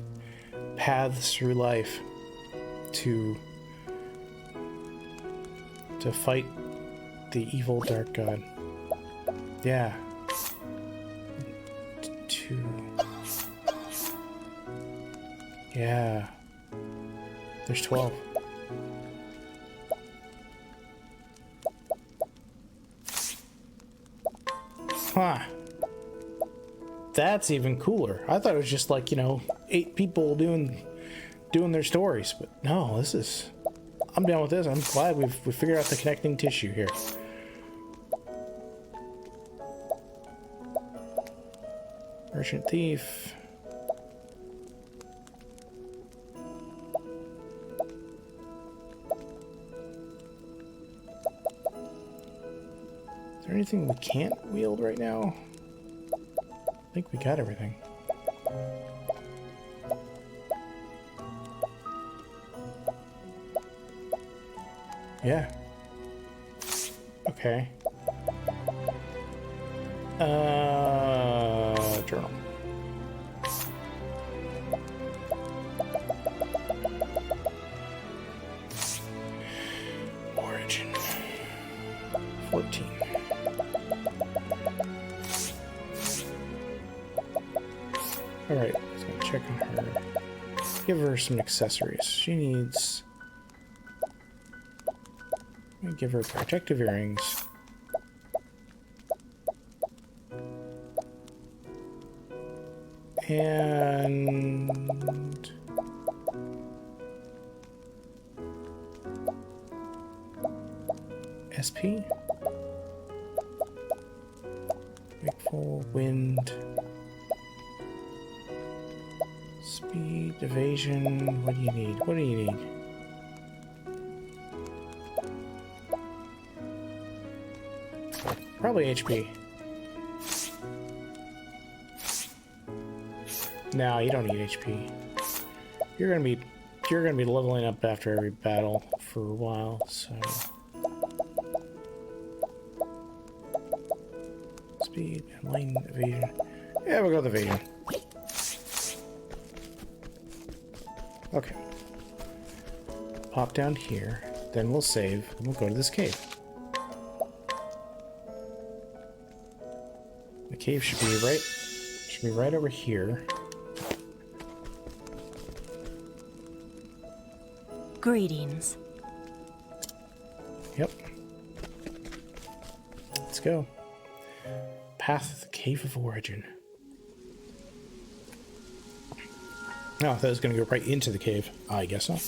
paths through life to fight the evil Dark God. Yeah. 2. Yeah. There's 12. Huh. That's even cooler. I thought it was just like, 8 people doing their stories, but no, this is... I'm down with this. I'm glad we figured out the connecting tissue here. Merchant Thief. Is there anything we can't wield right now? I think we got everything. Yeah. Okay. Journal. Origin. 14. Alright, let's go check on her. Give her some accessories. She needs... give her protective earrings. And... SP? Wakeful, wind... Speed, evasion... What do you need? What do you need? Probably HP. No, you don't need HP. You're gonna be leveling up after every battle for a while, so speed and lane evasion. Yeah, we'll go with evasion. Okay. Pop down here, then we'll save, and we'll go to this cave. The cave should be right over here. Greetings. Yep. Let's go. Path of the Cave of Origin. No, I thought it was going to go right into the cave. I guess so.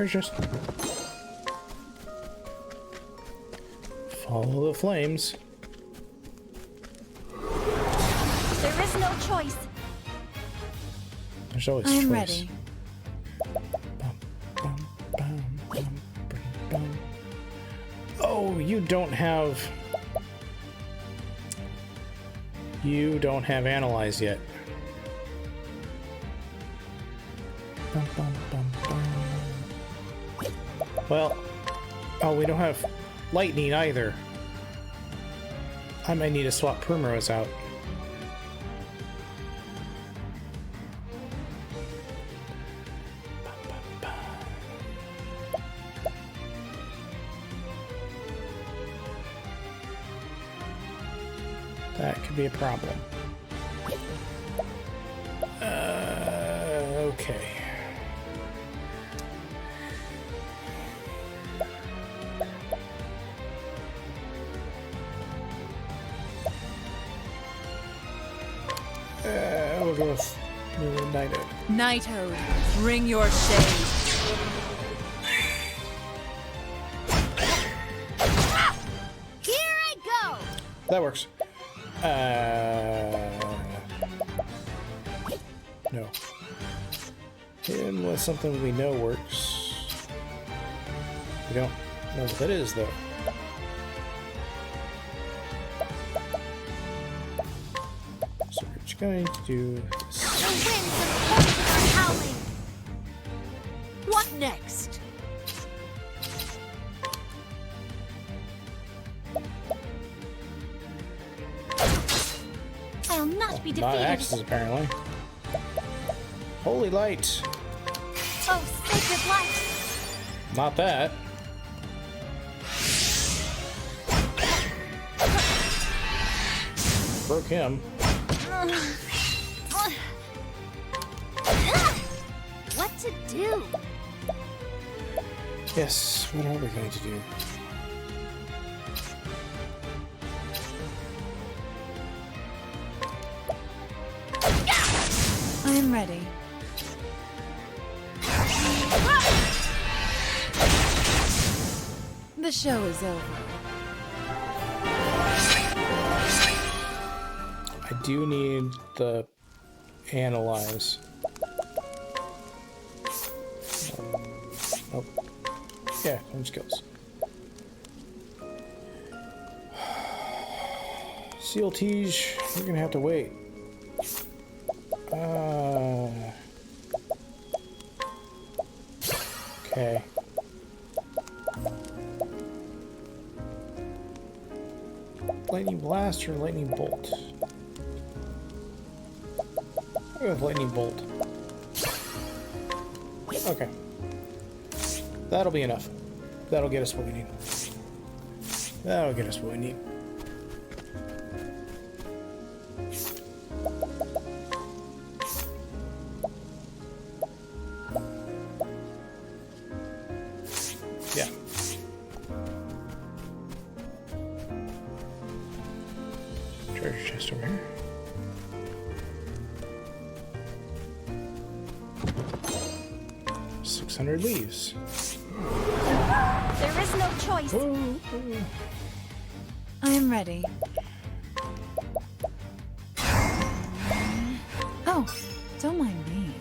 Just follow the flames. There is no choice. There's always I'm choice. ready. Oh, you don't have analyze yet. Well, oh, we don't have lightning either. I might need to swap Primrose out. That could be a problem. Okay. We'll go with Knighthood. Knighthood, bring your shade. Here I go! That works. No. Unless something we know works. We don't know what that is, though. So we're just going to do this. The winds of fortune are howling! What next? I'll not be Not defeated. axes, apparently. Holy light! Oh, sacred light! Not that. Broke him. What to do? Yes, what are we going to do? I am ready. The show is over. I do need the analyze. Oh. Yeah, home skills. CLTs, we're gonna have to wait. Okay. Lightning blast or lightning bolt? I'll go with lightning bolt. Okay. That'll be enough. That'll get us what we need. That'll get us what we need. Yeah. Treasure chest over here. $600 leaves. There is no choice. I am ready. Oh, don't mind me.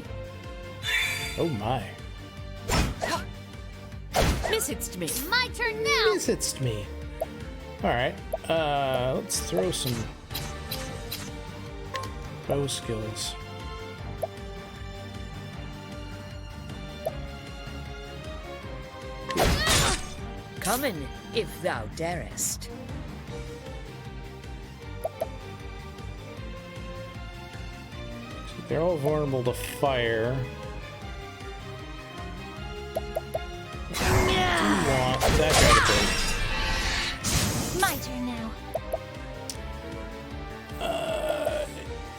Oh my. Missed me. My turn now! It's me. Alright. Let's throw some bow skills. Come in, if thou darest. They're all vulnerable to fire. Do you want that guy to break? My turn now.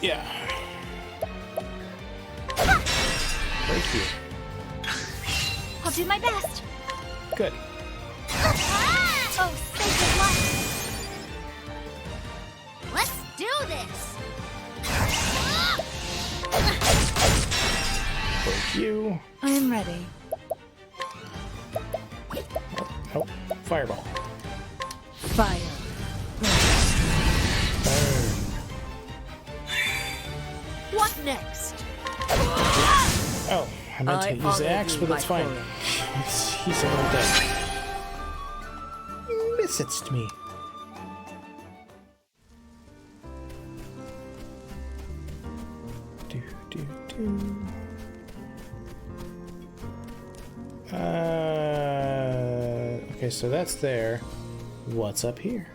Yeah. Break you. I'll do my best. Good. Oh, sacred light! Let's do this! Break you. I am ready. Oh, fireball. Fire. Burn. What next? Oh, I meant to I use the honor axe, you, but my that's fine. foreign. He's a little dead. Missed me. Do. Okay, so that's there. What's up here?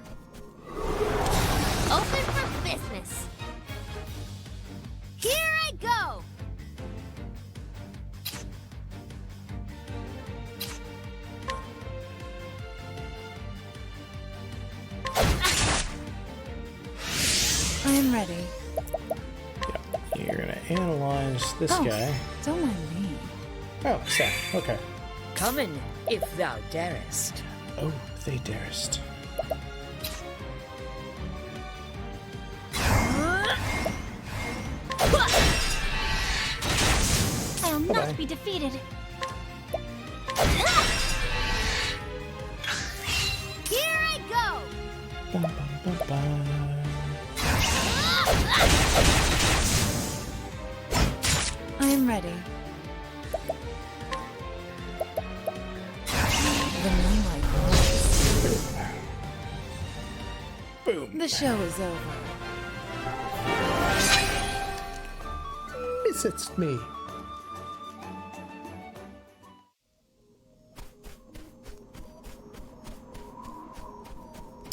Open for business. Here I go! I am ready. Yeah, you're gonna analyze this guy. Don't mind me. Oh, sad. Okay. Come in, if thou darest. Oh, they darest. I'll Bye-bye. not be defeated. Here I go! Bum, bum, bum, bum. I am ready. The moonlight glows. Boom. The show is over. It's me.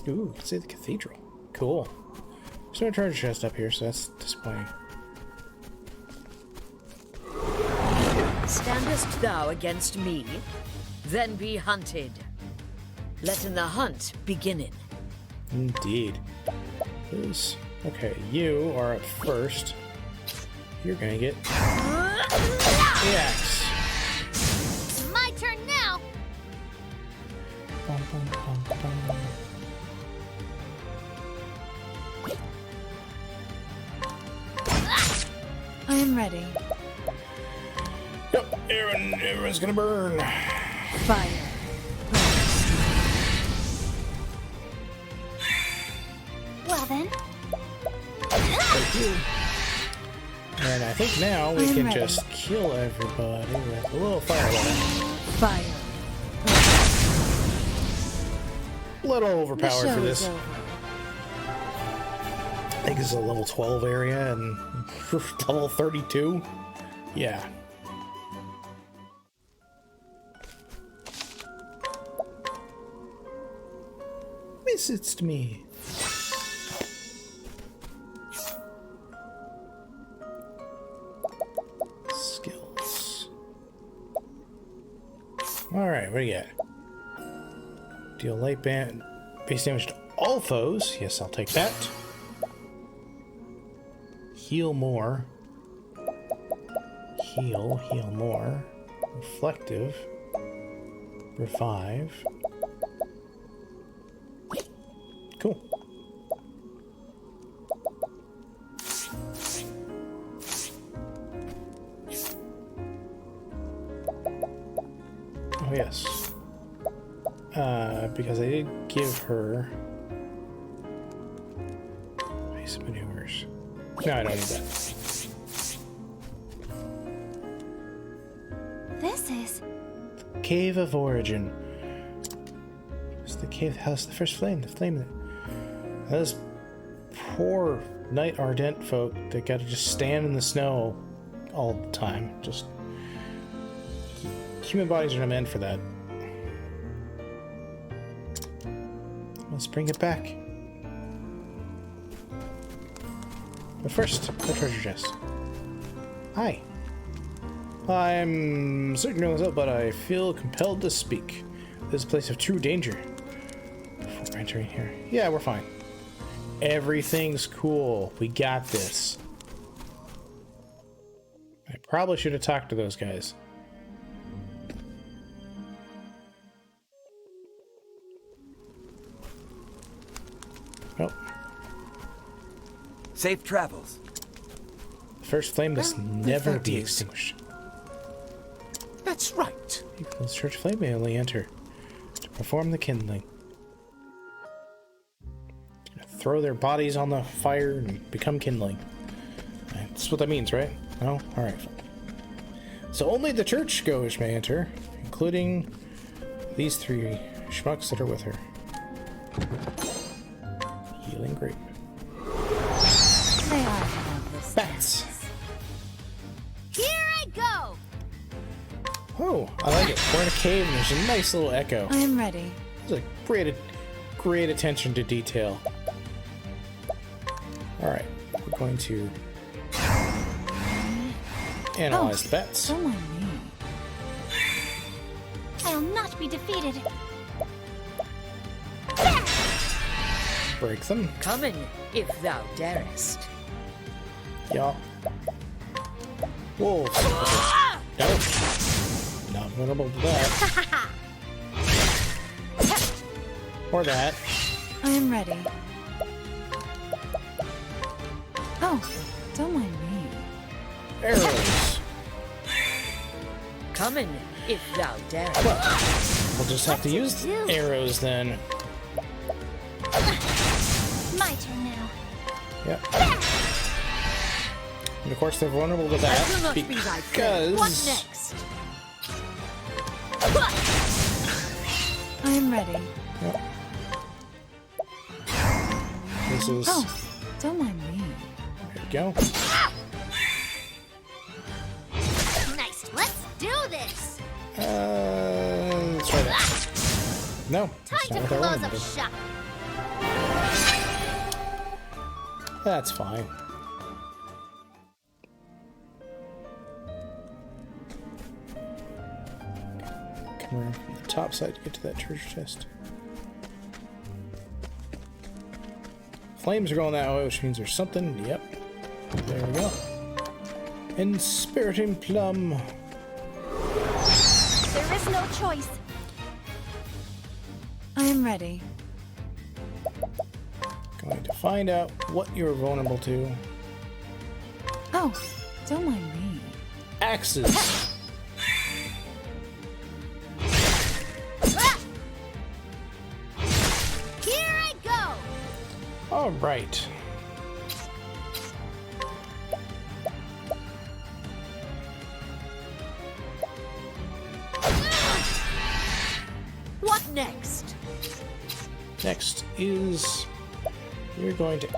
Ooh, let's see the cathedral. Cool. There's no treasure chest up here, so that's disappointing. Standest thou against me? Then be hunted. Letting the hunt beginning. Indeed. Who's... Okay, you are up first. You're gonna get the axe. My turn now! Bum, bum, bum, bum. I am ready. Yep, everyone's gonna burn. Fire. Well then, Thank you. And I think now we I'm can ready. just kill everybody with a little fireball. Fire. A little The overpowered show for is this. over. I think this is a level 12 area and level 32. Yeah. It's me. Skills. Alright, what do you got? Deal light base damage to all foes. Yes, I'll take that. Heal more. Heal more. Reflective. Revive. Cool. Oh, yes. Because I did give her basic maneuvers. No, I don't need that. this is... Cave of Origin. It's the cave that housed the first flame. The flame that... Those poor Night Ardent folk that gotta just stand in the snow all the time. Just... Human bodies are not meant for that. Let's bring it back. But first, the treasure chest. Hi. I'm certain no one's up, but I feel compelled to speak. This is a place of true danger. Before entering here. Yeah, we're fine. Everything's cool. We got this. I probably should have talked to those guys. Nope. Safe travels. The first flame must never fact be is- extinguished. That's right. People in this church flame may only enter to perform the kindling. Throw their bodies on the fire and become kindling. That's what that means, right? No? Alright. So only the churchgoers may enter, including these three schmucks that are with her. Healing grape. They are about this. Bats! Here I go! Oh, I like it. We're in a cave and there's a nice little echo. I am ready. There's a great attention to detail. Alright, we're going to analyze the bats. Don't mind me. I'll not be defeated. break them. Come in, if thou darest. Yeah. Wolves. Nope. Not vulnerable to that. Or that. I am ready. Oh, don't mind me. Arrows. Come in, if thou darest. We'll just have to use arrows then. My turn now. Yep. And of course they're vulnerable to I will that not be thy friend. What because next? I am ready. Yep. This is Oh, don't mind me. there you go. Nice. Let's do this. Let's try that. No, that's Time not to what I close wanted up to do. shop. That's fine. Come around from the top side to get to that treasure chest. Flames are going that way, which means there's something. Yep. There we go. Inspiriting plum. There is no choice. I am ready. Going to find out what you're vulnerable to. Oh, don't mind me. Axes. Here I go. All right. What next? Next is you're going to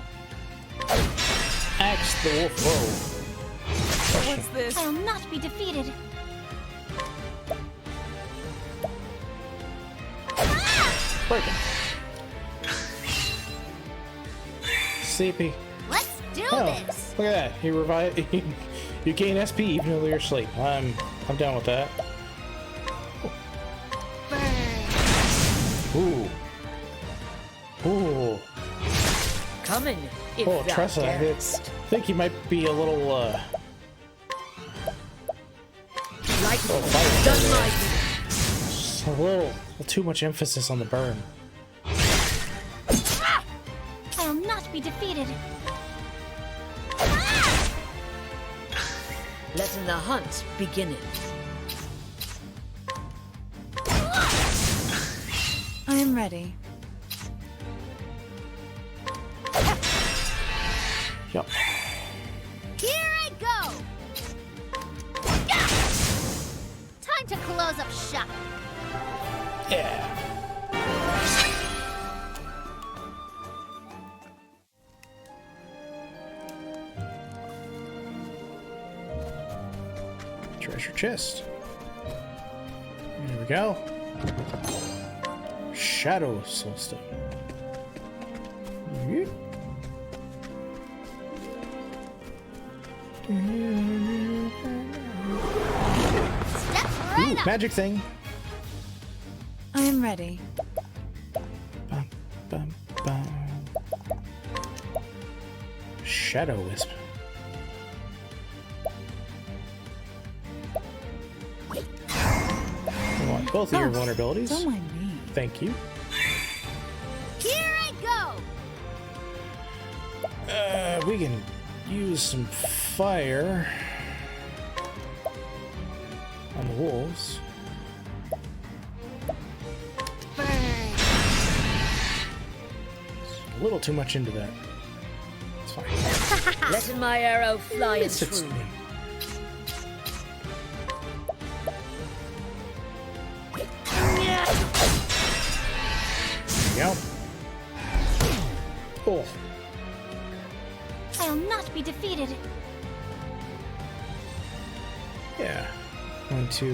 axe the wolf. Whoa. What's this? I'll not be defeated. Break him. Sleepy. Let's do Oh, this. look at that. He revive. You gain SP even though you're asleep. I'm down with that. Ooh. Ooh. Come in, if Oh, thou Tressa, I darest. think you might be a little, Like fire done there. my just a little too much emphasis on the burn. I'll not be defeated. letting the hunt begin. I am ready. Yep. Here I go. Time to close up shop. Yeah. Treasure chest. There we go. Shadow Soulstone. Yep. Step right Ooh, up. magic thing. I am ready. Bum, bum, bum. Shadow Wisp. I want both of your vulnerabilities. Don't mind me. Thank you. Here I go. We can use some fire on the wolves. A little too much into that. It's fine. Letting my arrow fly and It's true. me. There you go. Oh, I'll not be defeated. yeah. Going to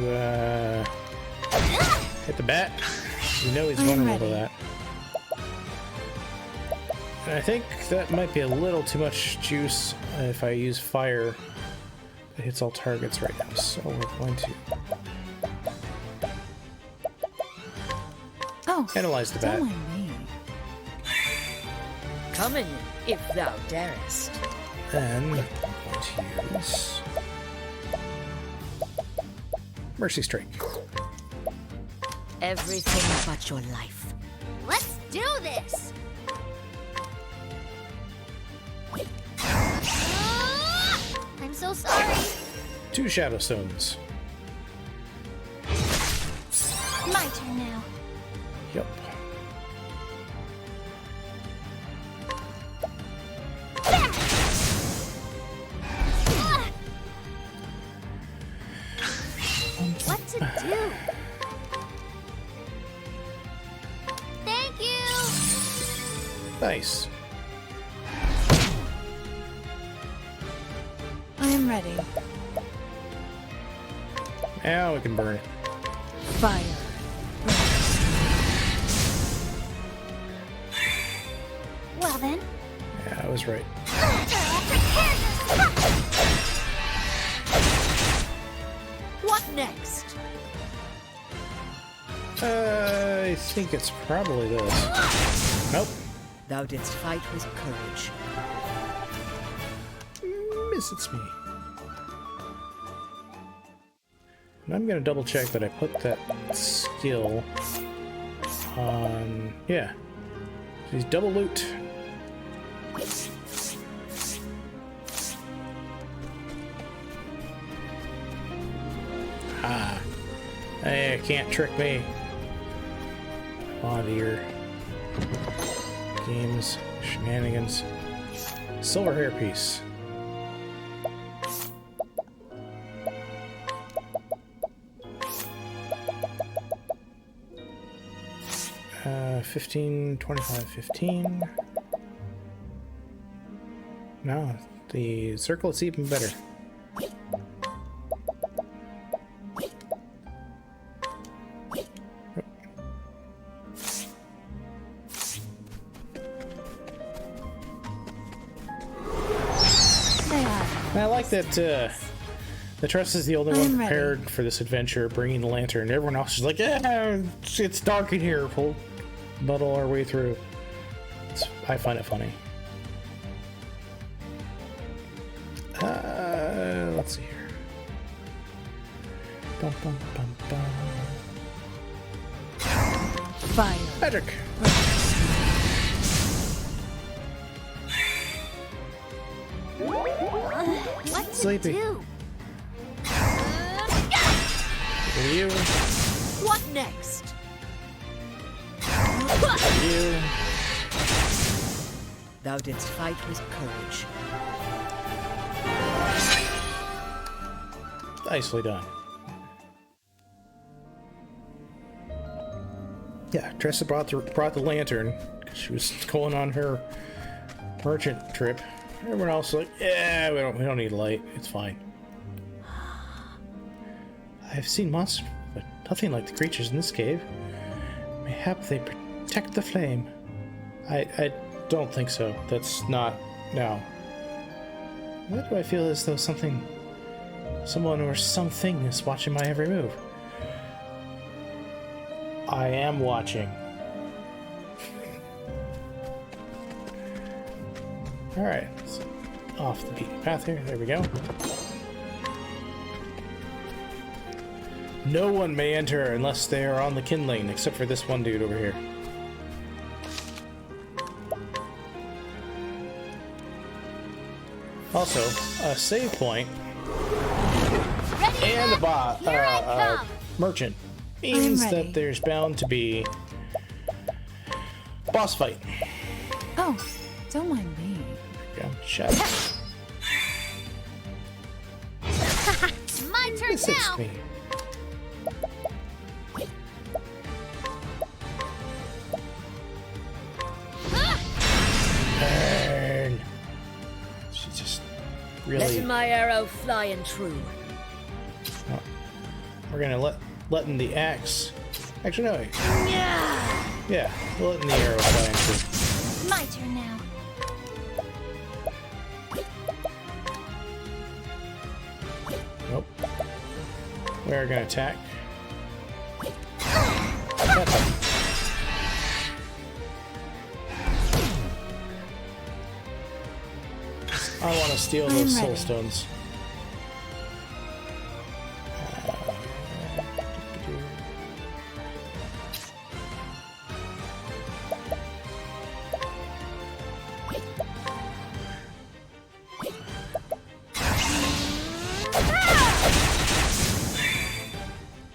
hit the bat. You know he's I'm vulnerable to ready. that. And I think that might be a little too much juice if I use fire. It hits all targets right now, so we're going to Oh, analyze the bat. don't mind me. Come in, if thou darest. Then I'm going to use Mercy Strike. Everything but your life. Let's do this! I'm so sorry. 2 Shadow Stones. My turn now. Yep. What to do? Thank you! Nice. I am ready. Now we can burn it. Fire. Well then. Yeah, I was right. What next? I think it's probably this. Nope. Thou didst fight with courage. Miss, it's me. And I'm gonna double check that I put that skill on. Yeah. She's double loot. Ah. Hey, can't trick me. On to your games, shenanigans. Silver hairpiece. 15, 25, 15. No, the circle is even better. I like that the Trust is the only one prepared for this adventure, bringing the lantern. Everyone else is like, yeah, it's dark in here. We'll muddle our way through. I find it funny. Let's see here. Bum, bum, bum, bum. Fire. Magic. What Sleepy. to do? You. What next? You. Thou didst fight with courage. Nicely done. Yeah, Tressa brought the lantern because she was going on her merchant trip. Everyone else was like, yeah, we don't need light. It's fine. I've seen monsters, but nothing like the creatures in this cave. Mayhap they protect the flame. I don't think so. That's not now. Why do I feel as though someone or something is watching my every move? I am watching. Alright, so off the beaten path here. There we go. No one may enter unless they are on the kindling, except for this one dude over here. Also, a save point and a merchant means that there's bound to be boss fight. Oh, don't mind me. Go, shut up. My turn This now. is me. Burn. She just really. Let my arrow fly and true. Oh, we're gonna letting the axe. Actually, no. Yeah, letting the arrow fly and true. My turn now. Nope. We're gonna attack. I want to steal those soul stones.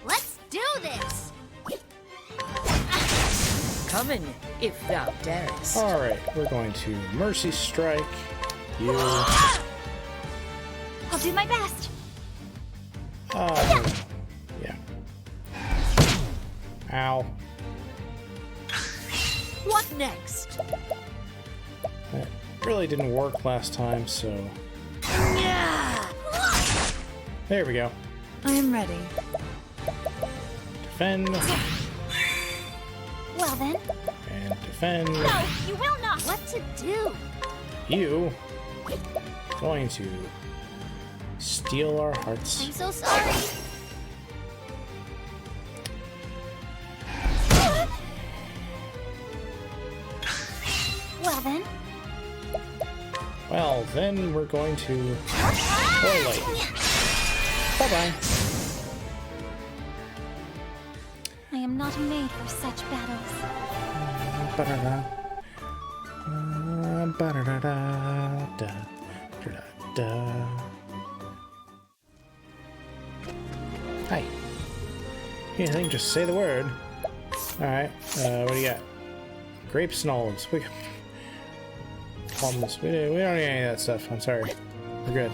Let's do this. Come in, if thou darest. All right, we're going to Mercy Strike. You. I'll do my best. Yeah. Ow. What next? That really didn't work last time, so. There we go. I am ready. Defend. Well then. And defend. No, you will not. What to do? You. Going to steal our hearts. I'm so sorry. Well then. Well, then we're going to light. Bye-bye. I am not made for such battles. Ba-da-da. Ba-da-da-da. Da-da-da. Hi. Anything, just say the word. Alright, what do you got? Grapes and olives. We got plums. We don't need any of that stuff. I'm sorry. We're good.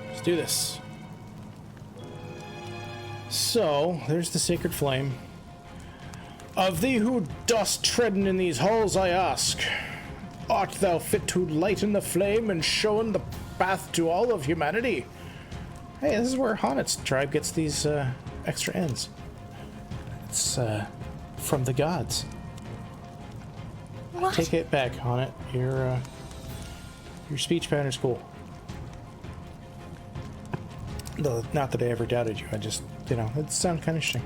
Let's do this. So, there's the sacred flame. Of thee who dost treading in these halls, I ask, art thou fit to lighten the flame and shown the path to all of humanity? Hey, this is where Honet's tribe gets these extra ends. It's from the gods. What? Take it back, Honet. Your speech pattern's cool. Though, not that I ever doubted you. I just, you know, it sounded kind of interesting.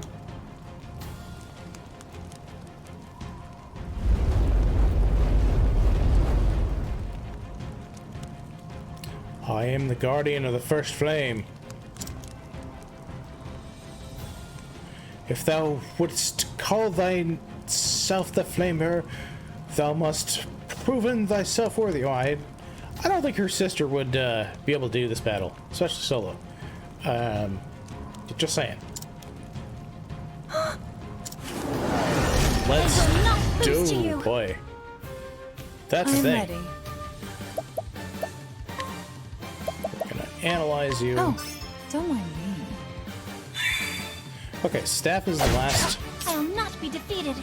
I am the guardian of the first flame. If thou wouldst call thyself the flamebearer, thou must proven thyself worthy. Oh, I don't think her sister would be able to do this battle, especially solo. Just saying. Let's do, boy. That's the thing. Ready. We're gonna analyze you. Oh, don't mind me. Okay, staff is the last. I'll not be defeated.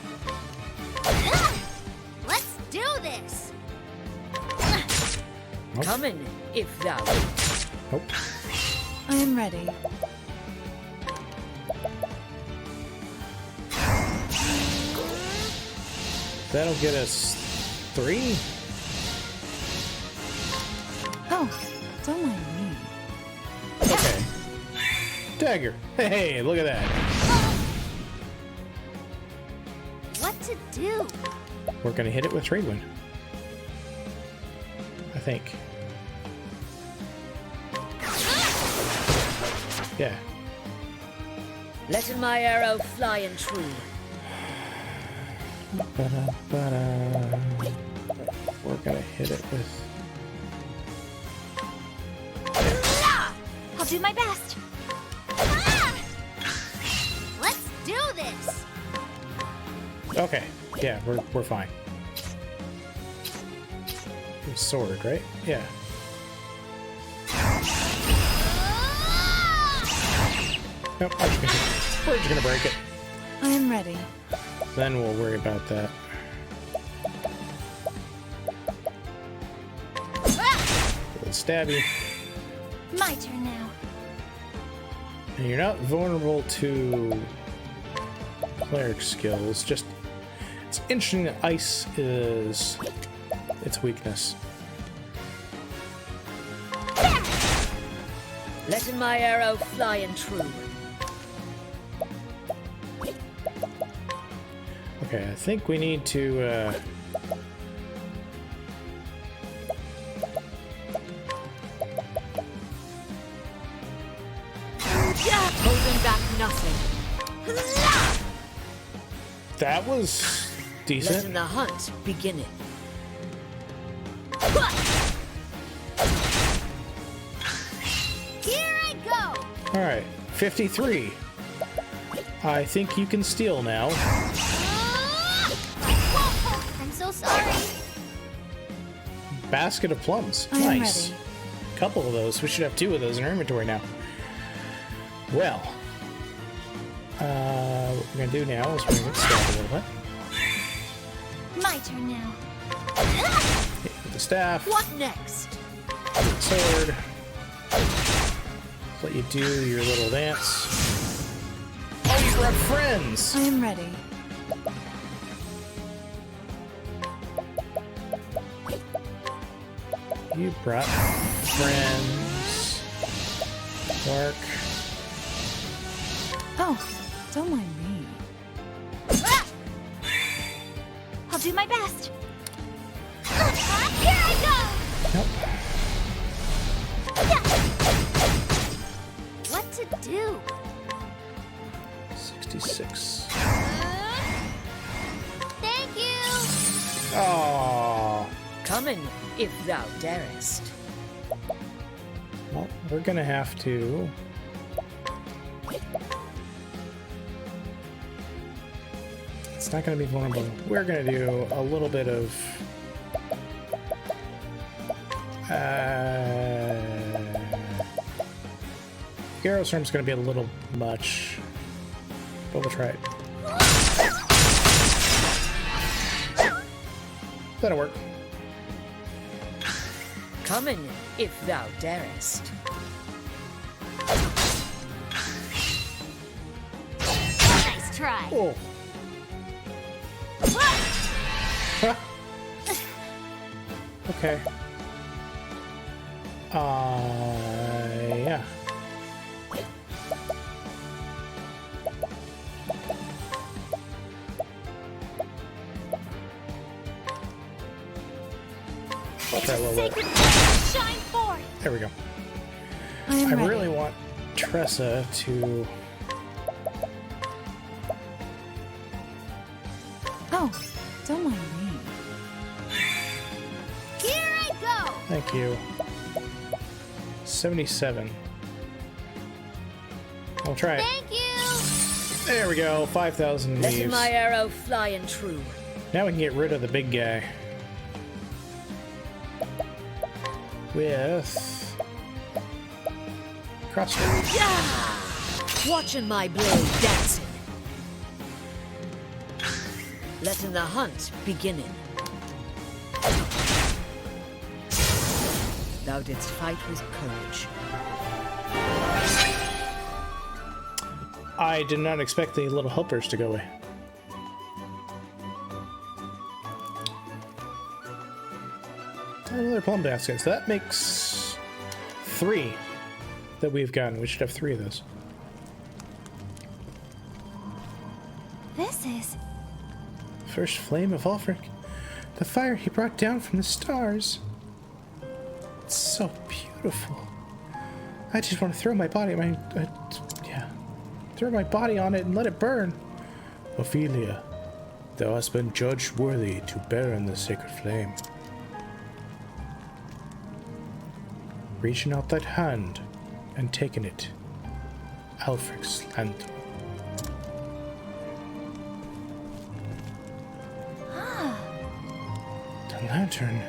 Let's do this. Come in, if thou. Nope. I am ready. That'll get us 3. Oh, don't mind me. Okay. Dagger. Hey, look at that. What to do? We're gonna hit it with Trade Wind. I think. Yeah. Letting my arrow fly and true. Ba-da-ba-da. We're gonna hit it with. I'll do my best. Let's do this. Okay. Yeah, we're fine. Sword, right? Yeah. Nope. We're just gonna break it. I am ready. Then we'll worry about that. Little stabby. My turn now. And you're not vulnerable to cleric skills. Just it's interesting that ice is its weakness. Letting my arrow fly and true. Okay, I think we need to nothing. That was decent. Letting the hunt begin. Here I go! All right, 53. I think you can steal now. I'm so sorry. Basket of plums. I am Nice. ready. Couple of those. We should have 2 of those in our inventory now. Well, what we're gonna do now is we're gonna get stabbed a little bit. My turn now. Hit with the staff. What next? With the sword. Let you do your little dance. Oh, you brought friends! I am ready. You brought friends. Dark. Oh, don't mind me. I'll do my best. Here I go! Nope. What to do? 66. Thank you! Oh. Coming, if thou darest. Well, we're gonna have to. It's not gonna be vulnerable. We're gonna do a little bit of. Arrow Storm's gonna be a little much, but we'll try it. That'll work. Coming, if thou darest. Nice try. Oh. Okay. Yeah. I'll try a little bit. Shine forth. There we go. I am ready. really want Tressa to. Oh, don't mind me. Here I go. Thank you. 77. I'll try it. Thank you. There we go. 5,000 Letting leaves. my arrow fly and true. Now we can get rid of the big guy. With crossbow. Yeah! Watching my blade dancing. Letting the hunt beginning. Thou didst fight with courage. I did not expect the little helpers to go away. Another plum basket. So that makes 3 that we've gotten. We should have 3 of those. This is First flame of Ulfric. The fire he brought down from the stars. It's so beautiful. I just want to throw my body, throw my body on it and let it burn. Ophelia, thou hast been judged worthy to bear in the sacred flame. Reaching out that hand and taking it. Alfric's lantern. The lantern.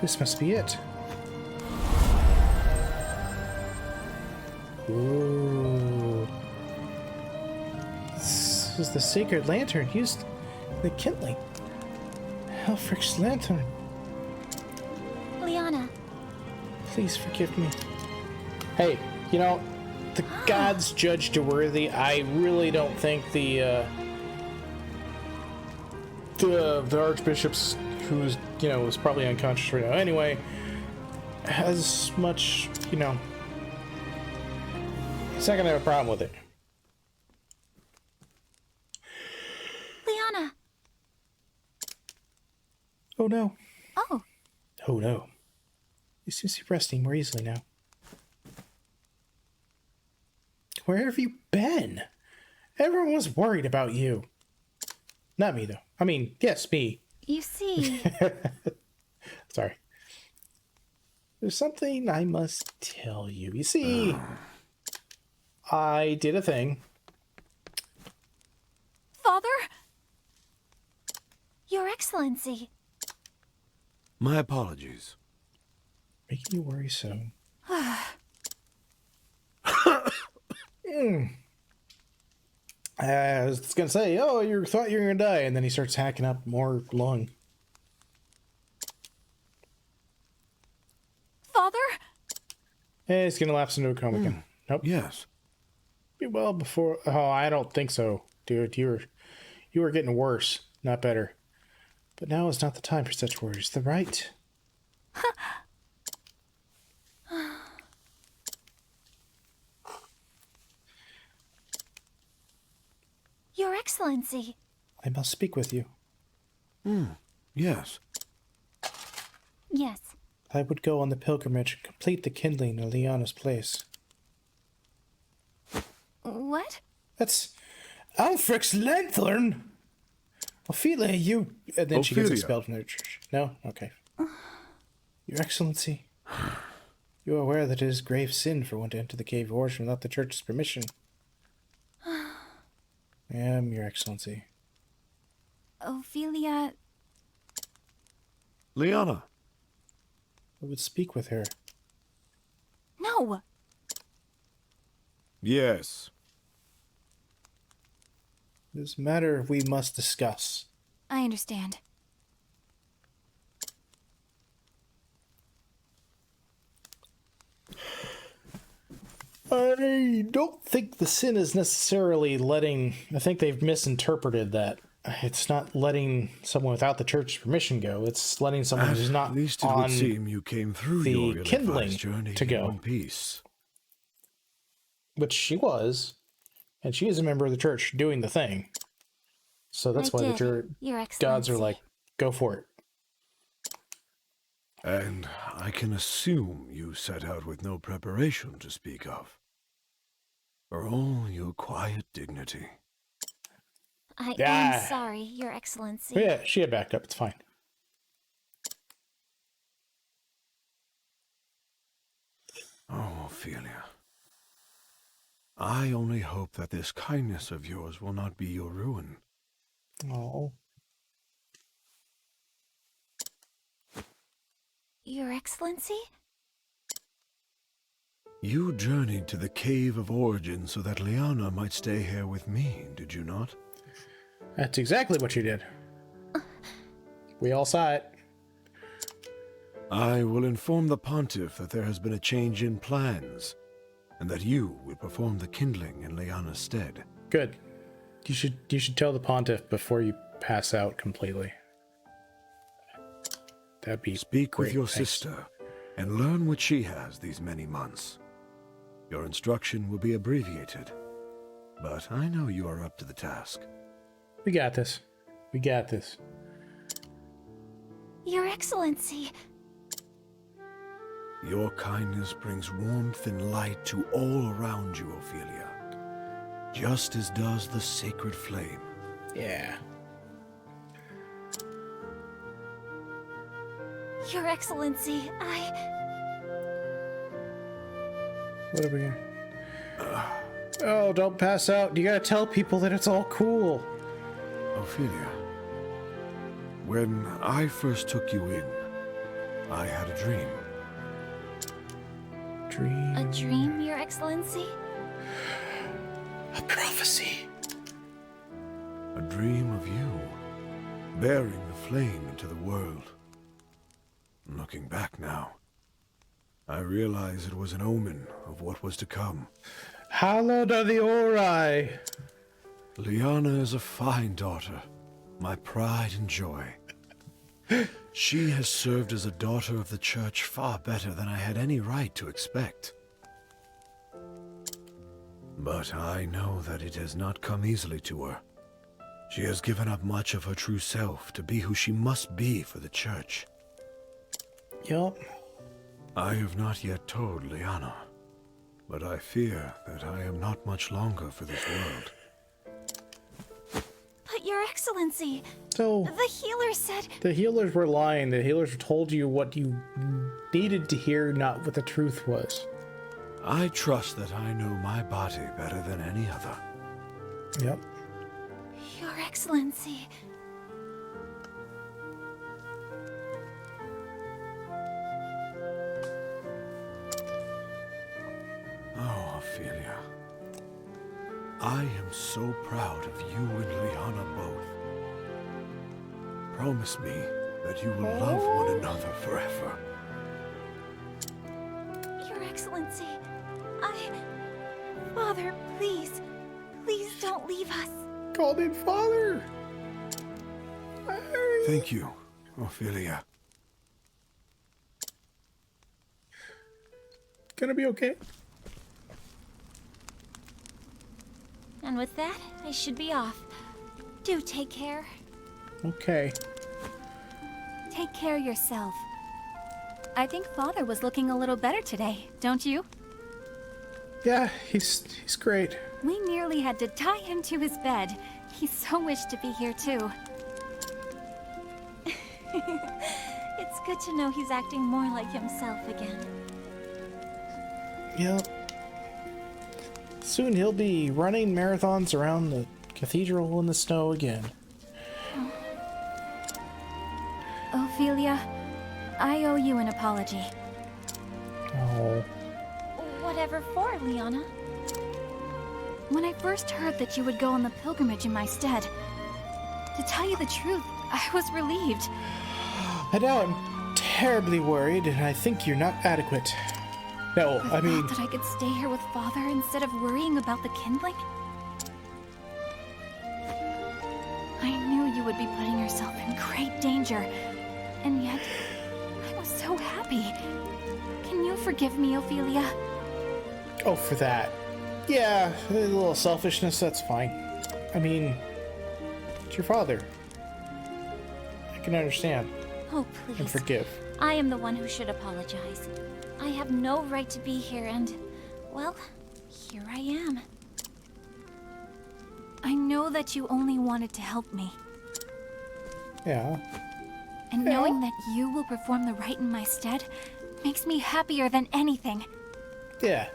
This must be it. Ooh. This is the sacred lantern used in the kindling. Alfric's lantern. Liana. Please forgive me. Hey, you know, the gods judged you worthy. I really don't think the archbishop's, who's, you know, is probably unconscious right now anyway, has much, you know, he's not gonna have a problem with it. Liana. Oh no. Oh. Oh no. You seem to be resting more easily now. Where have you been? Everyone was worried about you. Not me, though. I mean, yes, me. You see... Sorry. There's something I must tell you. You see, I did a thing. Father? Your Excellency. My apologies. Making you worry so. I was gonna say, oh, you thought you were gonna die, and then he starts hacking up more lung. Father? Hey, he's gonna lapse into a coma again. Nope. Yes. Well, before. Oh, I don't think so, dude. You were getting worse, not better. But now is not the time for such worries. The right. Your Excellency. I must speak with you. Yes. Yes. I would go on the pilgrimage and complete the kindling of Liana's place. What? That's Alfric's lanthorn. Ophelia, you... And then she gets Ophelia. expelled from the church. No? Okay. Your Excellency, you are aware that it is grave sin for one to enter the Cave of Origin without the church's permission. I am, Your Excellency. Ophelia... Liana. I would speak with her. No! Yes. It is a matter we must discuss. I understand. I don't think the sin is necessarily letting... I think they've misinterpreted that. It's not letting someone without the church's permission go. It's letting someone who's not At least it on would seem you came through the your ill-advised kindling journey to in go. one piece. Which she was, and she is a member of the church doing the thing. So that's I why the did, church Your gods are Excellency. like, go for it. And I can assume you set out with no preparation to speak of. For all your quiet dignity. I Yeah. am sorry, Your Excellency. But yeah, she had backed up. It's fine. Oh, Ophelia. I only hope that this kindness of yours will not be your ruin. Oh. Your Excellency? You journeyed to the Cave of Origin so that Liana might stay here with me, did you not? That's exactly what you did. We all saw it. I will inform the Pontiff that there has been a change in plans, and that you will perform the kindling in Liana's stead. Good. You should tell the pontiff before you pass out completely. That'd be Speak great. with your Thanks. sister, and learn what she has these many months. Your instruction will be abbreviated, but I know you are up to the task. We got this. We got this. Your Excellency. Your kindness brings warmth and light to all around you, Ophelia, just as does the sacred flame. Yeah. Your Excellency, What are we gonna... Oh, don't pass out. You gotta tell people that it's all cool. Ophelia, when I first took you in, I had a dream. Dream. A dream, Your Excellency? A prophecy. A dream of you, bearing the flame into the world. Looking back now, I realize it was an omen of what was to come. Hallowed are the Ori. Liana is a fine daughter, my pride and joy. She has served as a daughter of the church far better than I had any right to expect. But I know that it has not come easily to her. She has given up much of her true self to be who she must be for the church. Yup. I have not yet told Liana, but I fear that I am not much longer for this world. Excellency! So The healer said... the healers were lying. The healers told you what you needed to hear, not what the truth was. I trust that I know my body better than any other. Yep. Your Excellency... Oh, Ophelia. I am so proud of you and Liana both. Promise me that you will love one another forever. Your Excellency, Father, please. Please don't leave us. Called him father. Thank you, Ophelia. Gonna be okay. And with that, I should be off. Do take care. Okay. Take care of yourself. I think Father was looking a little better today, don't you? Yeah, he's great. We nearly had to tie him to his bed. He so wished to be here too. It's good to know he's acting more like himself again. Yep. Soon he'll be running marathons around the cathedral in the snow again. Ophelia, I owe you an apology. Oh. Whatever for, Liana? When I first heard that you would go on the pilgrimage in my stead, to tell you the truth, I was relieved. And now I'm terribly worried, and I think you're not adequate. No, I mean... that I could stay here with Father instead of worrying about the kindling? I knew you would be putting yourself in great danger, and yet I was so happy. Can you forgive me, Ophelia? Oh, for that. Yeah, a little selfishness, that's fine. I mean, it's your father. I can understand. Oh, please. And forgive. I am the one who should apologize. I have no right to be here and, well, here I am. I know that you only wanted to help me. Yeah. And knowing that you will perform the rite in my stead makes me happier than anything. Yeah.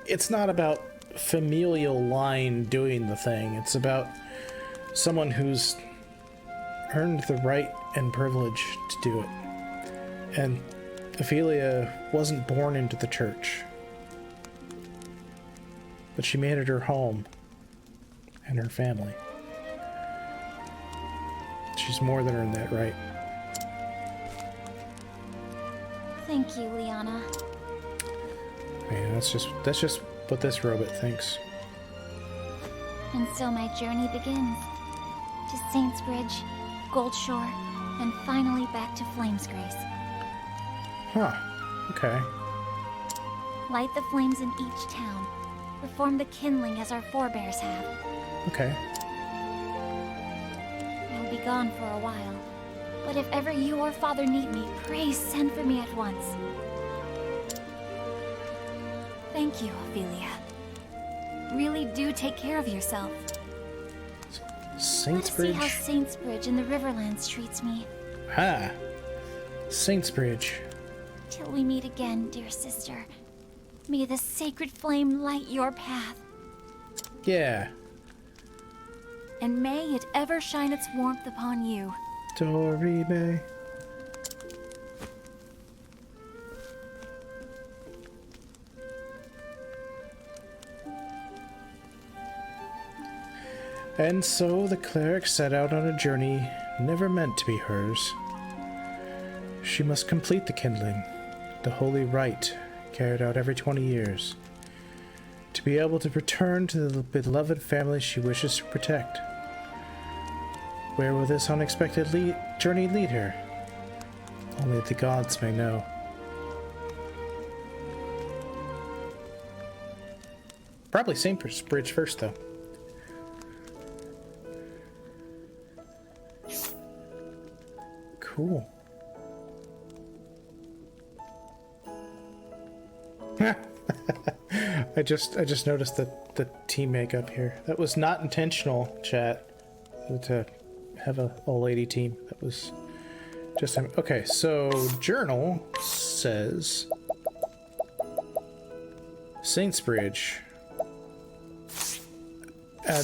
It's not about familial line doing the thing. It's about someone who's earned the right and privilege to do it. And Ophelia wasn't born into the church, but she made it her home and her family. She's more than earned that right. Thank you, Liana. Man, that's just what this robot thinks. And so my journey begins. To Saints Bridge, Goldshore, and finally back to Flamesgrace. Huh. Okay. Light the flames in each town. Perform the kindling as our forebears have. Okay. I'll be gone for a while. But if ever you or Father need me, pray send for me at once. Thank you, Ophelia. Really do take care of yourself. Saints Let's Bridge? see how Saints Bridge in the Riverlands treats me. Ah. Saints Bridge. Till we meet again, dear sister. May the sacred flame light your path. Yeah. And may it ever shine its warmth upon you. Dorime. And so the cleric set out on a journey never meant to be hers. She must complete the kindling, the holy rite carried out every 20 years, to be able to return to the beloved family she wishes to protect. Where will this unexpected journey lead her? Only the gods may know. Probably Saint Bridge first, though. Cool. I just noticed the team makeup here. That was not intentional, chat. to have a all-lady team. That was just... Okay, so Journal says... Saints Bridge.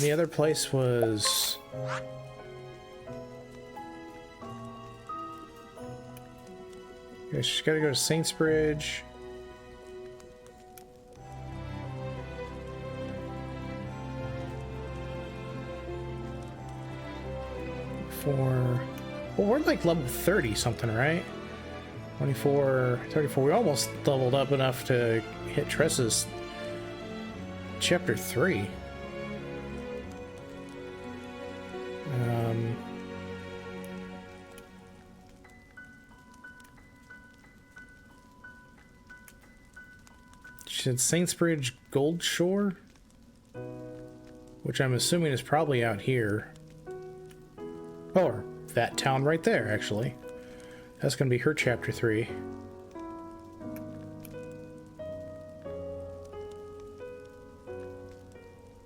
The other place was... Okay, she's got to go to Saints Bridge. Well, we're like level 30 something, right? 24, 34. We almost leveled up enough to hit Tressa's chapter 3. She said Saints Bridge Gold Shore, which I'm assuming is probably out here. Or that town right there, actually. That's going to be her chapter 3.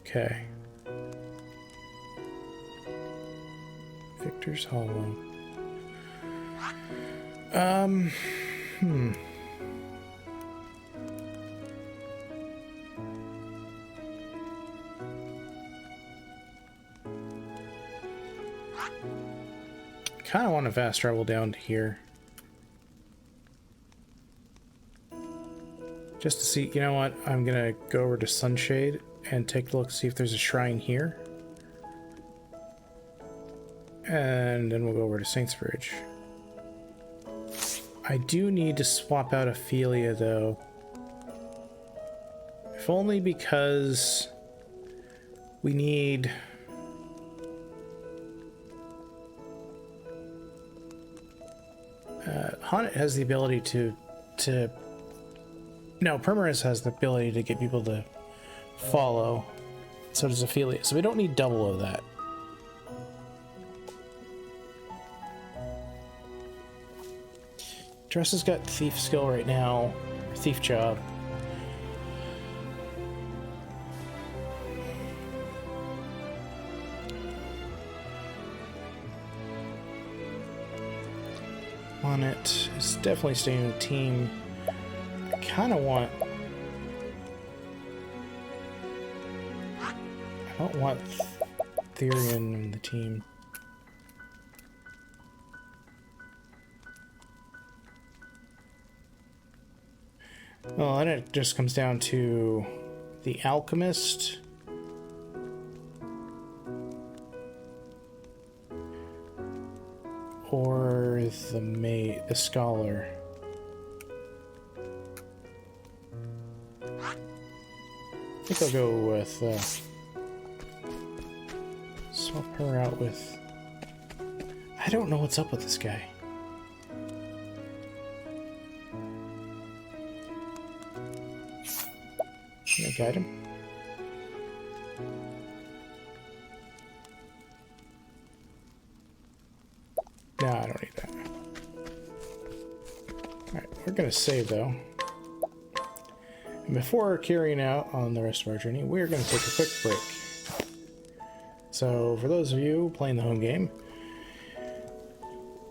Okay. Victor's Hollow. Kind of want to fast travel down to here. Just to see, you know what? I'm gonna go over to Sunshade and take a look, see if there's a shrine here. And then we'll go over to Saints Bridge. I do need to swap out Ophelia, though. If only because we need... Haunted has the ability to... No, Primaris has the ability to get people to follow. So does Ophelia. So we don't need double of that. Tressa's got thief skill right now. Thief job. On it is definitely staying in the team. I kind of want... I don't want Therian in the team. Well, then it just comes down to the Alchemist. Or the Scholar. I think I'll go with, swap her out with... I don't know what's up with this guy. Can I guide him? No, I don't need that. Alright, we're gonna save though. And before carrying out on the rest of our journey, we're gonna take a quick break. So, for those of you playing the home game,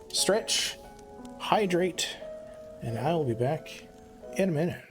stretch, hydrate, and I'll be back in a minute.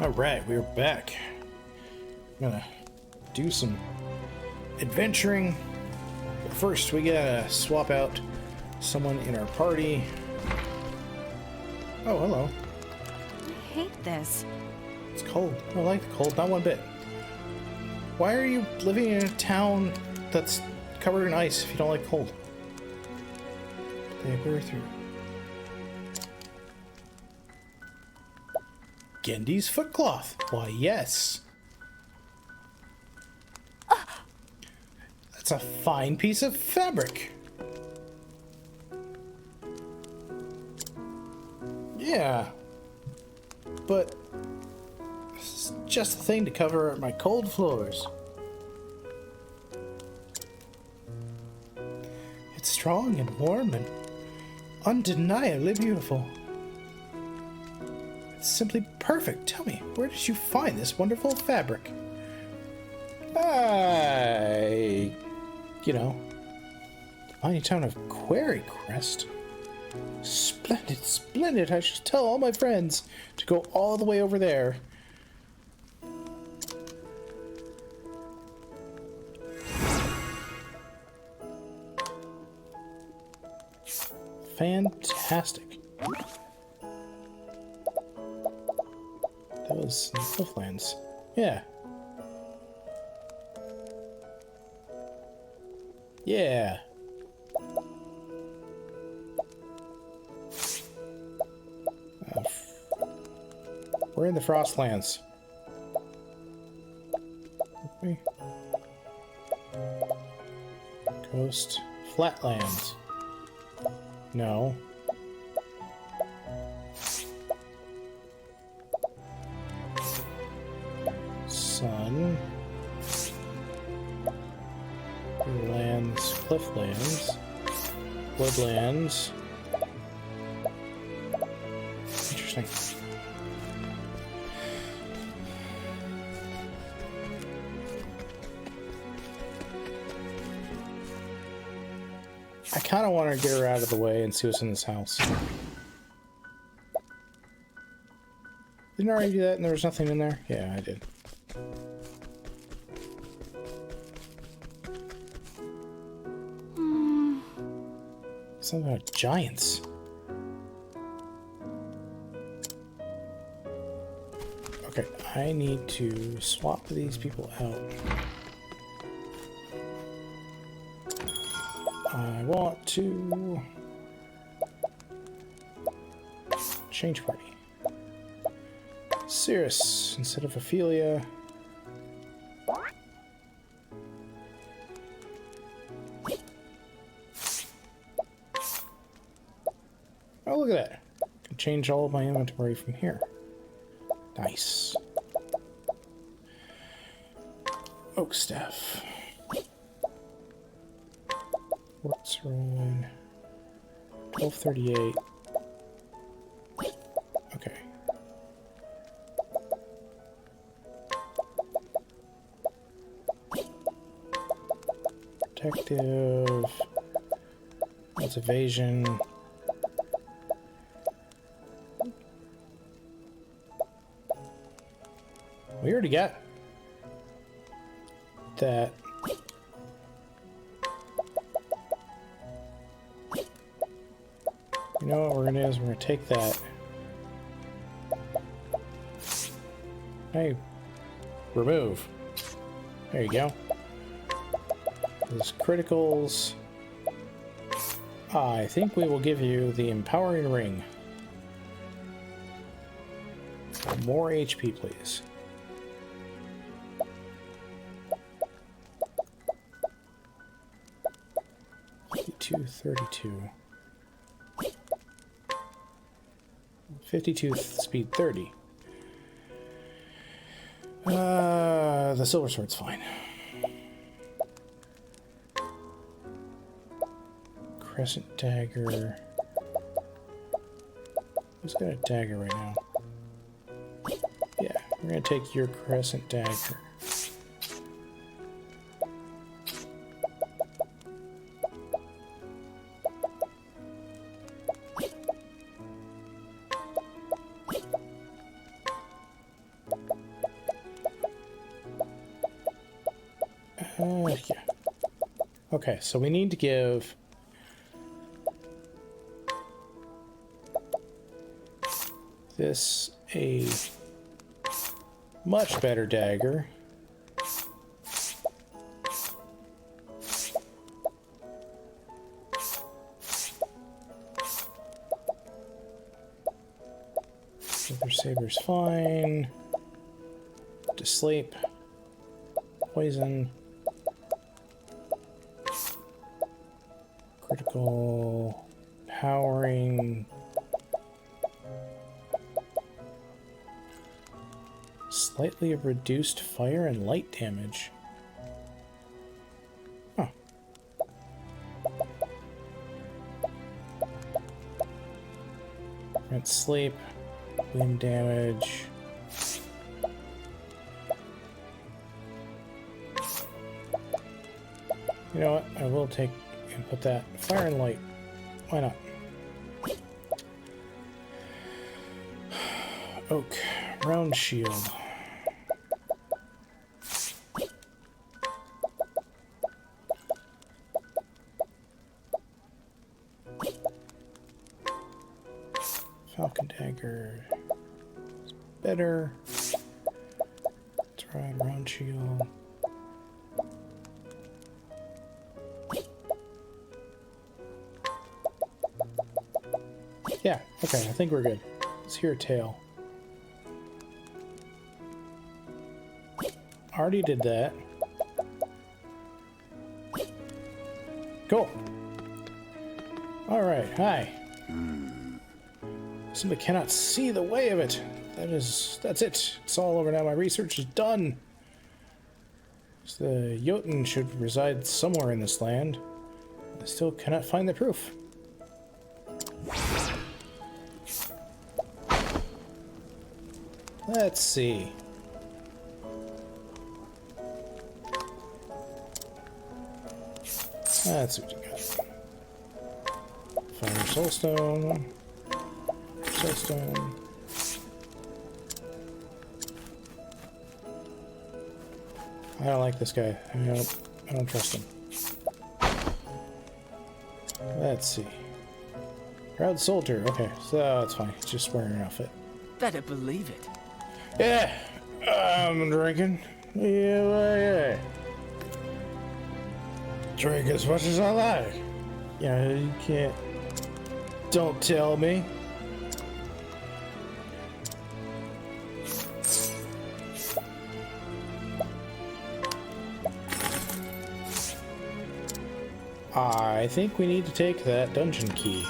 Alright, we're back. I'm gonna do some adventuring. But first, we gotta swap out someone in our party. Oh, hello. I hate this. It's cold. I like the cold, not one bit. Why are you living in a town that's covered in ice if you don't like cold? They were through. Gendy's footcloth. Why, yes. That's a fine piece of fabric. Yeah. But this is just a thing to cover my cold floors. It's strong and warm and undeniably beautiful. It's simply perfect. Tell me, where did you find this wonderful fabric? The mighty town of Quarry Crest. Splendid, splendid. I should tell all my friends to go all the way over there. Fantastic. That was in the Clifflands. Yeah. Yeah. We're in the Frostlands. Okay. Coast. Flatlands. No. Sun. Lands. Clifflands. Woodlands. Interesting. I kind of want to get her out of the way and see what's in this house. Didn't I already do that and there was nothing in there? Yeah, I did. Something about giants. Okay, I need to swap these people out. I want to change party. Cirrus instead of Ophelia. Oh, look at that. I can change all of my inventory from here. Nice. Oak staff. What's wrong? 1238. Okay. Protective. That's evasion. We already got that. You know what we're gonna do is we're gonna take that. Hey, remove. There you go. Those criticals. I think we will give you the empowering ring. More HP, please. 32. 52 speed 30. The silver sword's fine. Crescent dagger. Who's got a dagger right now? Yeah, we're gonna take your crescent dagger. Yeah. Okay, so we need to give this a much better dagger. Silver Saber's fine. To sleep. Poison. Critical. Powering. Slightly reduced fire and light damage. Huh. Prevent sleep. Wind damage. You know what? I will take and put that fire and light. Why not? Oak. Round shield. Falcon dagger. Better. Try round shield. Yeah, okay, I think we're good. Let's hear a tail. Already did that. Cool. Alright, hi. Simply cannot see the way of it. That's it. It's all over now. My research is done. The Jotun should reside somewhere in this land. I still cannot find the proof. Let's see. That's what you got. Fire soulstone. Soulstone. I don't like this guy. I don't trust him. Let's see. Proud soldier. Okay, so that's fine. He's just wearing an outfit. Better believe it. Yeah, I'm drinking. Yeah. Drink as much as I like. Yeah, you can't. Don't tell me. I think we need to take that dungeon key.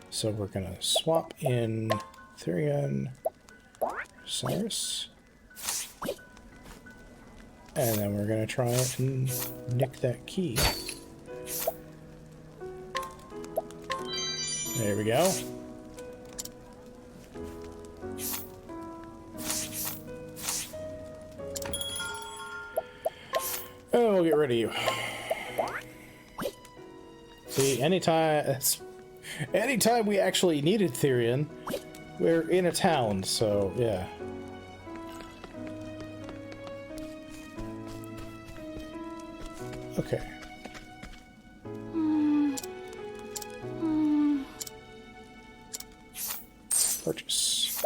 So we're gonna swap in Therion, Cyrus, and then we're gonna try and nick that key. There we go. And we'll get rid of you. See, anytime we actually needed Therion, we're in a town, so yeah. Okay. Purchase.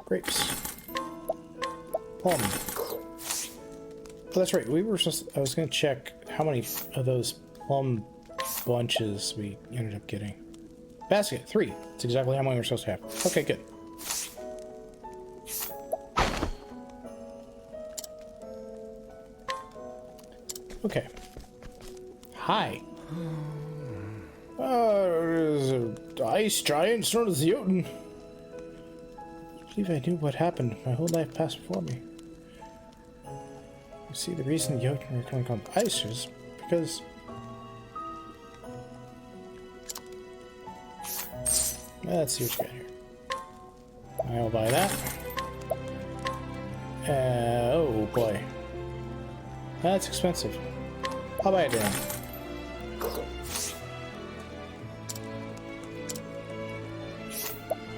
Grapes. Plum. Oh, that's right. I was gonna check how many of those plum bunches we ended up getting. Basket 3. That's exactly how many we're supposed to have. Okay, good. Okay. Hi. There's an ice giant known as the Jotun. I believe I knew what happened. My whole life passed before me. You see, the reason the Jotun are coming on ice is because let's see what you got here. I'll buy that. Oh boy. That's expensive. I'll buy it down.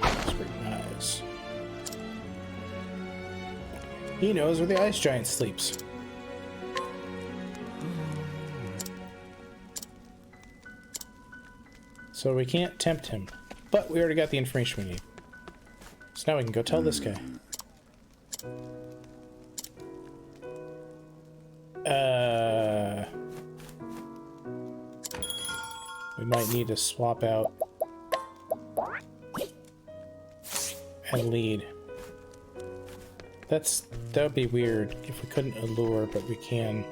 That's pretty nice. He knows where the ice giant sleeps. So we can't tempt him. But we already got the information we need. So now we can go tell this guy. We might need to swap out and lead. That would be weird if we couldn't allure, but we can.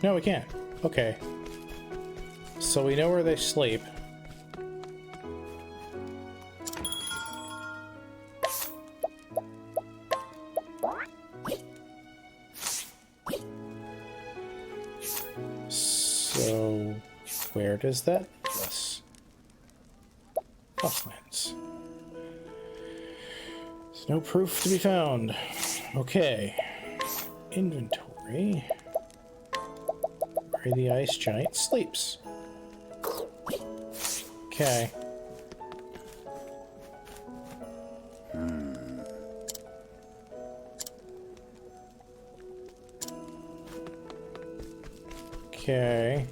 No, we can't. Okay. So we know where they sleep. So where does that leave us? Crosslands. There's no proof to be found. Okay. Inventory. Where the ice giant sleeps. Okay. Okay.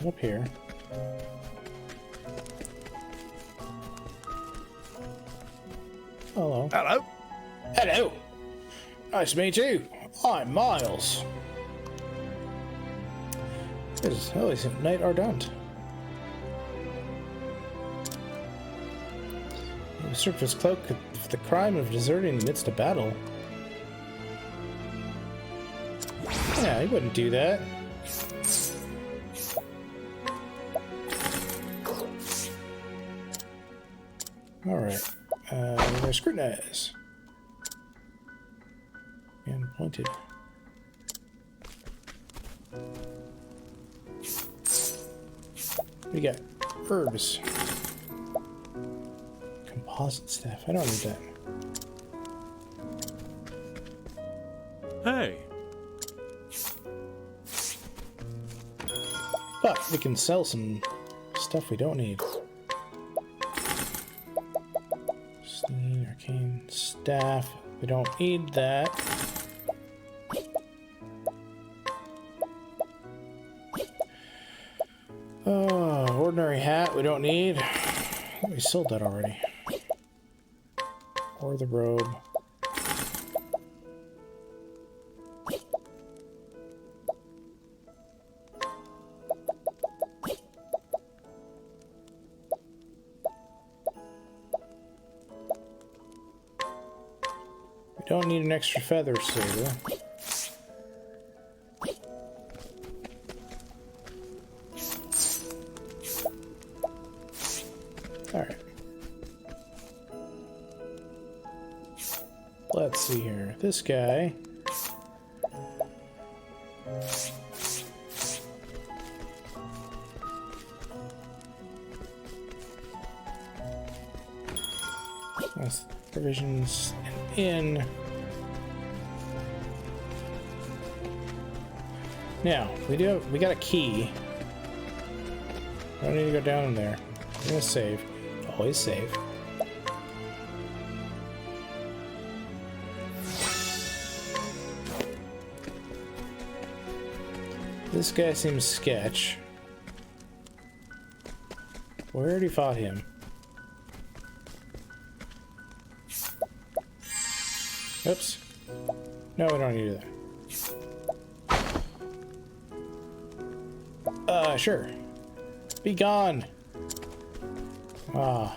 Up here. Hello. Hello. Hello. Nice to meet you. I'm Miles. This is Knight Ardent. He stripped his cloak for the crime of deserting in the midst of battle. Yeah, he wouldn't do that. Alright. We're gonna scrutinize. And pointed. We got herbs. Composite staff. I don't need that. Hey. But we can sell some stuff we don't need. Steam, arcane staff. We don't need that. Ordinary hat we don't need. We sold that already. Or the robe. We don't need an extra feather saber. Alright. Let's see here. This guy. That's provisions and inn. Now, we got a key. I don't need to go down in there. I'm gonna save. Always save. This guy seems sketch. We already fought him. Oops. No, we don't need to do that. Sure. Be gone. Ah.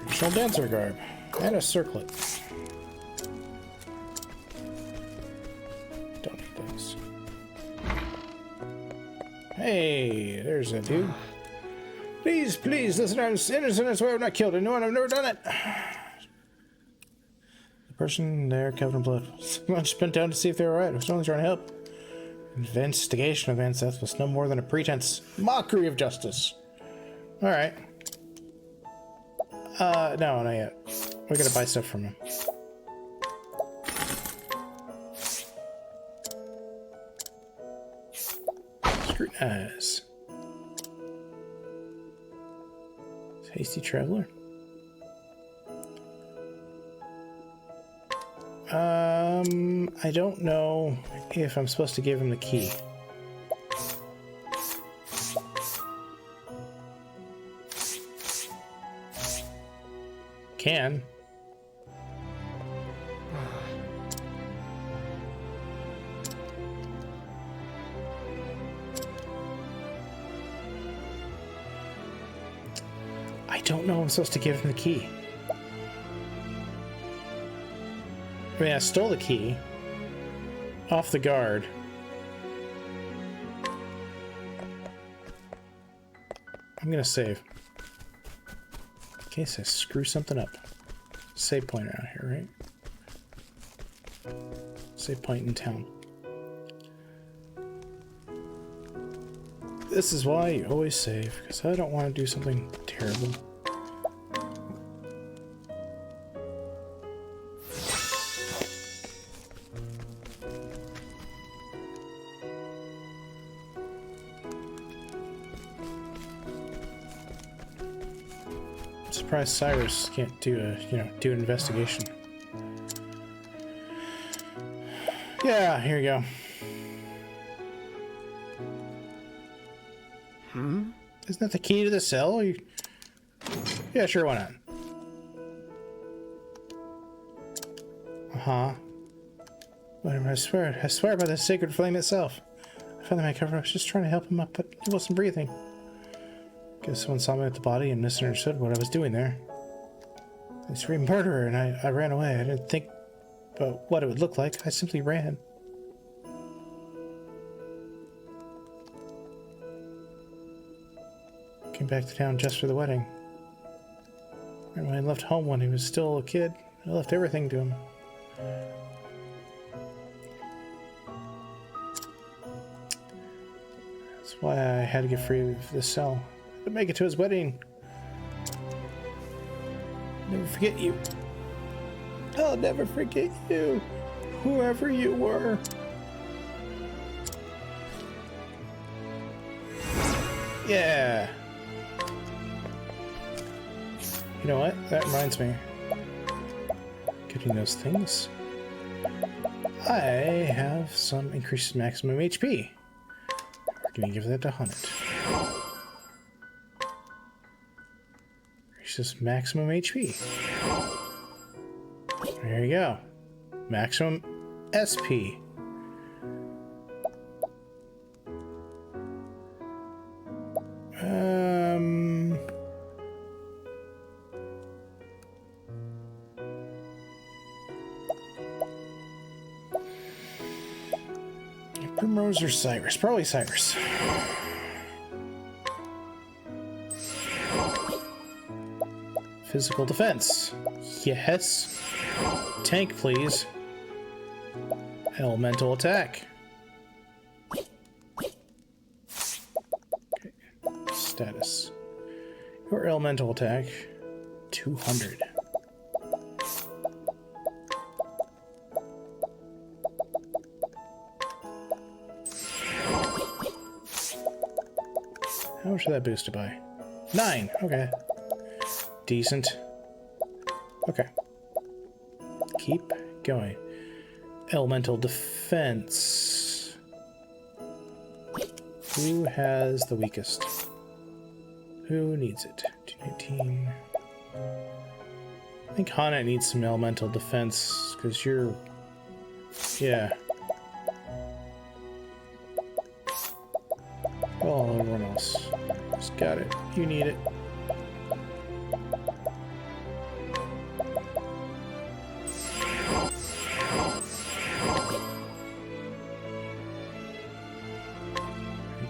Traditional dancer garb and a circlet. Don't need those. Hey, there's a dude. Please, listen, I'm innocent, I swear I've not killed anyone, I've never done it. The person there, Kevin Blood, I just bent down to see if they were alright. I was only trying to help. Investigation of Anceth was no more than a pretense. Mockery of justice. Alright. No, not yet. We're gonna buy stuff from him. Scrutinize. Hasty traveler. I don't know if I'm supposed to give him the key. Can. I don't know if I'm supposed to give him the key. I mean, I stole the key off the guard. I'm gonna save. In case I screw something up. Save point around here, right? Save point in town. This is why you always save, because I don't want to do something terrible. I'm surprised Cyrus can't do do an investigation. Yeah, here you go. Isn't that the key to the cell? Yeah, sure, why not? Whatever, I swear by the sacred flame itself. I found my cover. I was just trying to help him up, but he wasn't breathing. Guess someone saw me with the body and misunderstood what I was doing there. They screamed murderer, and I ran away. I didn't think about what it would look like. I simply ran. Came back to town just for the wedding. And when I left home when he was still a kid, I left everything to him. That's why I had to get free of this cell. To make it to his wedding. Never forget you. I'll never forget you. Whoever you were. Yeah. You know what? That reminds me. Getting those things. I have some increased maximum HP. We're gonna give that to Hunnit. Increases maximum HP. There you go. Maximum SP. Primrose or Cyrus? Probably Cyrus. Physical defense. Yes. Tank, please. Elemental attack. Okay. Status. Your elemental attack, 200. How much did that boost it by? 9. Okay. Decent. Okay. Keep going. Elemental defense. Who has the weakest? Who needs it? 219. I think Hana needs some elemental defense, because you're... Yeah. Oh, everyone else. Just got it. You need it.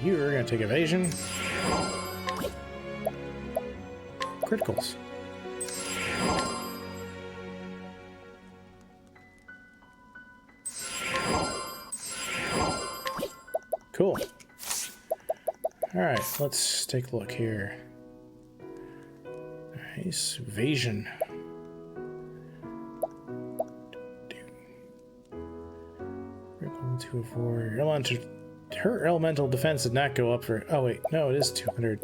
You're gonna take evasion. Criticals. Cool. Alright, let's take a look here. Nice. Evasion. To avoid her elemental defense did not go up for... Oh wait, no, it is 200.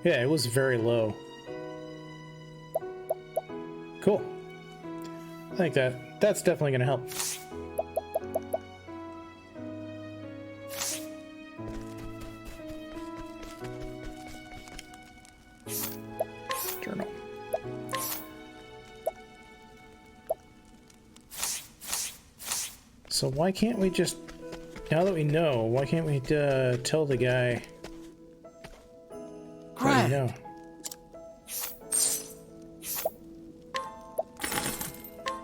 Yeah, it was very low. Cool. I think that's definitely going to help. Journal. So why can't we just, now that we know, why can't we tell the guy? What do you know?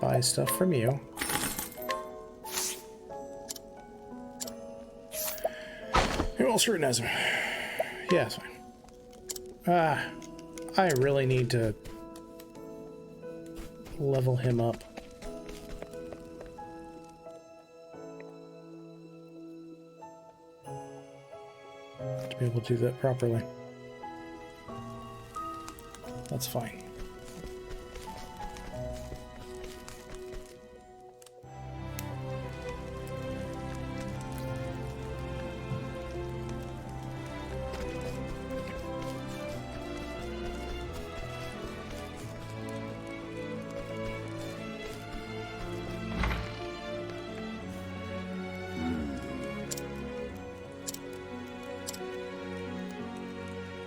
Buy stuff from you. Who will scrutinize him? Yeah, that's fine. I really need to level him up. To be able to do that properly. That's fine.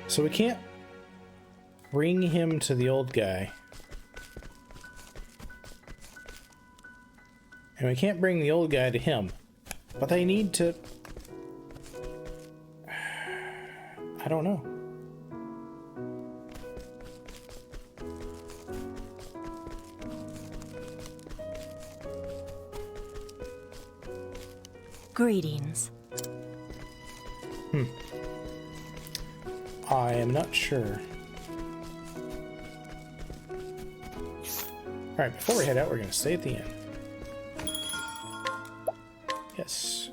So we can't bring him to the old guy. And we can't bring the old guy to him. But they need to... I don't know. Greetings. I am not sure. Alright, before we head out, we're going to stay at the inn. Yes.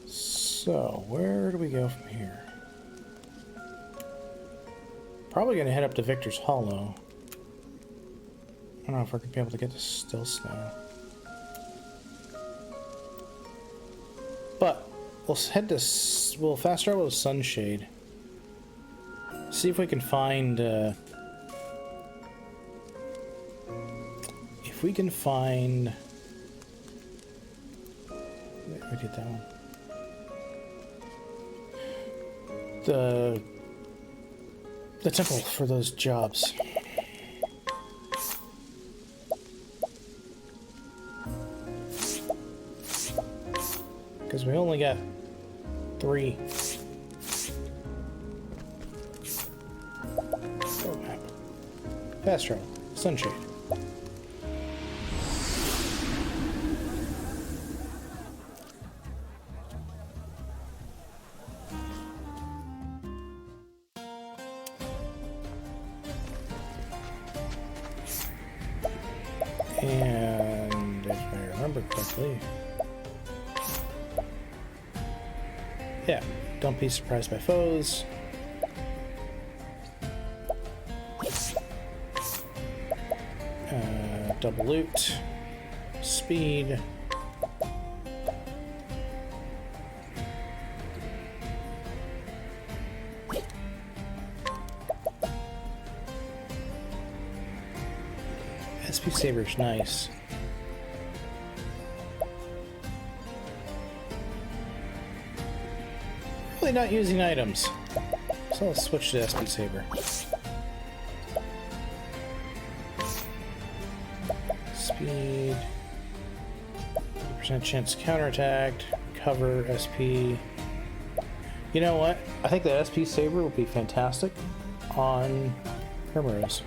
So, where do we go from here? Probably going to head up to Victor's Hollow. I don't know if we're going to be able to get to Still Snow. But, we'll fast travel to Sunshade. See if we can find, if we can find... Where did that one? The temple for those jobs. Because we only got 3. Road map. Fast travel. Sunshade. And if I remember correctly, yeah, don't be surprised by foes. Double loot, speed. SP Saber's nice. Really not using items. So let's switch to SP Saber. Speed. 50% chance counterattack. Cover SP. You know what? I think that SP Saber will be fantastic on Primrose.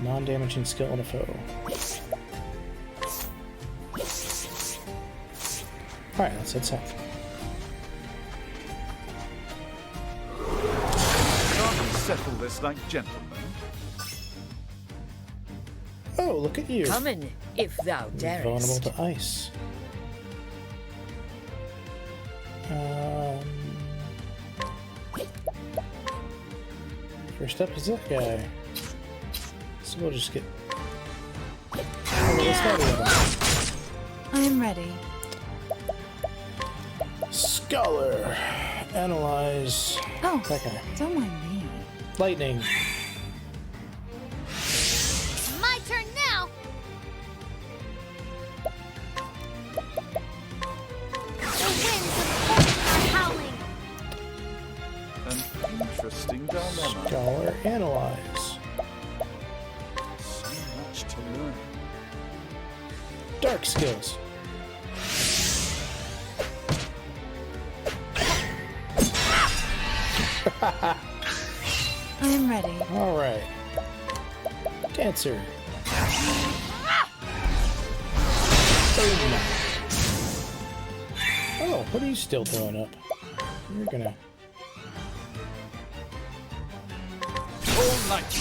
Non-damaging skill on a foe. Alright, let's head south. Can't we settle this like gentlemen? Oh, look at you. Come in, if thou darest. Vulnerable to ice. First up is that guy. So we'll just get... I am ready. Scholar. Analyze. Oh, that guy. don't mind me. Lightning. My turn now. The winds of fortune are howling. An interesting dilemma. Scholar. Analyze. So much to learn. Dark skills. I am ready. All right. Dancer. Boom. Oh, what are you still throwing up? You're gonna... All night.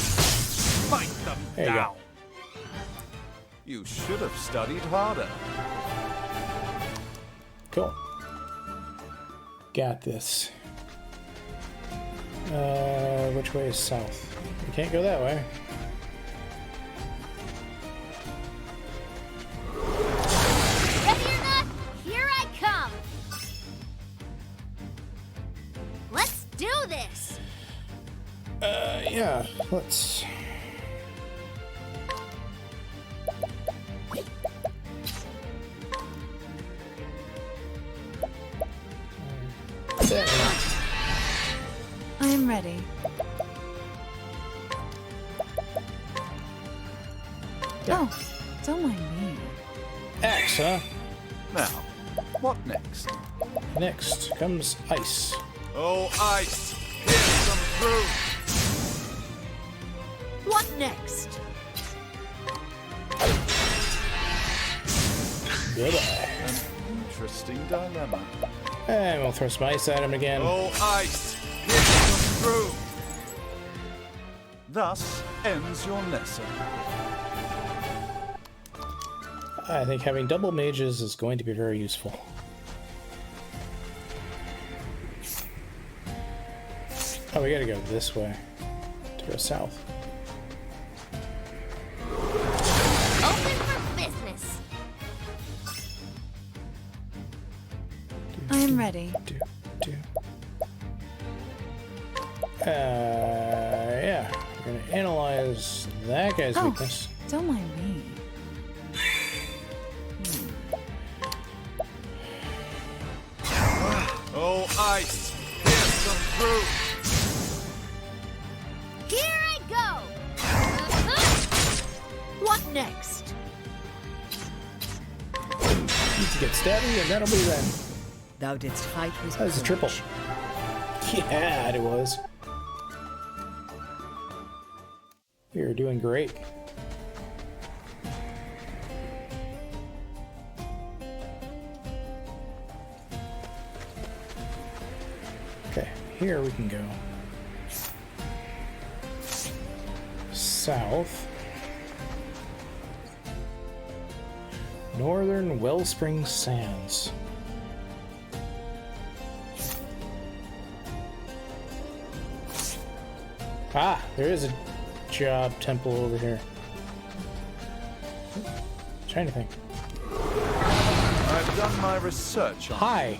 Fight them There you down. go. You should have studied harder. Cool. Got this. Which way is south? We can't go that way. Ready or not, here I come. Let's do this. Yeah, let's... I am ready. Yeah. Oh, don't mind me. Axe, huh? Now, what next? Next comes ice. Oh, ice! Here's some through! What next? Goodbye. An interesting dilemma. And we'll throw some ice at him again. Oh, ice! Here's some through! Thus ends your lesson. I think having double mages is going to be very useful. Oh, we gotta go this way to go south. Open for business. I am ready. Yeah. We're gonna analyze that guy's weakness. Don't mind me. Oh, ice! Here's some through! Here I go. What next? Need to get stabby, and that'll be then. Thou didst fight with That was a triple. Yeah, it was. We are doing great. Okay, here we can go south. Northern Wellspring Sands. Ah, there is a job temple over here. Shiny thing. I've done my research on Hi.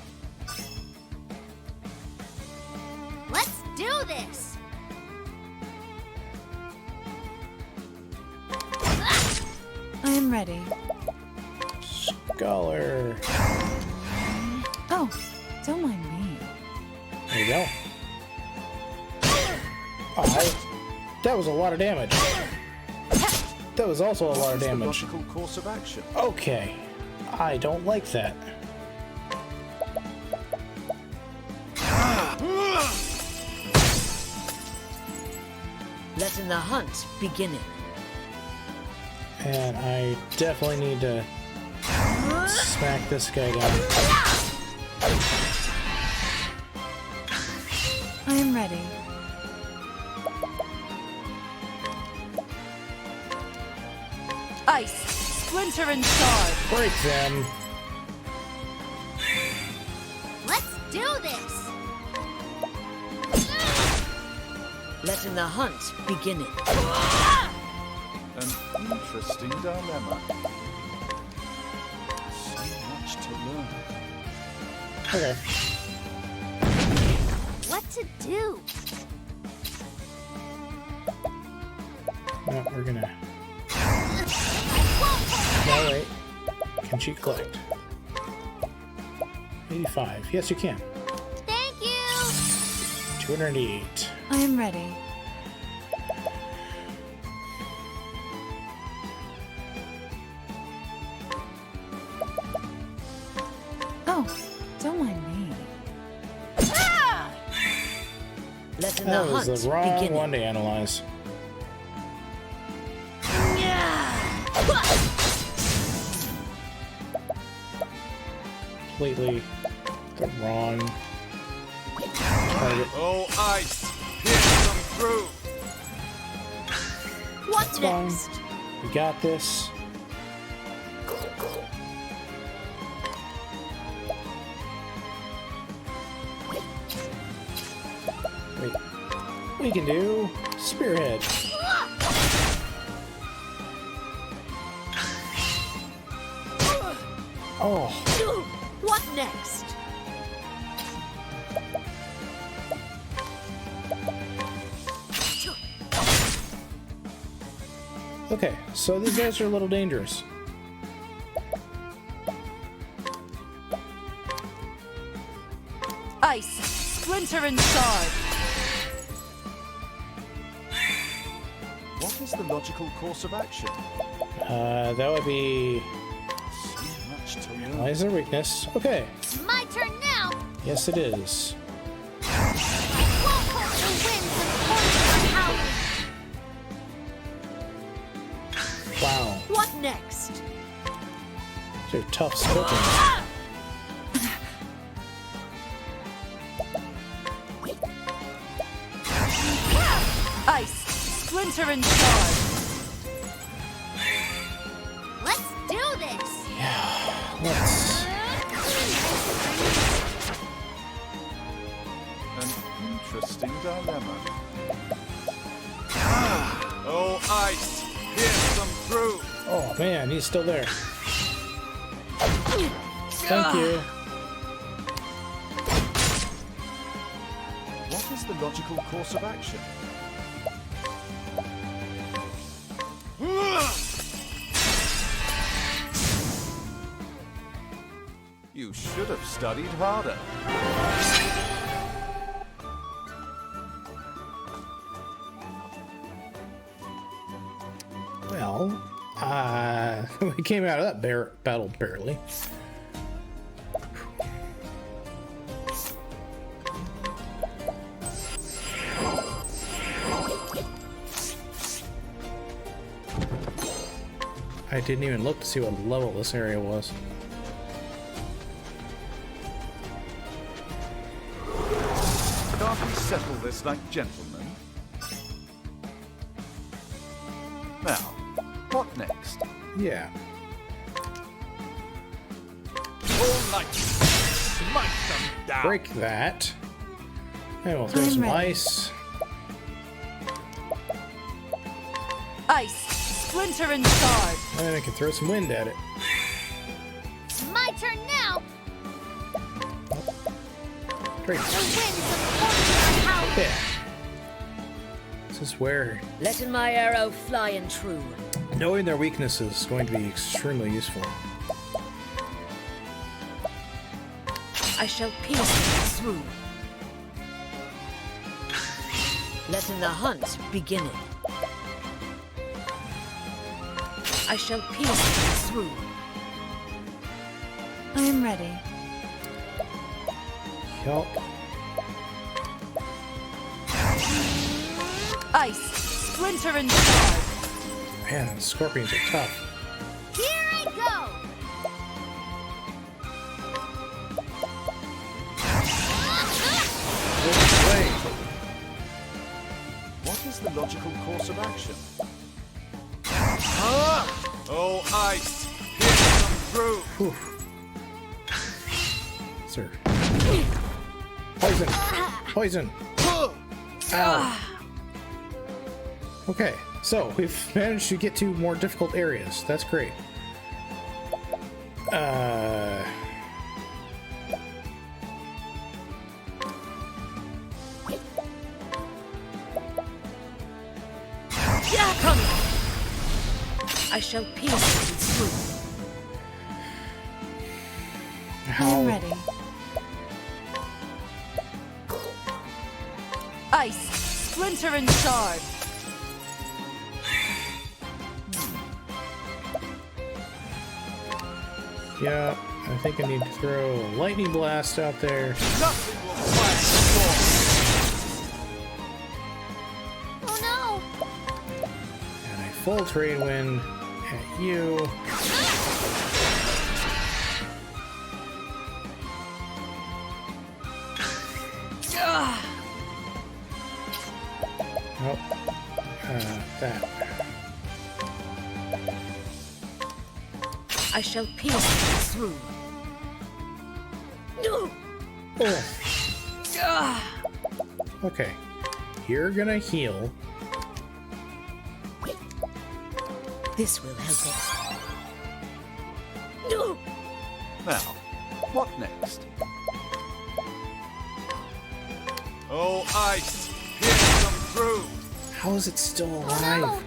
Let's do this. I am ready. Scholar. Oh, don't mind me. There you go. Oh, that was a lot of damage. That was also a lot of the damage. logical course of action. Okay. I don't like that. Letting the hunt begin. And I definitely need to smack this guy down. I am ready. Ice, splinter and shard. Break them. Let's do this. Letting the hunt begin. An interesting dilemma. So much to learn. Okay. What to do? No, we're gonna. No, wait. Can she collect? 85. Yes, you can. Thank you! 208. I am ready. Oh, don't mind me. Letting the That hunt was the wrong begin. one to analyze. Completely the wrong target. Oh, ice! Pierce them through! What's Fine. next? We got this. Wait. We can do Spearhead. Oh, What next? okay. So these guys are a little dangerous. Ice, splinter and shard. What is the logical course of action? That would be So much to learn. analyze their weakness. Okay. My turn now! Yes, it is. Won't hold the winds and poison our howling! Wow. What next? They're tough scorpions. Ice, splinter and shard. Let's do this! Let's. An interesting dilemma. Oh, ice! Pierce them through! Oh man, he's still there. Thank you. What is the logical course of action? You should have studied harder. Well, we came out of that battle barely. I didn't even look to see what level this area was. Can't we settle this like gentlemen? Now, what next? Yeah. All light! Smite them down! Break that. And we'll throw I'm some ready. ice. Ice, splinter and shard. And then I can throw some wind at it. My turn now! Great. The winds of poison are howling! Yeah. This is where Letting my arrow fly and true. knowing their weaknesses is going to be extremely useful. I shall pierce them through. Letting the hunt begin. I shall pierce them through. I am ready. Yup. Ice, splinter and shard. Man, the scorpions are tough. Here I go! What is the logical course of action? Oh, ice! Pierce them through! Whew. Sir. Poison! Poison! Ow! Okay, so we've managed to get to more difficult areas. That's great. Come! I shall pierce you through. I'm ready. Ice, splinter and shard. Yeah, I think I need to throw a lightning blast out there. Nothing will quiet Oh And a full trade wind at you. Nope. That. I shall pierce you through. Oh. Okay. You're gonna heal. This will help us. no! Now, what next? Oh, ice! Pierce them through! How is it still alive?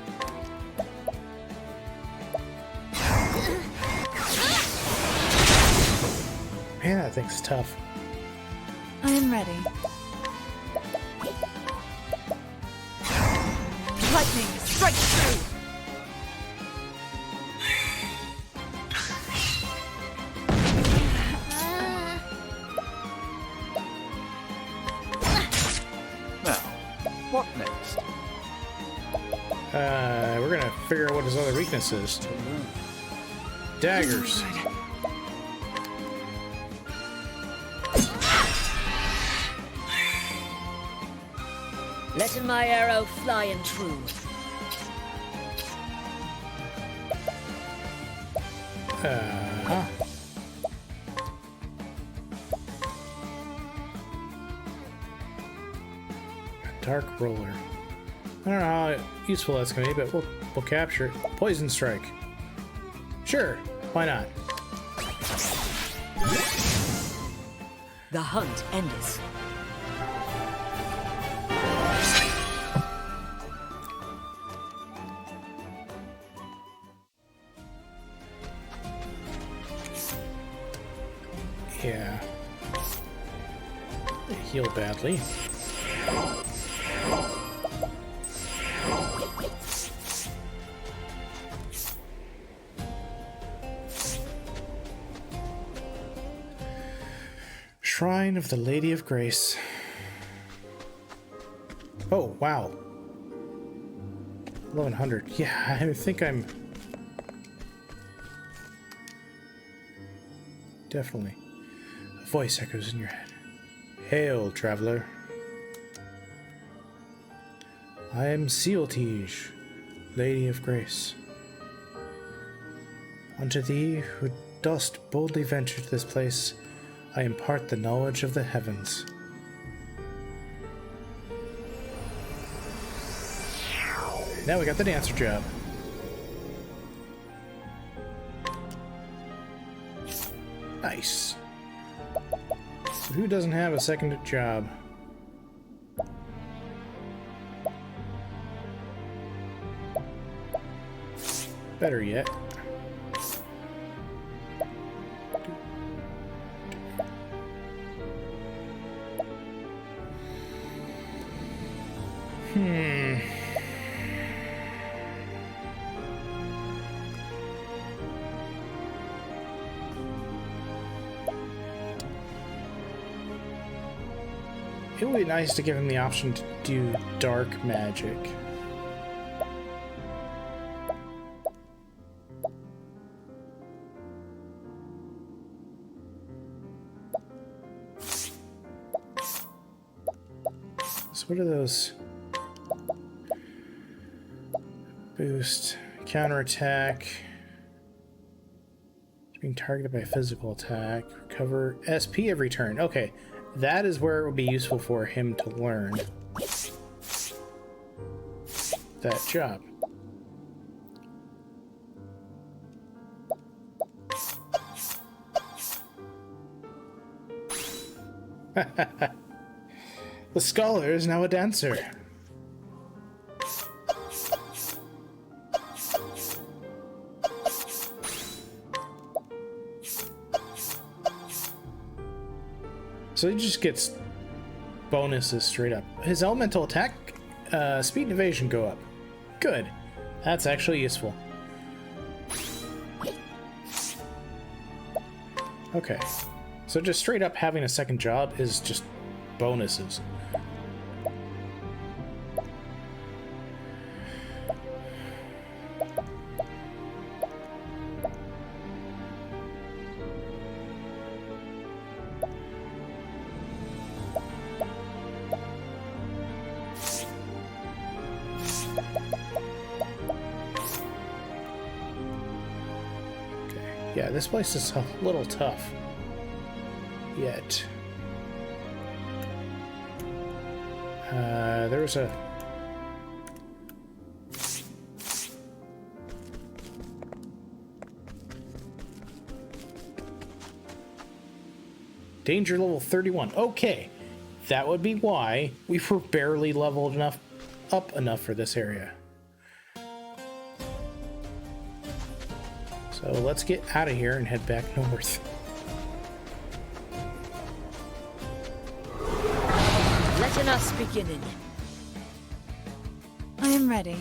Man, that thing's tough. I am ready. Lightning, strike through! Now, what next? We're gonna figure out what his other weakness is. Daggers. Letting my arrow fly and true. A dark roller. I don't know how useful that's gonna be, but we'll capture it. Poison strike. Sure, why not? The hunt endeth. Yeah. They heal badly. Shrine of the Lady of Grace. Oh, wow. 1100. Yeah, I think I'm... Definitely. A voice echoes in your head. Hail, traveler. I am Sealtige, Lady of Grace. Unto thee, who dost boldly venture to this place, I impart the knowledge of the heavens. Now we got the dancer job. Nice. So who doesn't have a second job? Better yet. It would be nice to give him the option to do dark magic. So what are those? Boost, counterattack, being targeted by a physical attack, recover SP every turn. Okay. That is where it would be useful for him to learn. that job. The scholar is now a dancer. So he just gets bonuses straight up. His elemental attack, speed and evasion go up. Good. That's actually useful. Okay. So just straight up having a second job is just bonuses. Yeah, this place is a little tough. Yet. There's a... Danger level 31. Okay. That would be why we were barely leveled up enough for this area. So let's get out of here and head back north. Let us begin. I am ready.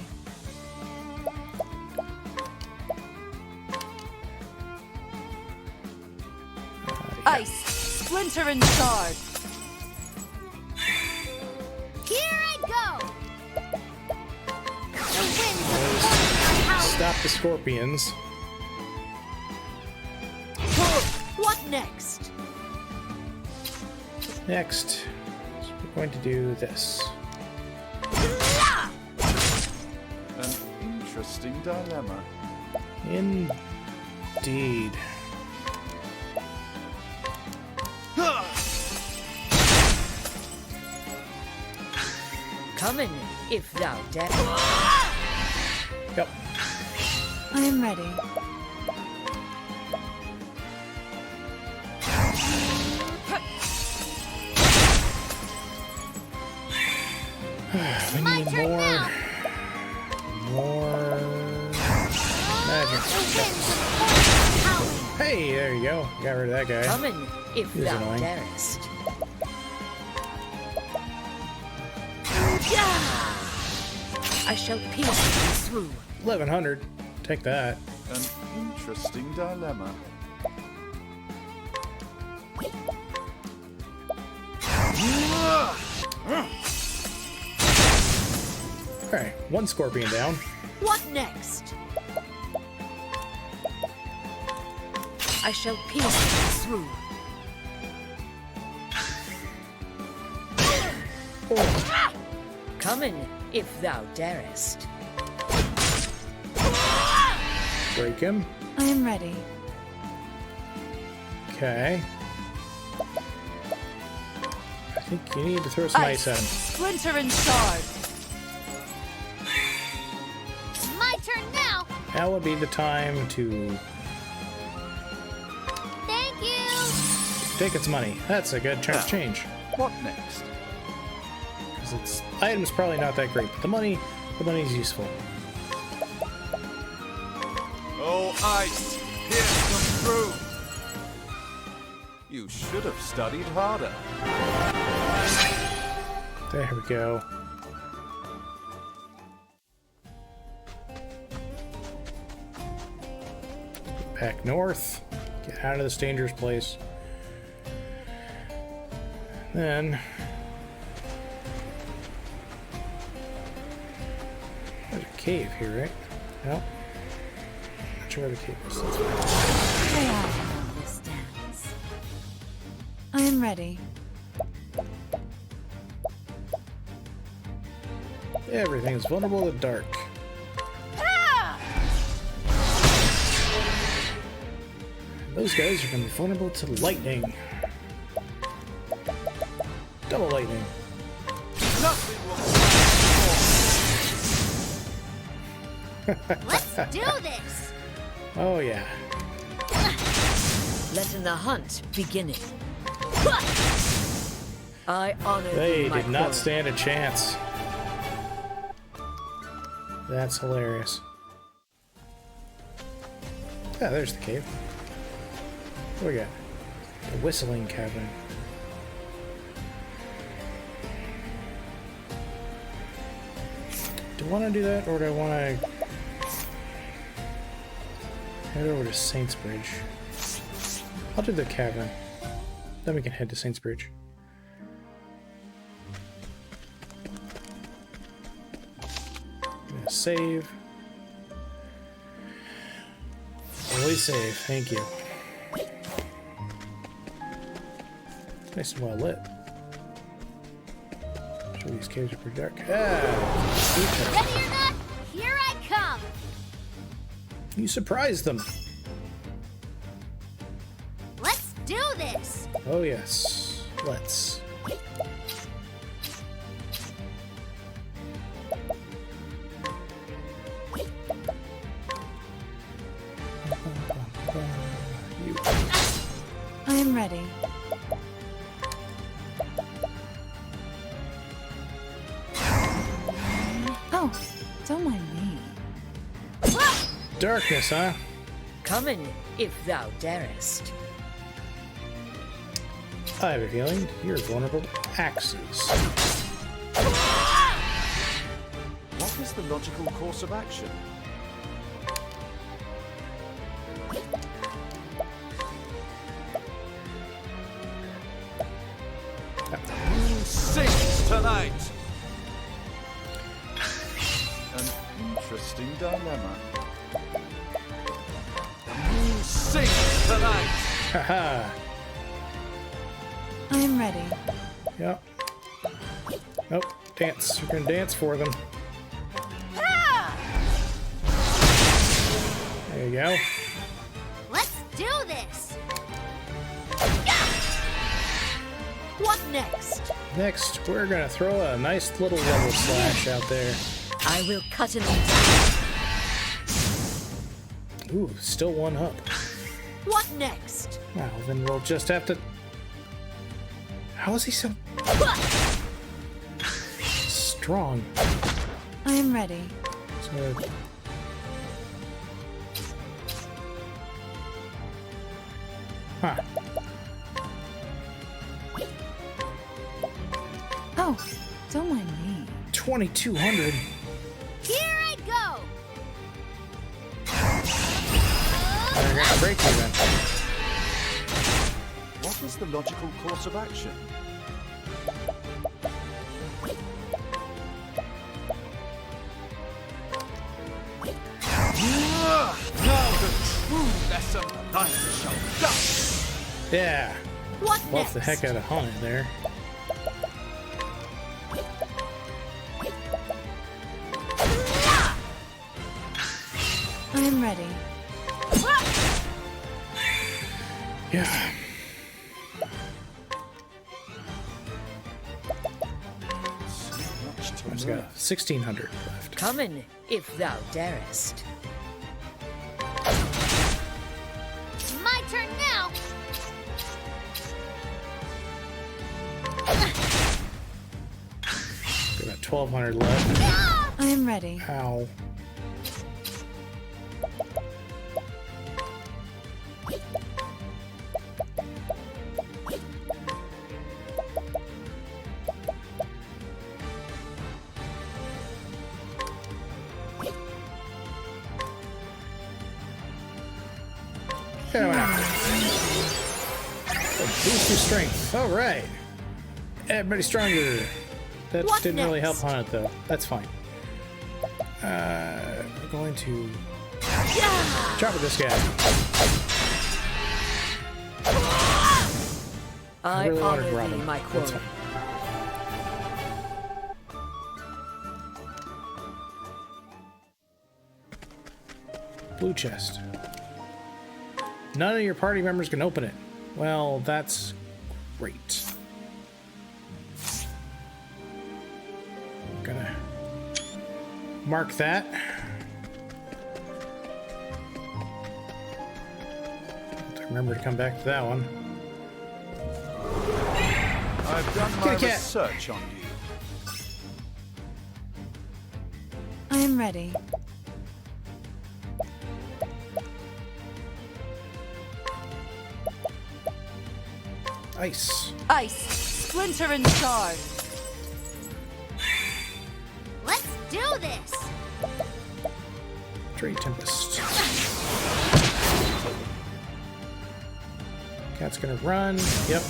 Ice, splinter and shard. Here I go! The winds of force are howling. Stop the scorpions. What next? Next, we're going to do this. An interesting dilemma. Indeed. Come in, if thou dare. Yep. I am ready. We My need turn now. more magic. The winds of force are howling. Hey, there you go. Got rid of that guy. Come in, if He's thou annoying. darest. I shall pierce thee through. 1100. Take that. An interesting dilemma. Alright, one scorpion down. What next? I shall pierce thee through. Come in, if thou darest. Break him. I am ready. Okay. I think you need to throw some ice at him. Splinter and shard. My turn now. That would be the time to Thank you. take its money. That's a good chance change. What next? Because its item's probably not that great, but the money's useful. Oh, ice! Pierce them through! You should have studied harder. There we go. Back north. Get out of this dangerous place. Then... There's a cave here, right? No. Not sure where the cave is. That's fine. May I have this dance? I am ready. Everything is vulnerable to dark. Those guys are going to be vulnerable to lightning. Double lightning. Nothing will Let's do this! Oh, yeah. Letting the hunt begin. I honor They thee, my did not queen. stand a chance. That's hilarious. Yeah, there's the cave. What do we got? The whistling cabin. Do I want to do that, or do I want to head over to Saints Bridge? I'll do the cavern. Then we can head to Saints Bridge. I'm gonna save. Always save, thank you. Nice and well lit. Sure, these caves are pretty dark. Ah! Ready or not, here I come! You surprised them! Let's do this! Oh yes, let's. You. I am ready. Oh, don't mind me. Darkness, huh? Coming, if thou darest. I have a feeling you're vulnerable to axes. What is the logical course of action? Who sings tonight? An interesting dilemma. Who sings tonight? Haha. I am ready. Yep. Nope. Dance. You're gonna dance for them. There you go. Let's do this! What next? Next, we're gonna throw a nice little level slash out there. I will cut him. Ooh, still one up. What next? Well, then we'll just have to... How is he so... strong? I am ready. So... Huh. Oh, don't mind me. 2,200. Here I go! They're gonna break you then. What is the logical course of action? Now the true lesson I shall die. Yeah. What Buff next? the heck out of Haunted there. I am ready. Yeah. Much to I've got 1,600 left. Coming, if thou darest. My turn now! Got about 1,200 left. I am ready. Ow. Boost your strength. All right. Everybody stronger. That What didn't really help next? Haunted though. That's fine. We're going to chop at this guy. I really wanted honor thee, Robin. my That's queen. fine. Blue chest. None of your party members can open it. Well, that's great. I'm gonna mark that. Remember to come back to that one. I've done my research on you. I am ready. Ice. Ice, splinter and shard. Let's do this! Trade Tempest. Cat's gonna run. Yep.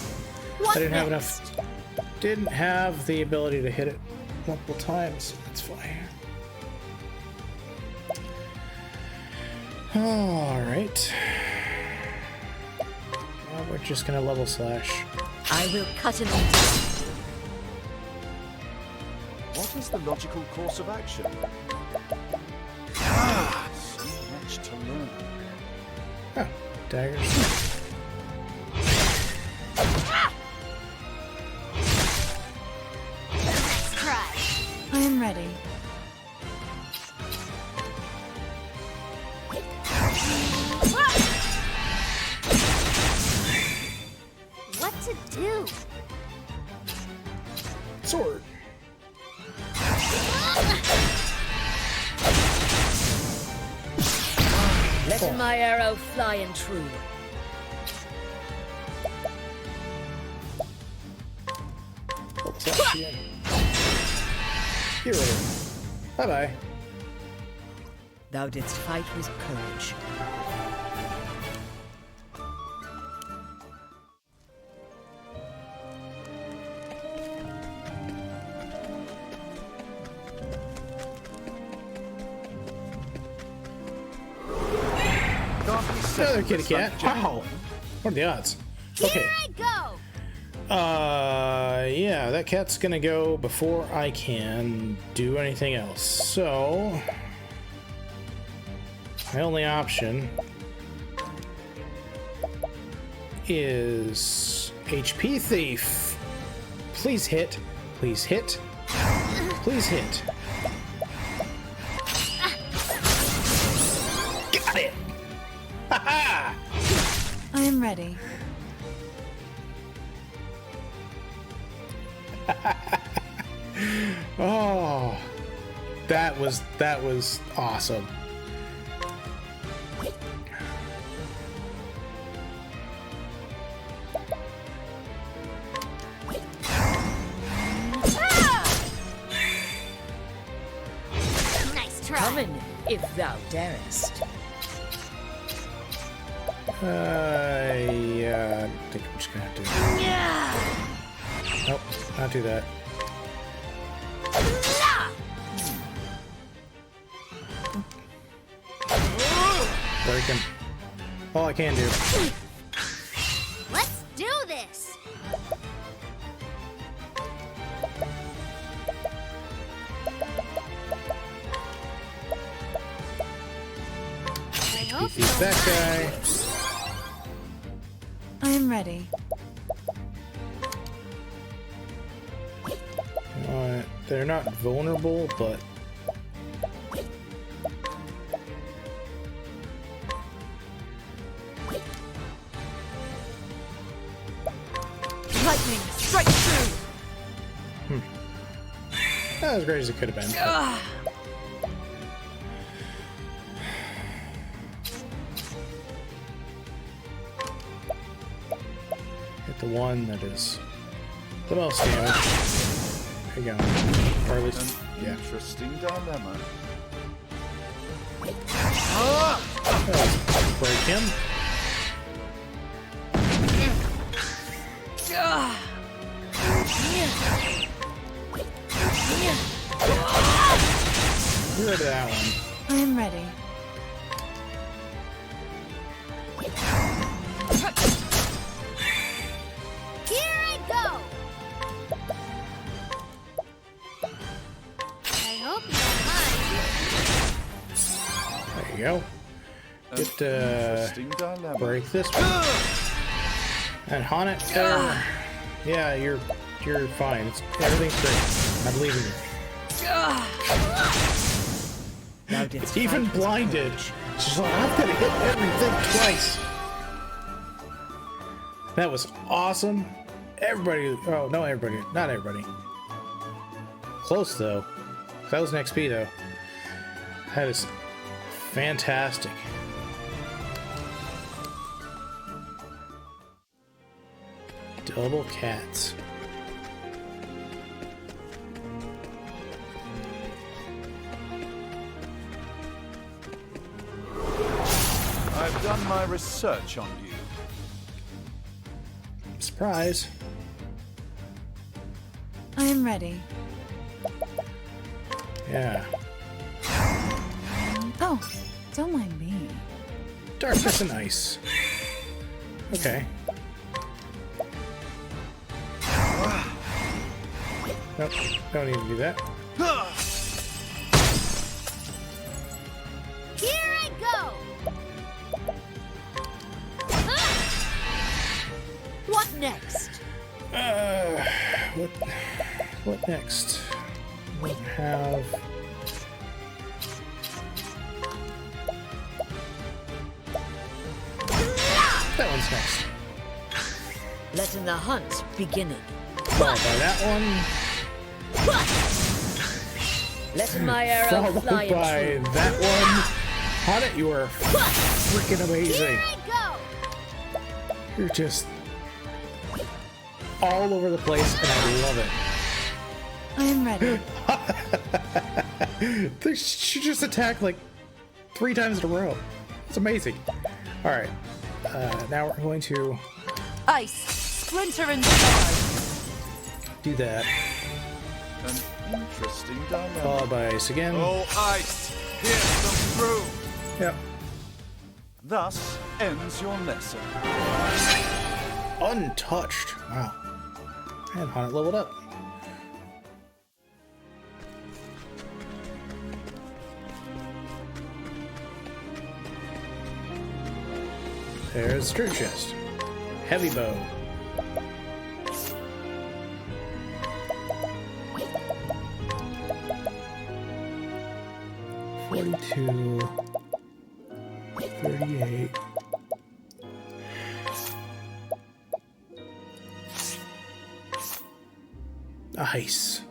I didn't have enough. Didn't have the ability to hit it multiple times. That's fine. Alright. Well, we're just gonna level slash. I will cut an end. What is the logical course of action? So much to learn. Oh, daggers. Let's try. I am ready. What to do? Sword. Let my arrow fly and true. Slash again. Hero. Bye bye. Thou didst fight with courage. Another kitty cat. Wow. What are the odds? Okay. Here I go! Yeah, that cat's gonna go before I can do anything else. So, my only option is HP Thief. Please hit. Please hit. Please hit. Got it! Ha-ha! I am ready. Oh, that was awesome. Nice try. Come in, if thou darest. Yeah, I think I'm just gonna have to. Nope, not do that. Break him. All I can do. Let's do this! I hope you Defeat that guy. I am ready. They're not vulnerable, but Lightning, strike true. not as great as it could have been. Hit the one that is the most damage. There you go. Or at least, yeah. Interesting dilemma. Break him. Get rid of that one. I am ready. Here I go! I hope you don't mind. There you go. Get Interesting dilemma. break this one. And haunt it. Yeah, you're fine. Everything's great. I believe in you. It's even blinded. She's like, I'm gonna hit everything twice. That was awesome. Everybody, oh, no, everybody, not everybody. Close though. That was an XP though. That is fantastic. Double cats. I've done my research on you. Surprise. I am ready. Yeah. Oh, don't mind me. Darkness and ice. Okay. Nope, don't need to do that. Here I go! What next? What next? We have... That one's next. Letting the hunt begin. Followed by that one. Letting my arrow Followed fly by and true. that one. On it, you are freaking amazing. Here I go! You're just all over the place, and I love it. I am ready. She just attacked like 3 times in a row. It's amazing. All right, now we're going to Ice, splinter and charge. do that. An interesting dilemma. Followed by ice again. Oh, ice! Pierce them through! Yep. Thus ends your lesson. Untouched. Wow. And Haunted leveled up. There's the treasure chest. Heavy bow. $42. 38. Nice.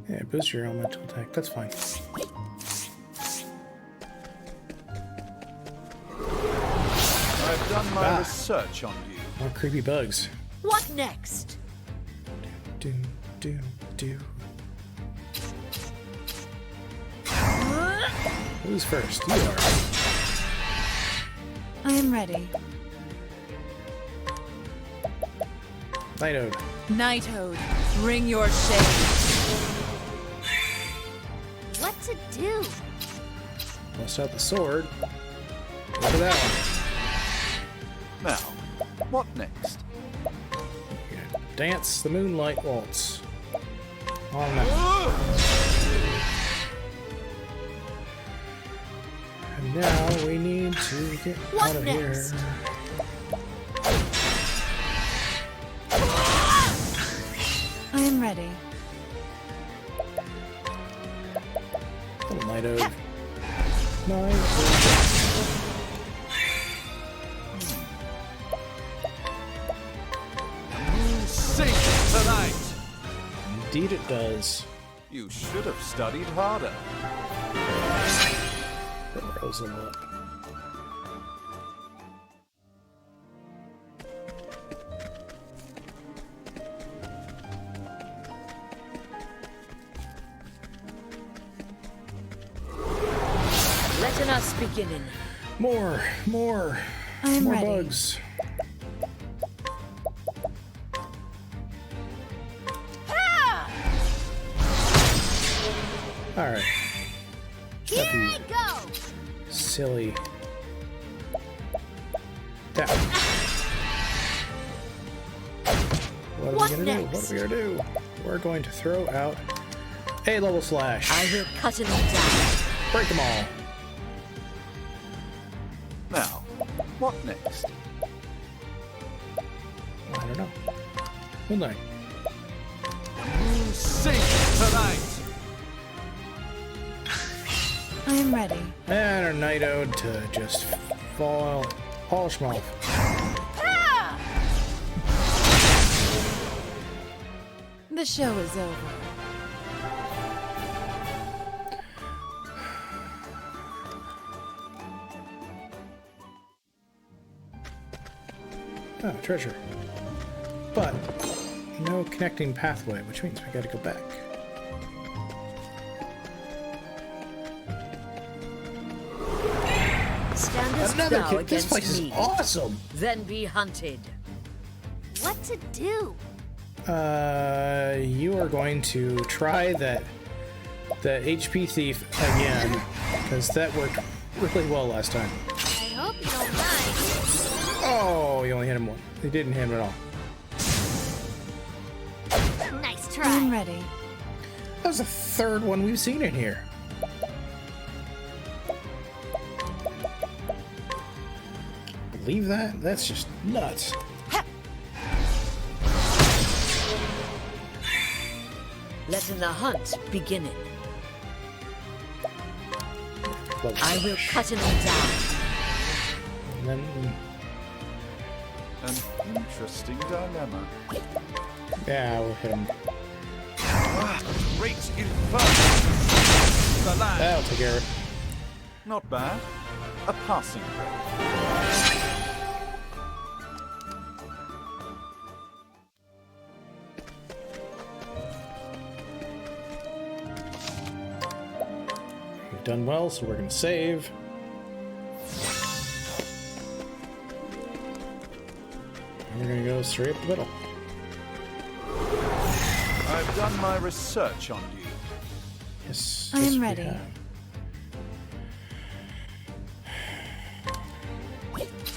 Yeah, boost your elemental attack. That's fine. I've done my research on you. More creepy bugs. What next? Do, do, do. Who's first? You are. I am ready. Nightoad. Nightoad, bring your shade. What to do? Bust out the sword. Look at that one. Now, what next? Dance the moonlight waltz. On that. And now we need to get out of here. I am ready. Little Nightoad. Nightoad. Sink tonight! Indeed it does. You should have studied harder. Rose them up. Letting us begin. More. I am More ready. bugs. All right. Here I go! Silly. Down. What are we gonna do? What are we gonna do? We're going to throw out a level slash. I will cut him down. Break them all. Now, what next? I don't know. Good night. Sing tonight. I am ready. And a night ode to just polish them off. The show is over. Oh, treasure. But no connecting pathway, which means we gotta go back. Stand as Another thou kid. This against place me. is awesome. Then be hunted. What to do? You are going to try that HP thief again, because that worked really well last time. I hope you don't mind. Oh, you only hit him one. He didn't hit him at all. Nice I try. am ready. That was the third one we've seen in here. Believe that? That's just nuts. Letting the hunt begin. Level I will slash. cut him down. And then, An interesting dilemma. yeah, we'll hit him. Great inferno. The land. That'll take care of it. Not bad. A passing grade. We've done well, so we're going to save. And we're going to go straight up the middle. I've done my research on you. Yes. I yes, am we ready. have.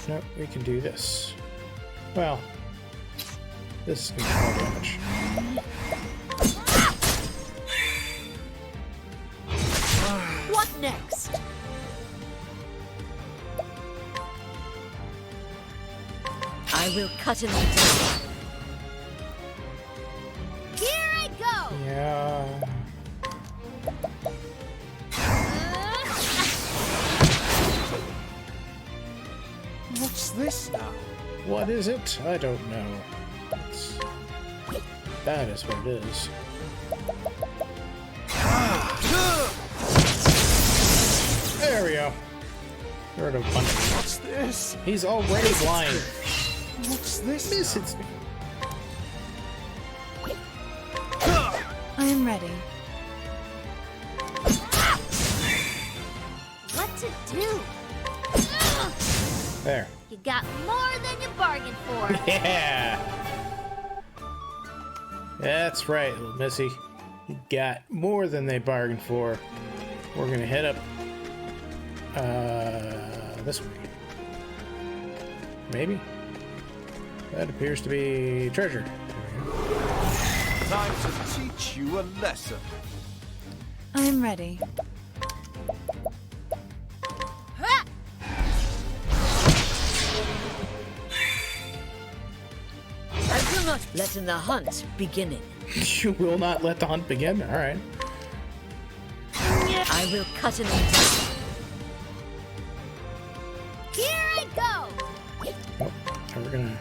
Nope, we can do this. Well, this is going to be more damage. What next? I will cut him down. Here I go. Yeah. What's this now? What is it? I don't know. That is what it is. There we go. Heard a bunch of What's this? He's already blind. What's this? Miss it's I am ready. What to do? there. You got more than you bargained for. Yeah. That's right, little Missy. You got more than they bargained for. We're gonna head up this way. Maybe? That appears to be treasure. Time to teach you a lesson. I am ready. I will not let in the hunt beginning. You will not let the hunt begin? Alright. I will cut him down. Here I go. Oh, and we're gonna.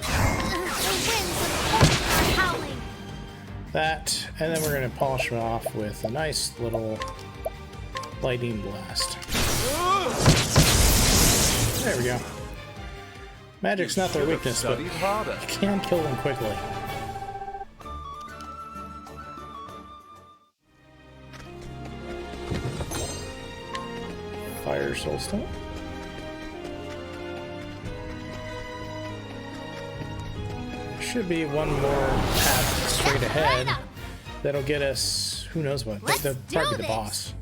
The winds of fortune are howling. That, and then we're gonna polish it off with a nice little lightning blast. There we go. Magic's not their weakness, but Studied harder. you can kill them quickly. Fire Soulstone. There should be one more path straight ahead that'll get us who knows what. Let's Probably do the this. boss.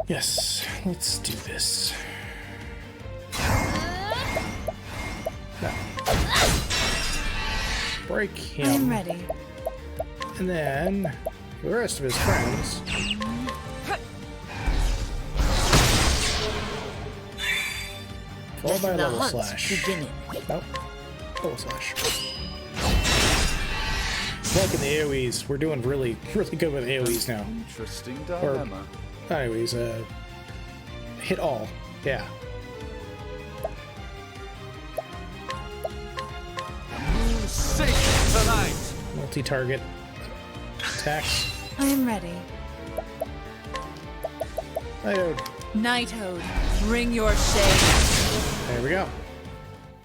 Yes, let's do this. No. Break him. I am ready. And then the rest of his friends. Followed by a Letting the level hunt slash. beginning. Nope. Double slash. Like in the AoEs, we're doing really good with AoEs now. Interesting dilemma. Anyways, hit all. Yeah. Sing tonight. Multi-target attacks. I am ready. Knighthood, bring your shame. There we go.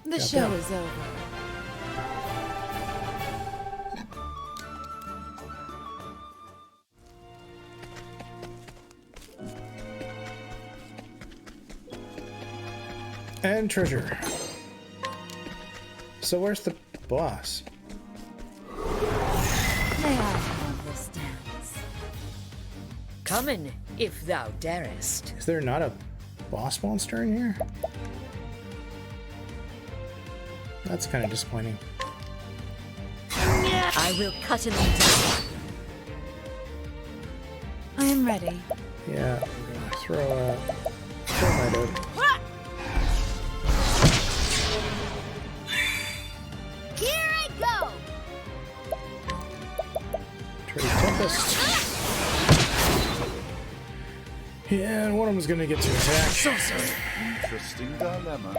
The show is over. And treasure. So where's the boss? May I have this dance? Come in, if thou darest. Is there not a boss monster in here? That's kind of disappointing. I will cut him down. I am ready. Yeah, I'm gonna throw my out. Here I go! Tempest. Yeah, and one of them's gonna get to attack. Interesting dilemma.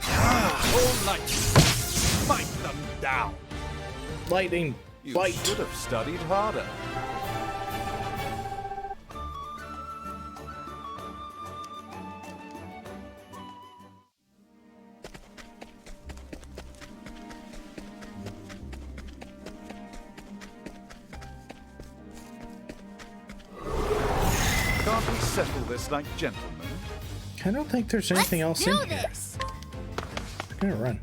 All light, smite them down. Lightning You bite. should have studied harder. Can't we settle this like gentlemen? I don't think there's anything else in here. This. I'm gonna run.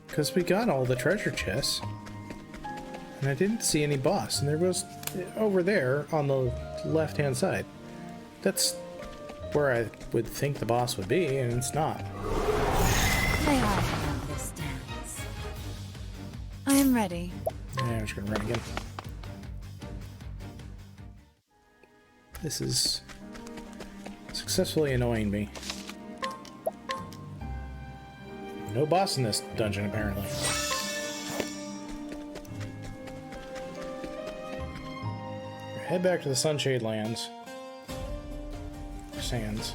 Because we got all the treasure chests. And I didn't see any boss. And there was over there on the left-hand side. That's where I would think the boss would be, and it's not. May I have this dance? I am ready. Yeah, I'm just gonna run again. This is successfully annoying me. No boss in this dungeon, apparently. Head back to the Sunshade Lands. Sands.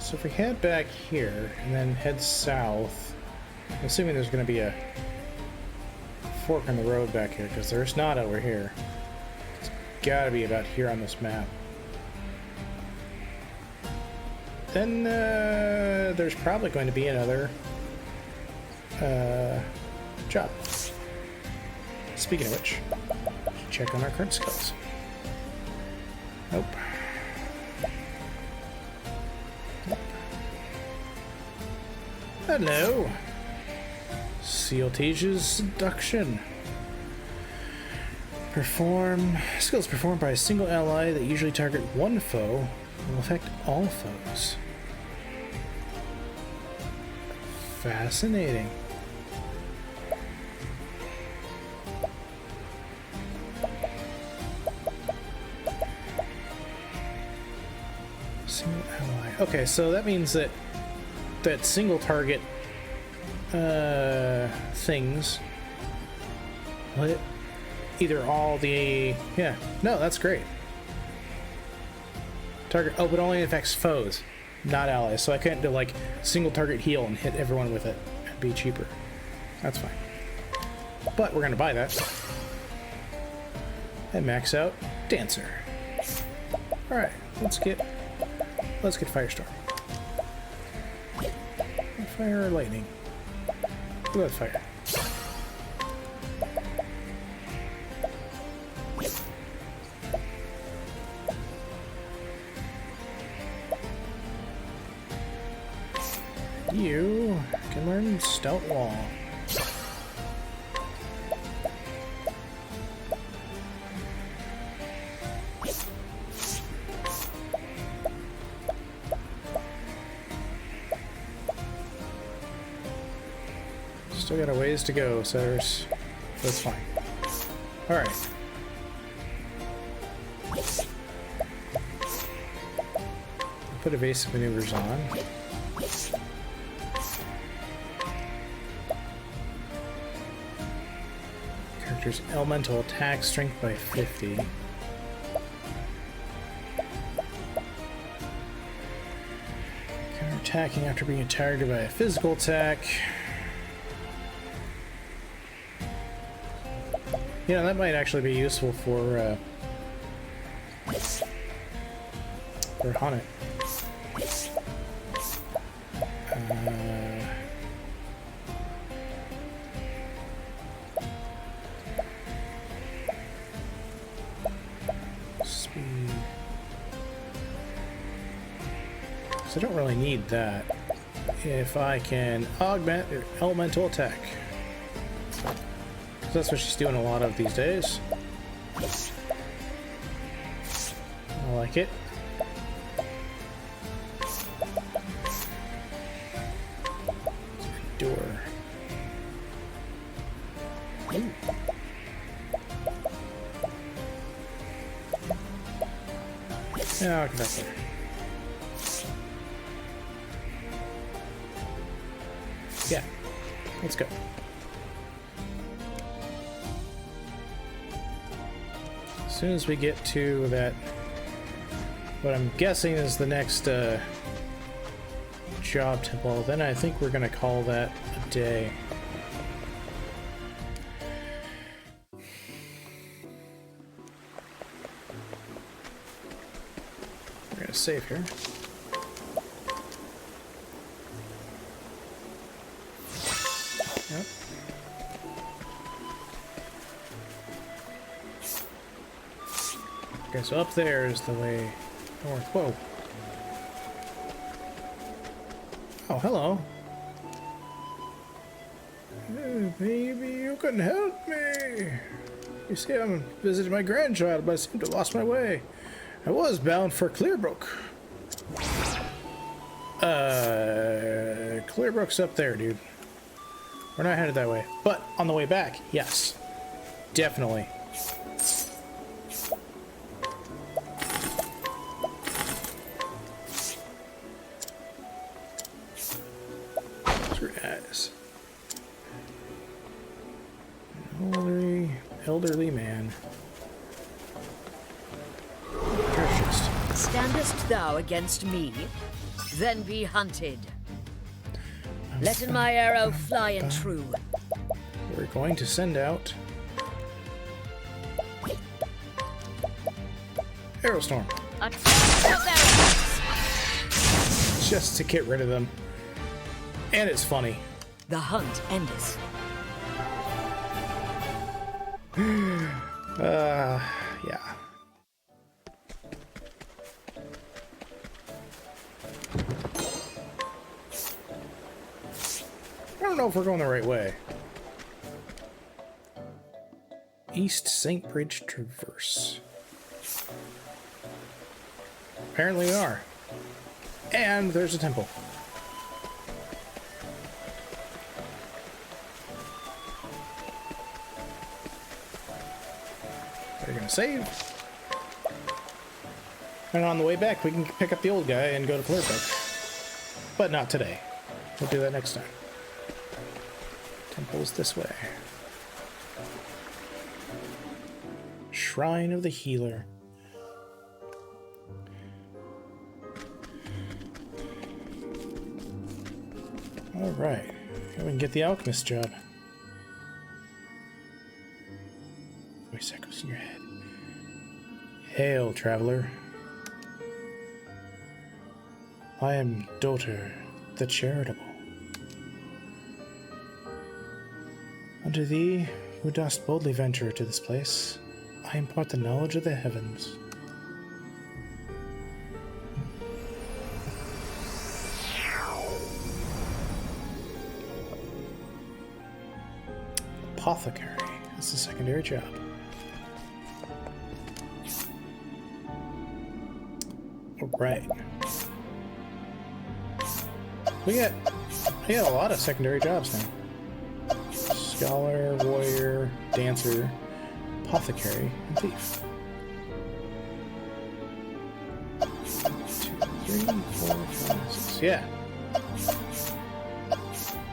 So if we head back here and then head south, I'm assuming there's going to be a fork in the road back here, because there's not over here. It's got to be about here on this map. Then there's probably going to be another job. Speaking of which, check on our current skills. Nope. Hello. Seal Teja's seduction. Skills performed by a single ally that usually target one foe will affect all foes. Fascinating. Single ally. Okay, so that means that single target things. What? Either all the... Yeah. No, that's great. Target... Oh, but only affects foes, not allies. So I can't do, like, single target heal and hit everyone with it and be cheaper. That's fine. But we're going to buy that. And max out Dancer. Alright, let's get Firestorm. Fire or lightning? What about fire? You can learn Stout Wall. Still got a ways to go, sirs. That's fine. Alright. Put evasive maneuvers on. Character's elemental attack strength by 50. Counterattacking after being targeted by a physical attack. Yeah, that might actually be useful for Hunted. Speed. So I don't really need that. If I can augment elemental attack. That's what she's doing a lot of these days. I like it. Door. Ooh. Yeah, I'll get back there. Yeah, let's go. As soon as we get to that, what I'm guessing is the next job temple, then I think we're gonna call that a day. We're gonna save here. Yep. Okay, so up there is the way north. Whoa. Oh, hello. Hey, baby, you can help me. You see, I'm visiting my grandchild, but I seem to have lost my way. I was bound for Clearbrook. Clearbrook's up there, dude. We're not headed that way. But on the way back, yes. Definitely. Elderly man. Standest thou against me, then be hunted. Let my arrow fly and true. We're going to send out Arrowstorm. Just to get rid of them. And it's funny. The hunt endeth. Yeah. I don't know if we're going the right way. East St. Bridge Traverse. Apparently we are. And there's a temple. We're gonna save. And on the way back, we can pick up the old guy and go to Clearbrook. But not today. We'll do that next time. Temple's this way. Shrine of the Healer. Alright. We can get the alchemist job. Voice echoes in your head. Hail, traveler. I am Daughter, the Charitable. Unto thee, who dost boldly venture to this place, I impart the knowledge of the heavens. Apothecary. That's the secondary job. Alright. We got a lot of secondary jobs now. Scholar, warrior, dancer, apothecary, and thief. 1, 2, 3, 4, 5, 6. Yeah.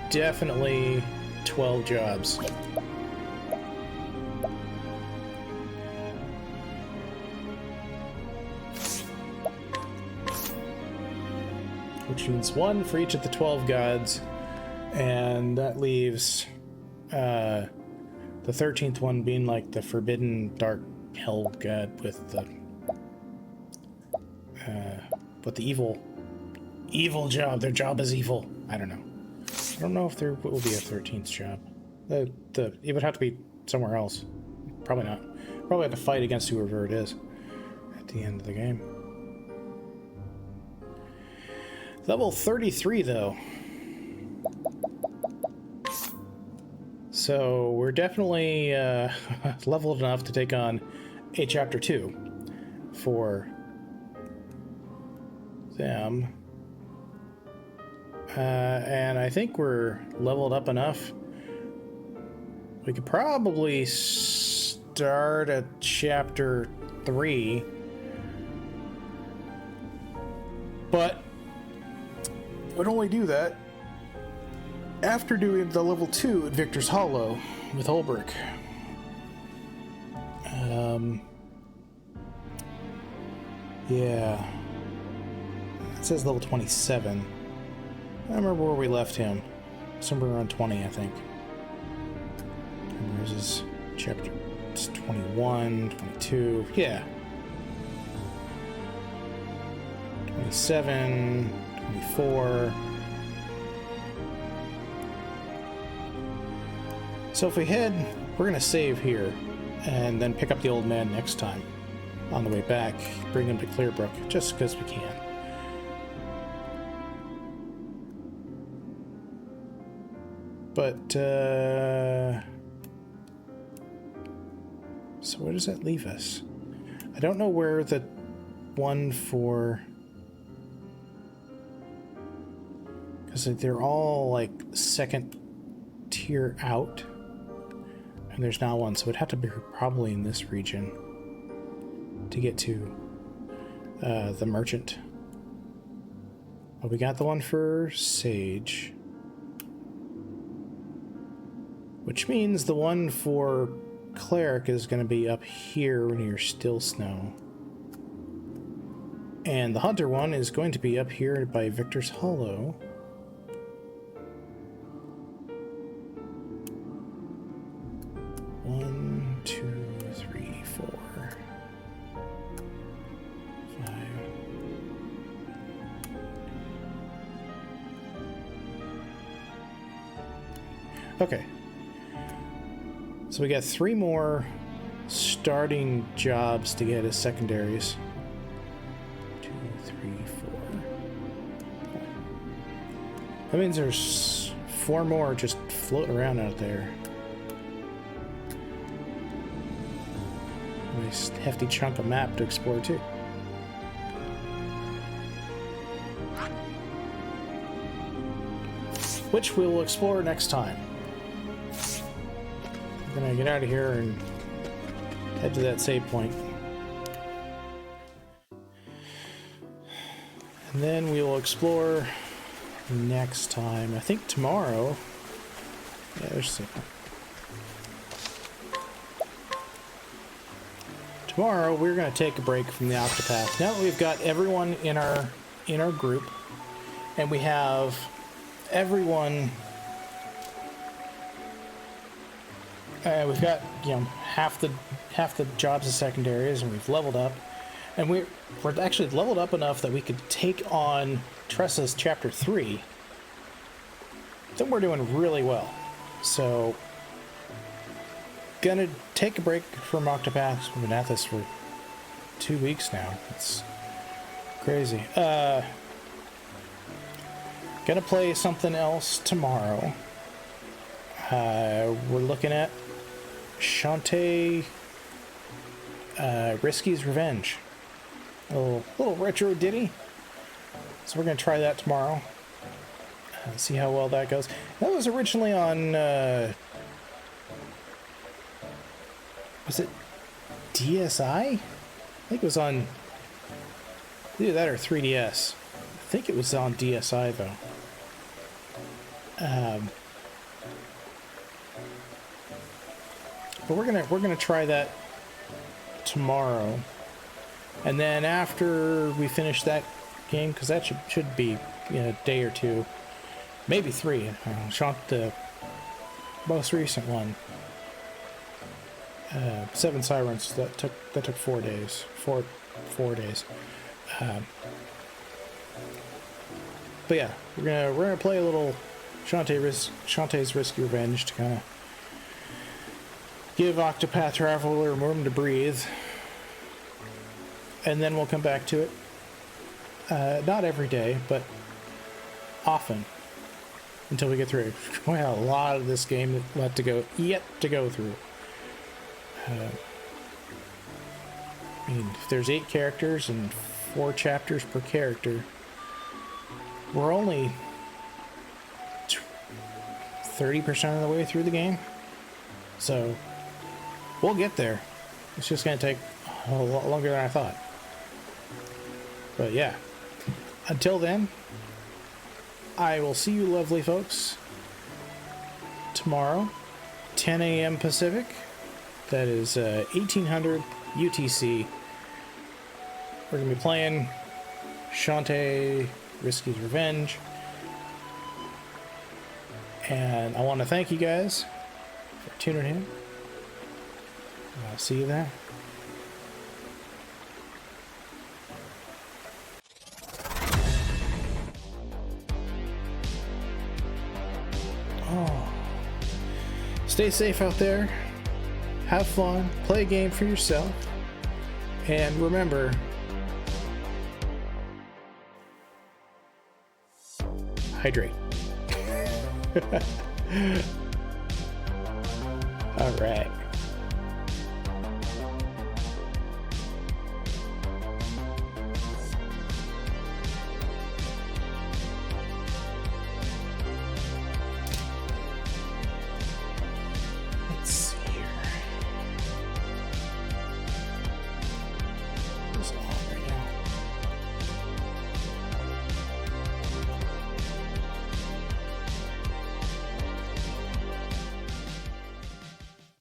Definitely 12 jobs. Which means 1 for each of the 12 gods, and that leaves the 13th one being like the forbidden dark hell god with the evil job. Their job is evil. I don't know. I don't know if there will be a 13th job. It would have to be somewhere else. Probably not. Probably have to fight against whoever it is at the end of the game. Level 33, though. So we're definitely leveled enough to take on a Chapter 2 for them. And I think we're leveled up enough. We could probably start at Chapter 3. But would only do that after doing the level 2 at Victor's Hollow with Ulbrich. Yeah. It says level 27. I remember where we left him. Somewhere around 20, I think. And where's his chapter? It's 21, 22. Yeah. 27, 24. So if we head, we're going to save here and then pick up the old man next time on the way back, bring him to Clearbrook just because we can. But, so where does that leave us? I don't know where the one for, because they're all like second tier out, and there's not one, so it'd have to be probably in this region to get to the merchant. Well, we got the one for Sage, which means the one for Cleric is going to be up here near Still Snow. And the Hunter one is going to be up here by Victor's Hollow. One, two, three, four, five. Okay. So we got 3 more starting jobs to get as secondaries. 2, 3, 4. That means there's 4 more just floating around out there. Nice hefty chunk of map to explore too. Which we will explore next time. I'm gonna get out of here and head to that save point. And then we will explore next time. I think tomorrow. Yeah, there's some. Tomorrow we're gonna take a break from the Octopath. Now that we've got everyone in our group, and we have everyone. We've got, you know, half the jobs as secondaries, and we've leveled up, and we're actually leveled up enough that we could take on Tressa's Chapter 3. Then we're doing really well. So, gonna take a break from Octopath. We've been at this for 2 weeks now. It's crazy. Gonna play something else tomorrow. We're looking at Shantae Risky's Revenge. A little retro ditty. So we're going to try that tomorrow. See how well that goes. That was originally on Was it DSi? I think it was on either that or 3DS. I think it was on DSi though. But we're gonna try that tomorrow, and then after we finish that game, because that should be a day or two, maybe 3. The most recent one, 7 Sirens, that took 4 days. 4 days. But yeah, we're gonna play a little Shantae's Risky Revenge to kind of give Octopath Traveler room to breathe, and then we'll come back to it. Not every day, but often until we get through. We have a lot of this game yet to go through. I mean, if there's 8 characters and 4 chapters per character, we're only 30% of the way through the game, so we'll get there. It's just going to take a lot longer than I thought. But yeah, until then, I will see you lovely folks tomorrow, 10 a.m. Pacific. That is 1800 UTC. We're going to be playing Shantae Risky's Revenge. And I want to thank you guys for tuning in. I'll see you there. Oh. Stay safe out there. Have fun. Play a game for yourself. And remember, hydrate. All right.